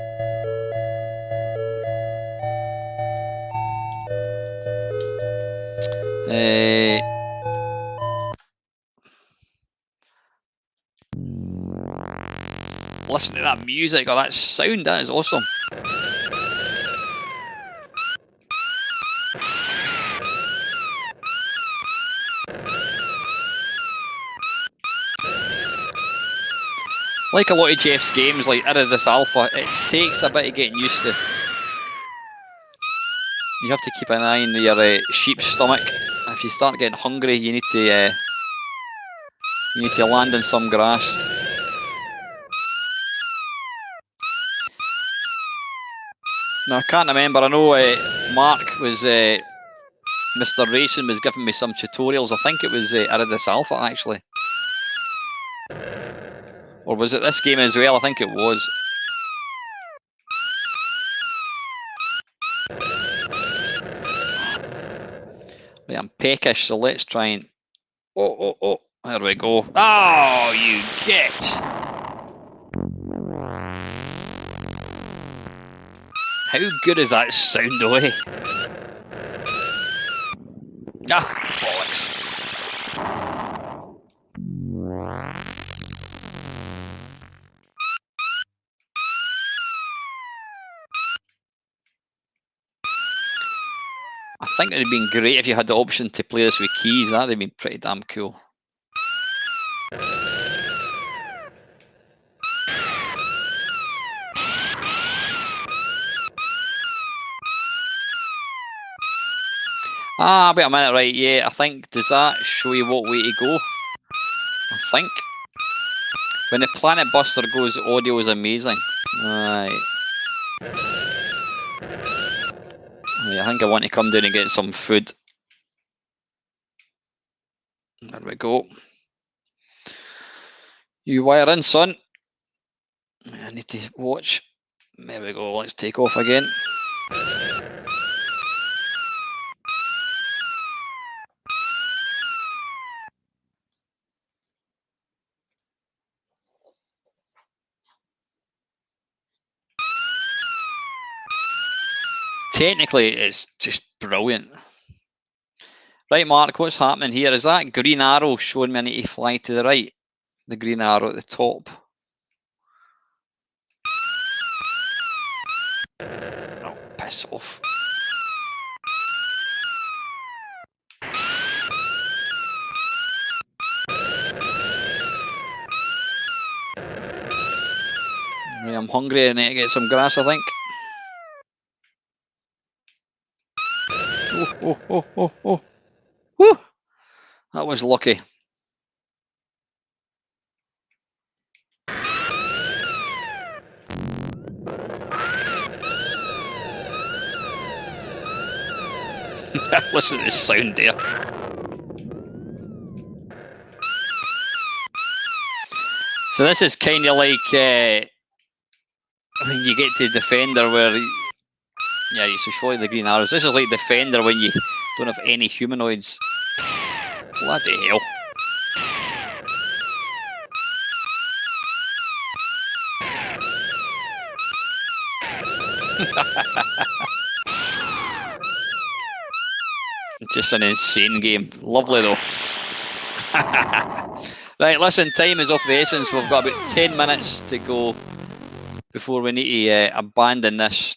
Listen to that music or that sound, that is awesome. Like a lot of Jeff's games, like Iridis Alpha, it takes a bit of getting used to. You have to keep an eye on your sheep's stomach. If you start getting hungry, you need to land in some grass. Now I can't remember. I know Mark was Mr. Racing was giving me some tutorials. I think it was Iridis Alpha actually, or was it this game as well? I think it was. Right, I'm peckish, so let's try and. Oh! There we go. Oh, you get. How good is that sound away? Ah, bollocks. I think it would have been great if you had the option to play this with keys. That would have been pretty damn cool. Ah, wait a minute, right, yeah, I think, does that show you what way to go? I think. When the Planet Buster goes, audio is amazing. Right. I think I want to come down and get some food. There we go. You wire in, son. I need to watch. There we go, let's take off again. Technically, it's just brilliant. Right, Mark, what's happening here? Is that green arrow showing me I need to fly to the right? The green arrow at the top. Oh, piss off. Right, I'm hungry. I need to get some grass, I think. Oh. Whew. That was lucky. Listen to the sound there. So this is kind of like when you get to Defender where, yeah, you should follow the green arrows. This is like Defender when you don't have any humanoids. Bloody hell. Just an insane game. Lovely though. Right, listen, time is of the essence. We've got about 10 minutes to go before we need to abandon this.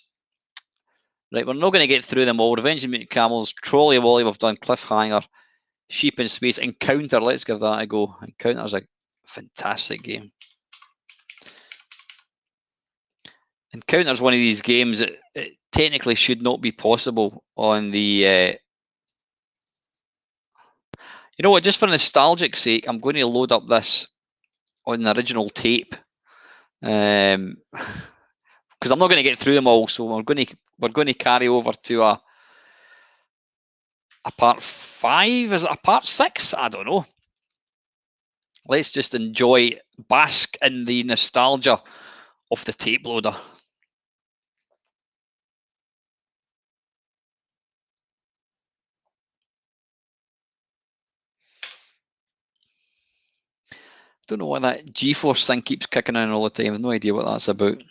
Right, we're not going to get through them all. Revenge of Mutant Camels, Trolley Wally, we've done Cliffhanger, Sheep in Space, Encounter, let's give that a go. Encounter's a fantastic game. Encounter's one of these games that it technically should not be possible on the... You know what, just for nostalgic sake, I'm going to load up this on the original tape. Because I'm not going to get through them all, so we're going to carry over to a part 5? Is it a part 6? I don't know. Let's just enjoy, bask in the nostalgia of the tape loader. Don't know why that G-Force thing keeps kicking in all the time. I have no idea what that's about.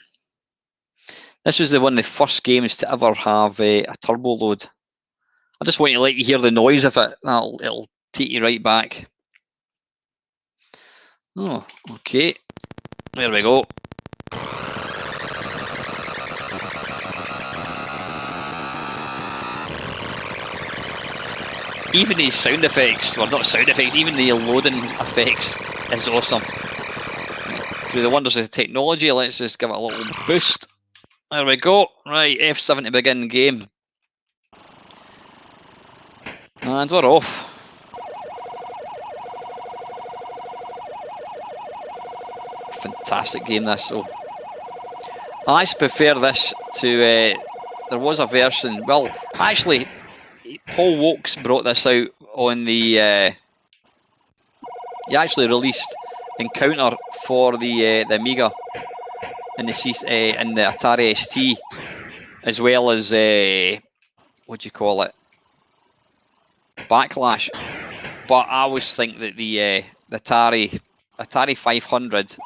This was one of the first games to ever have a turbo load. I just want you to let you hear the noise of it. It'll take you right back. Oh, okay. There we go. Even these sound effects, well, not sound effects, even the loading effects is awesome. Through the wonders of technology, let's just give it a little boost. There we go. Right, F7 to begin game. And we're off. Fantastic game, this. So I actually prefer this to, there was a version, well, actually, Paul Wokes brought this out on the, he actually released Encounter for the Amiga and the Atari ST, as well as, what do you call it, Backlash. But I always think that the Atari 500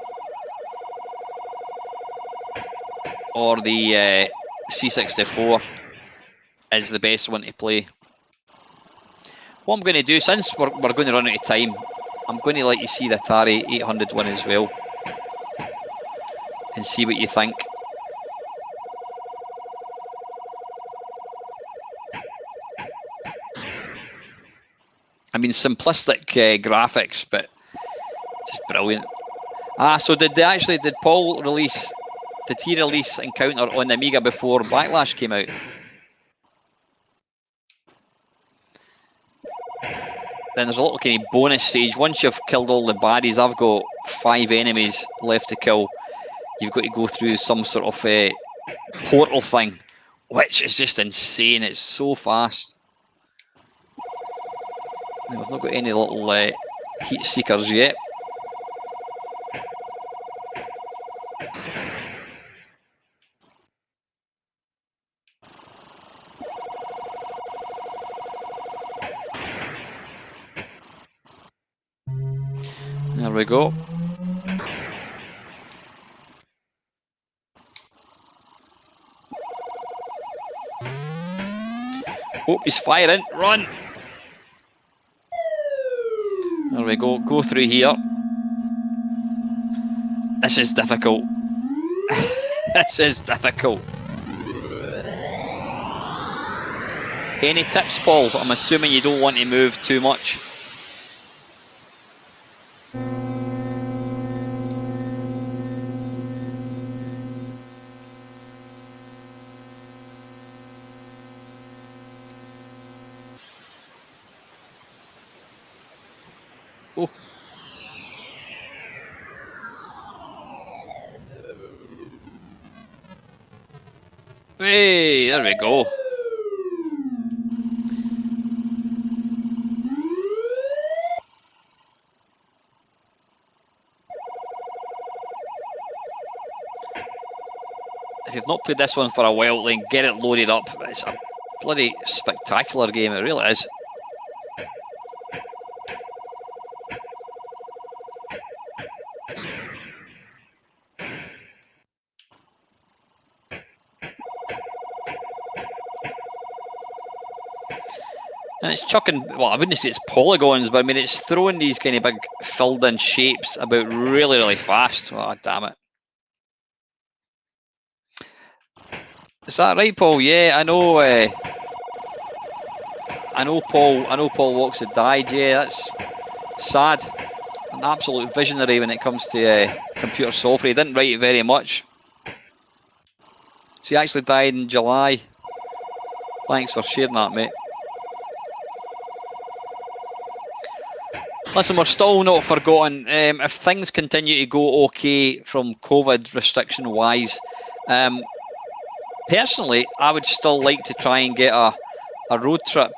or the C64 is the best one to play. What I'm going to do, since we're going to run out of time, I'm going to let you see the Atari 800 one as well and see what you think. I mean, simplistic graphics, but just brilliant. So did Paul release, did he release Encounter on the Amiga before Backlash came out? Then there's a little kind of bonus stage. Once you've killed all the baddies, I've got 5 enemies left to kill. You've got to go through some sort of portal thing, which is just insane. It's so fast. Now, we've not got any little heat seekers yet. There we go. Oh, he's firing. Run! There we go. Go through here. This is difficult. This is difficult. Any tips, Paul? I'm assuming you don't want to move too much. Oh. Hey, there we go. If you've not played this one for a while, then get it loaded up. It's a bloody spectacular game, it really is. And it's chucking, well, I wouldn't say it's polygons, but I mean, it's throwing these kind of big filled in shapes about really, really fast. Oh, damn it. Is that right, Paul? Yeah, I know. I know Paul Wokes had died. Yeah, that's sad. An absolute visionary when it comes to computer software. He didn't write very much. So he actually died in July. Thanks for sharing that, mate. Listen, we're still not forgotten. If things continue to go okay from COVID restriction wise, personally, I would still like to try and get a road trip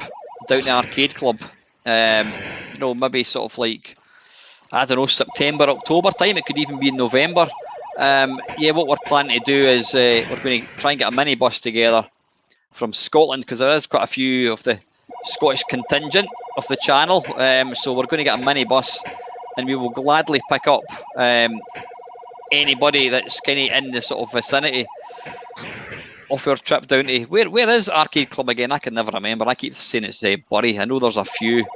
down to Arcade Club. You know, maybe sort of like, I don't know, September, October time. It could even be in November. Yeah, what we're planning to do is we're going to try and get a minibus together from Scotland, because there is quite a few of the Scottish contingent of the channel. So we're going to get a minibus, and we will gladly pick up anybody that's kind of in the sort of vicinity off our trip down to where is Arcade Club again? I can never remember. I keep saying it's Bury. I know there's a few,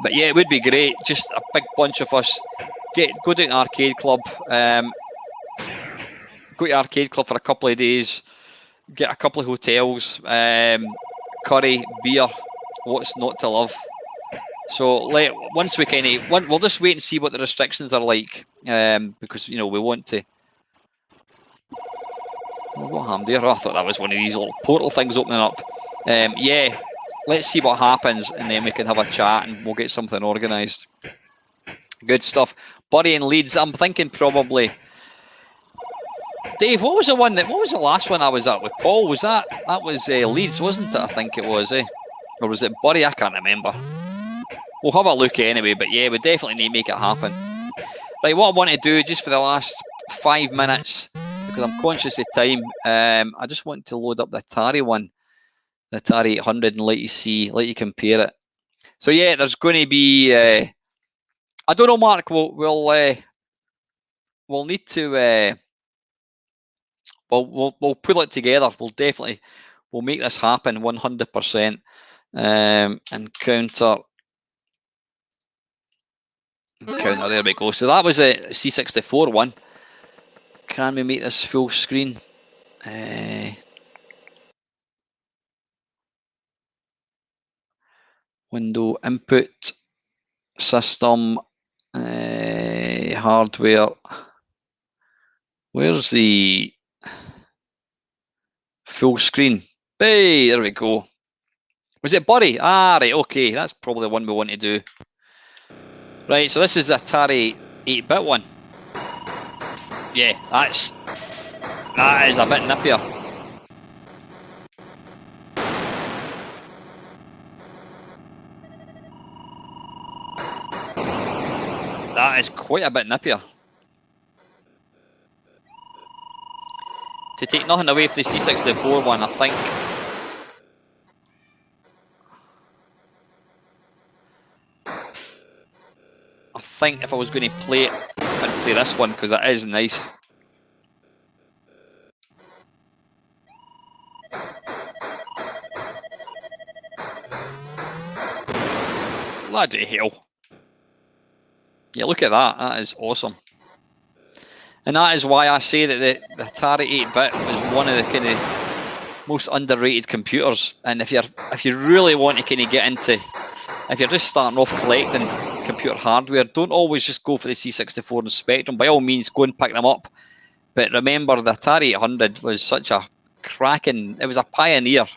but yeah, it would be great. Just a big bunch of us go down to Arcade Club. Go to Arcade Club for a couple of days. Get a couple of hotels. Curry, beer. What's not to love? So once we kind of we'll just wait and see what the restrictions are like, because you know we want to. Oh, what happened there? Oh, I thought that was one of these little portal things opening up. Yeah, let's see what happens, and then we can have a chat and we'll get something organised. Good stuff. Bury and Leeds. I'm thinking probably. Dave, what was the last one I was at with Paul? Was that was Leeds, wasn't it? I think it was, or was it Bury? I can't remember. We'll have a look anyway, but yeah, we definitely need to make it happen. Right, what I want to do just for the last 5 minutes, because I'm conscious of time, I just want to load up the Atari one, the Atari 800, and let you compare it. So yeah, there's going to be, I don't know, Mark, we'll need to, we'll pull it together. We'll make this happen 100%. Encounter, there we go. So that was a C64 one. Can we make this full screen? Window, input, system, hardware. Where's the full screen? Hey, there we go. Was it Bury? Ah, right, okay. That's probably the one we want to do. Right, so this is the Atari 8-bit one. Yeah, that is a bit nippier. That is quite a bit nippier. To take nothing away from the C64 one, I think if I was going to play it, I'd play this one because it is nice. Bloody hell. Yeah, look at that. That is awesome. And that is why I say that the Atari 8-bit is one of the kind of most underrated computers. And if you really want to kind of get into, if you're just starting off collecting computer hardware, don't always just go for the C64 and Spectrum. By all means, go and pick them up. But remember, the Atari 800 was such a cracking, it was a pioneer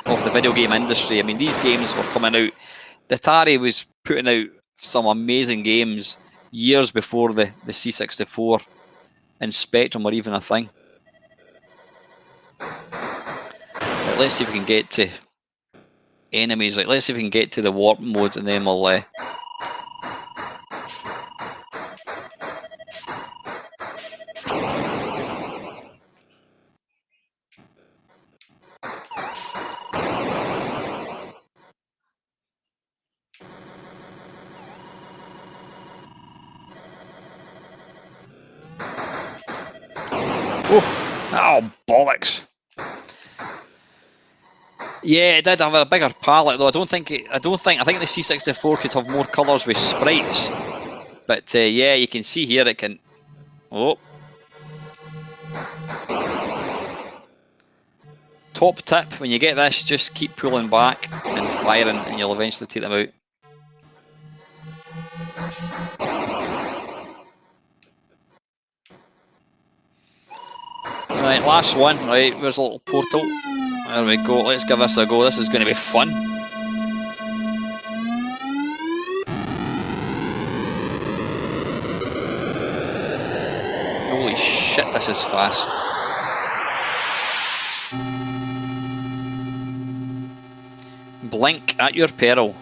of the video game industry. I mean, these games were coming out. The Atari was putting out some amazing games years before the C64 and Spectrum were even a thing. Right, let's see if we can get to enemies. Like, let's see if we can get to the warp modes, and then we'll oh, bollocks. Yeah, it did have a bigger palette, though. I think the C64 could have more colours with sprites. But yeah, you can see here it can. Oh. Top tip: when you get this, just keep pulling back and firing, and you'll eventually take them out. Right, last one. Right, where's a little portal? There we go. Let's give this a go. This is going to be fun. Holy shit, this is fast. Blink at your peril.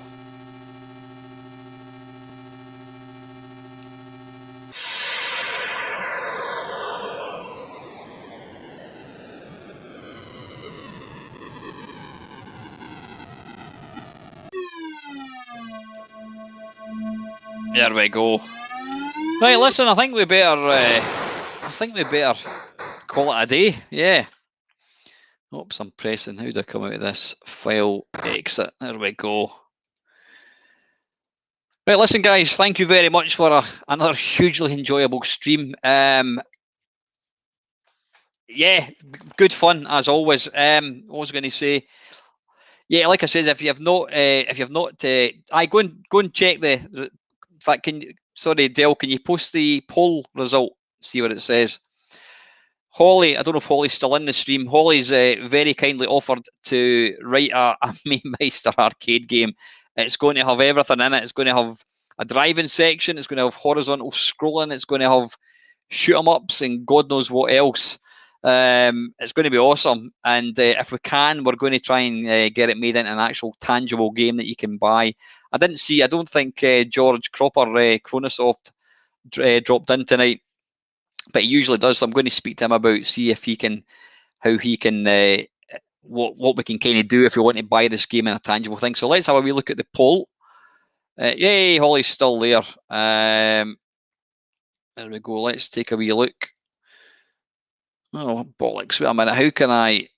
There we go. Right, listen, I think we better call it a day. Yeah. Oops, I'm pressing. How do I come out of this? File, exit. There we go. Right, listen, guys. Thank you very much for another hugely enjoyable stream. Yeah, good fun as always. What was I going to say? Yeah, like I said, if you have not, I go and check the. In fact, sorry, Dale, can you post the poll result? See what it says. Holly, I don't know if Holly's still in the stream. Holly's very kindly offered to write a Mamemeister arcade game. It's going to have everything in it. It's going to have a driving section. It's going to have horizontal scrolling. It's going to have shoot 'em ups and God knows what else. It's going to be awesome. And if we can, we're going to try and get it made into an actual tangible game that you can buy. I don't think George Cropper, Chronosoft, dropped in tonight, but he usually does. So I'm going to speak to him about, see if he can, how he can, what we can kind of do if we want to buy this game in a tangible thing. So let's have a wee look at the poll. Yay, Holly's still there. There we go. Let's take a wee look. Oh, bollocks. Wait a minute. How can I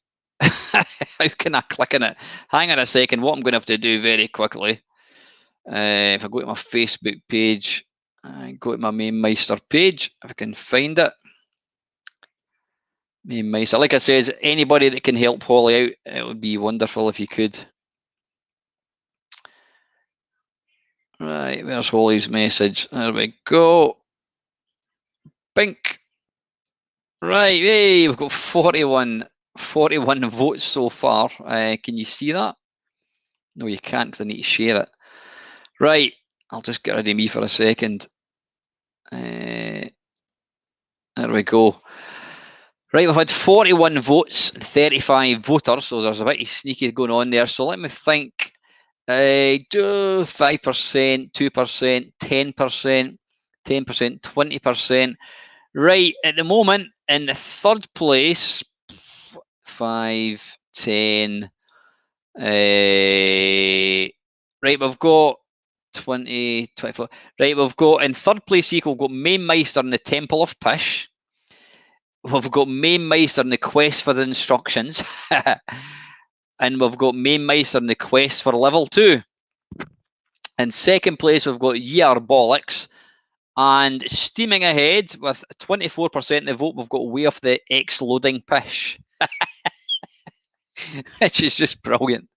how can I click on it? Hang on a second. What I'm going to have to do very quickly. If I go to my Facebook page and go to my Mamemeister page, if I can find it. Mamemeister. Like I said, anybody that can help Holly out, it would be wonderful if you could. Right, where's Holly's message? There we go. Bink. Right, hey, we've got 41 votes so far. Can you see that? No, you can't because I need to share it. Right, I'll just get rid of me for a second. There we go. Right, we've had 41 votes and 35 voters, so there's a bit of sneaky going on there. So let me think. Do 5%, 2%, 10%, 10%, 20%. Right, at the moment, in the third place, 5, 10. Right, we've got 20, 24. Right, we've got in third place, we've got Mamemeister in the Temple of Pish. We've got Mamemeister in the Quest for the Instructions. And we've got Mamemeister in the Quest for Level 2. In second place, we've got Ye Are Bollocks. And steaming ahead with 24% of the vote, we've got Way of the Exploding Pish. Which is just brilliant.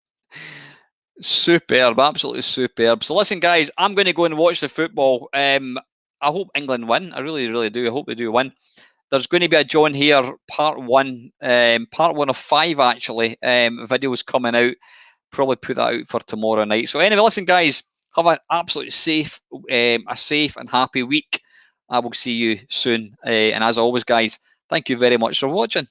Superb, absolutely superb. So listen, guys, I'm going to go and watch the football. I hope England win. I really, really do. I hope they do win. There's going to be a John here part one of 5 actually. Videos coming out. Probably put that out for tomorrow night. So anyway, listen, guys, have an absolutely safe and happy week. I will see you soon. And as always, guys, thank you very much for watching.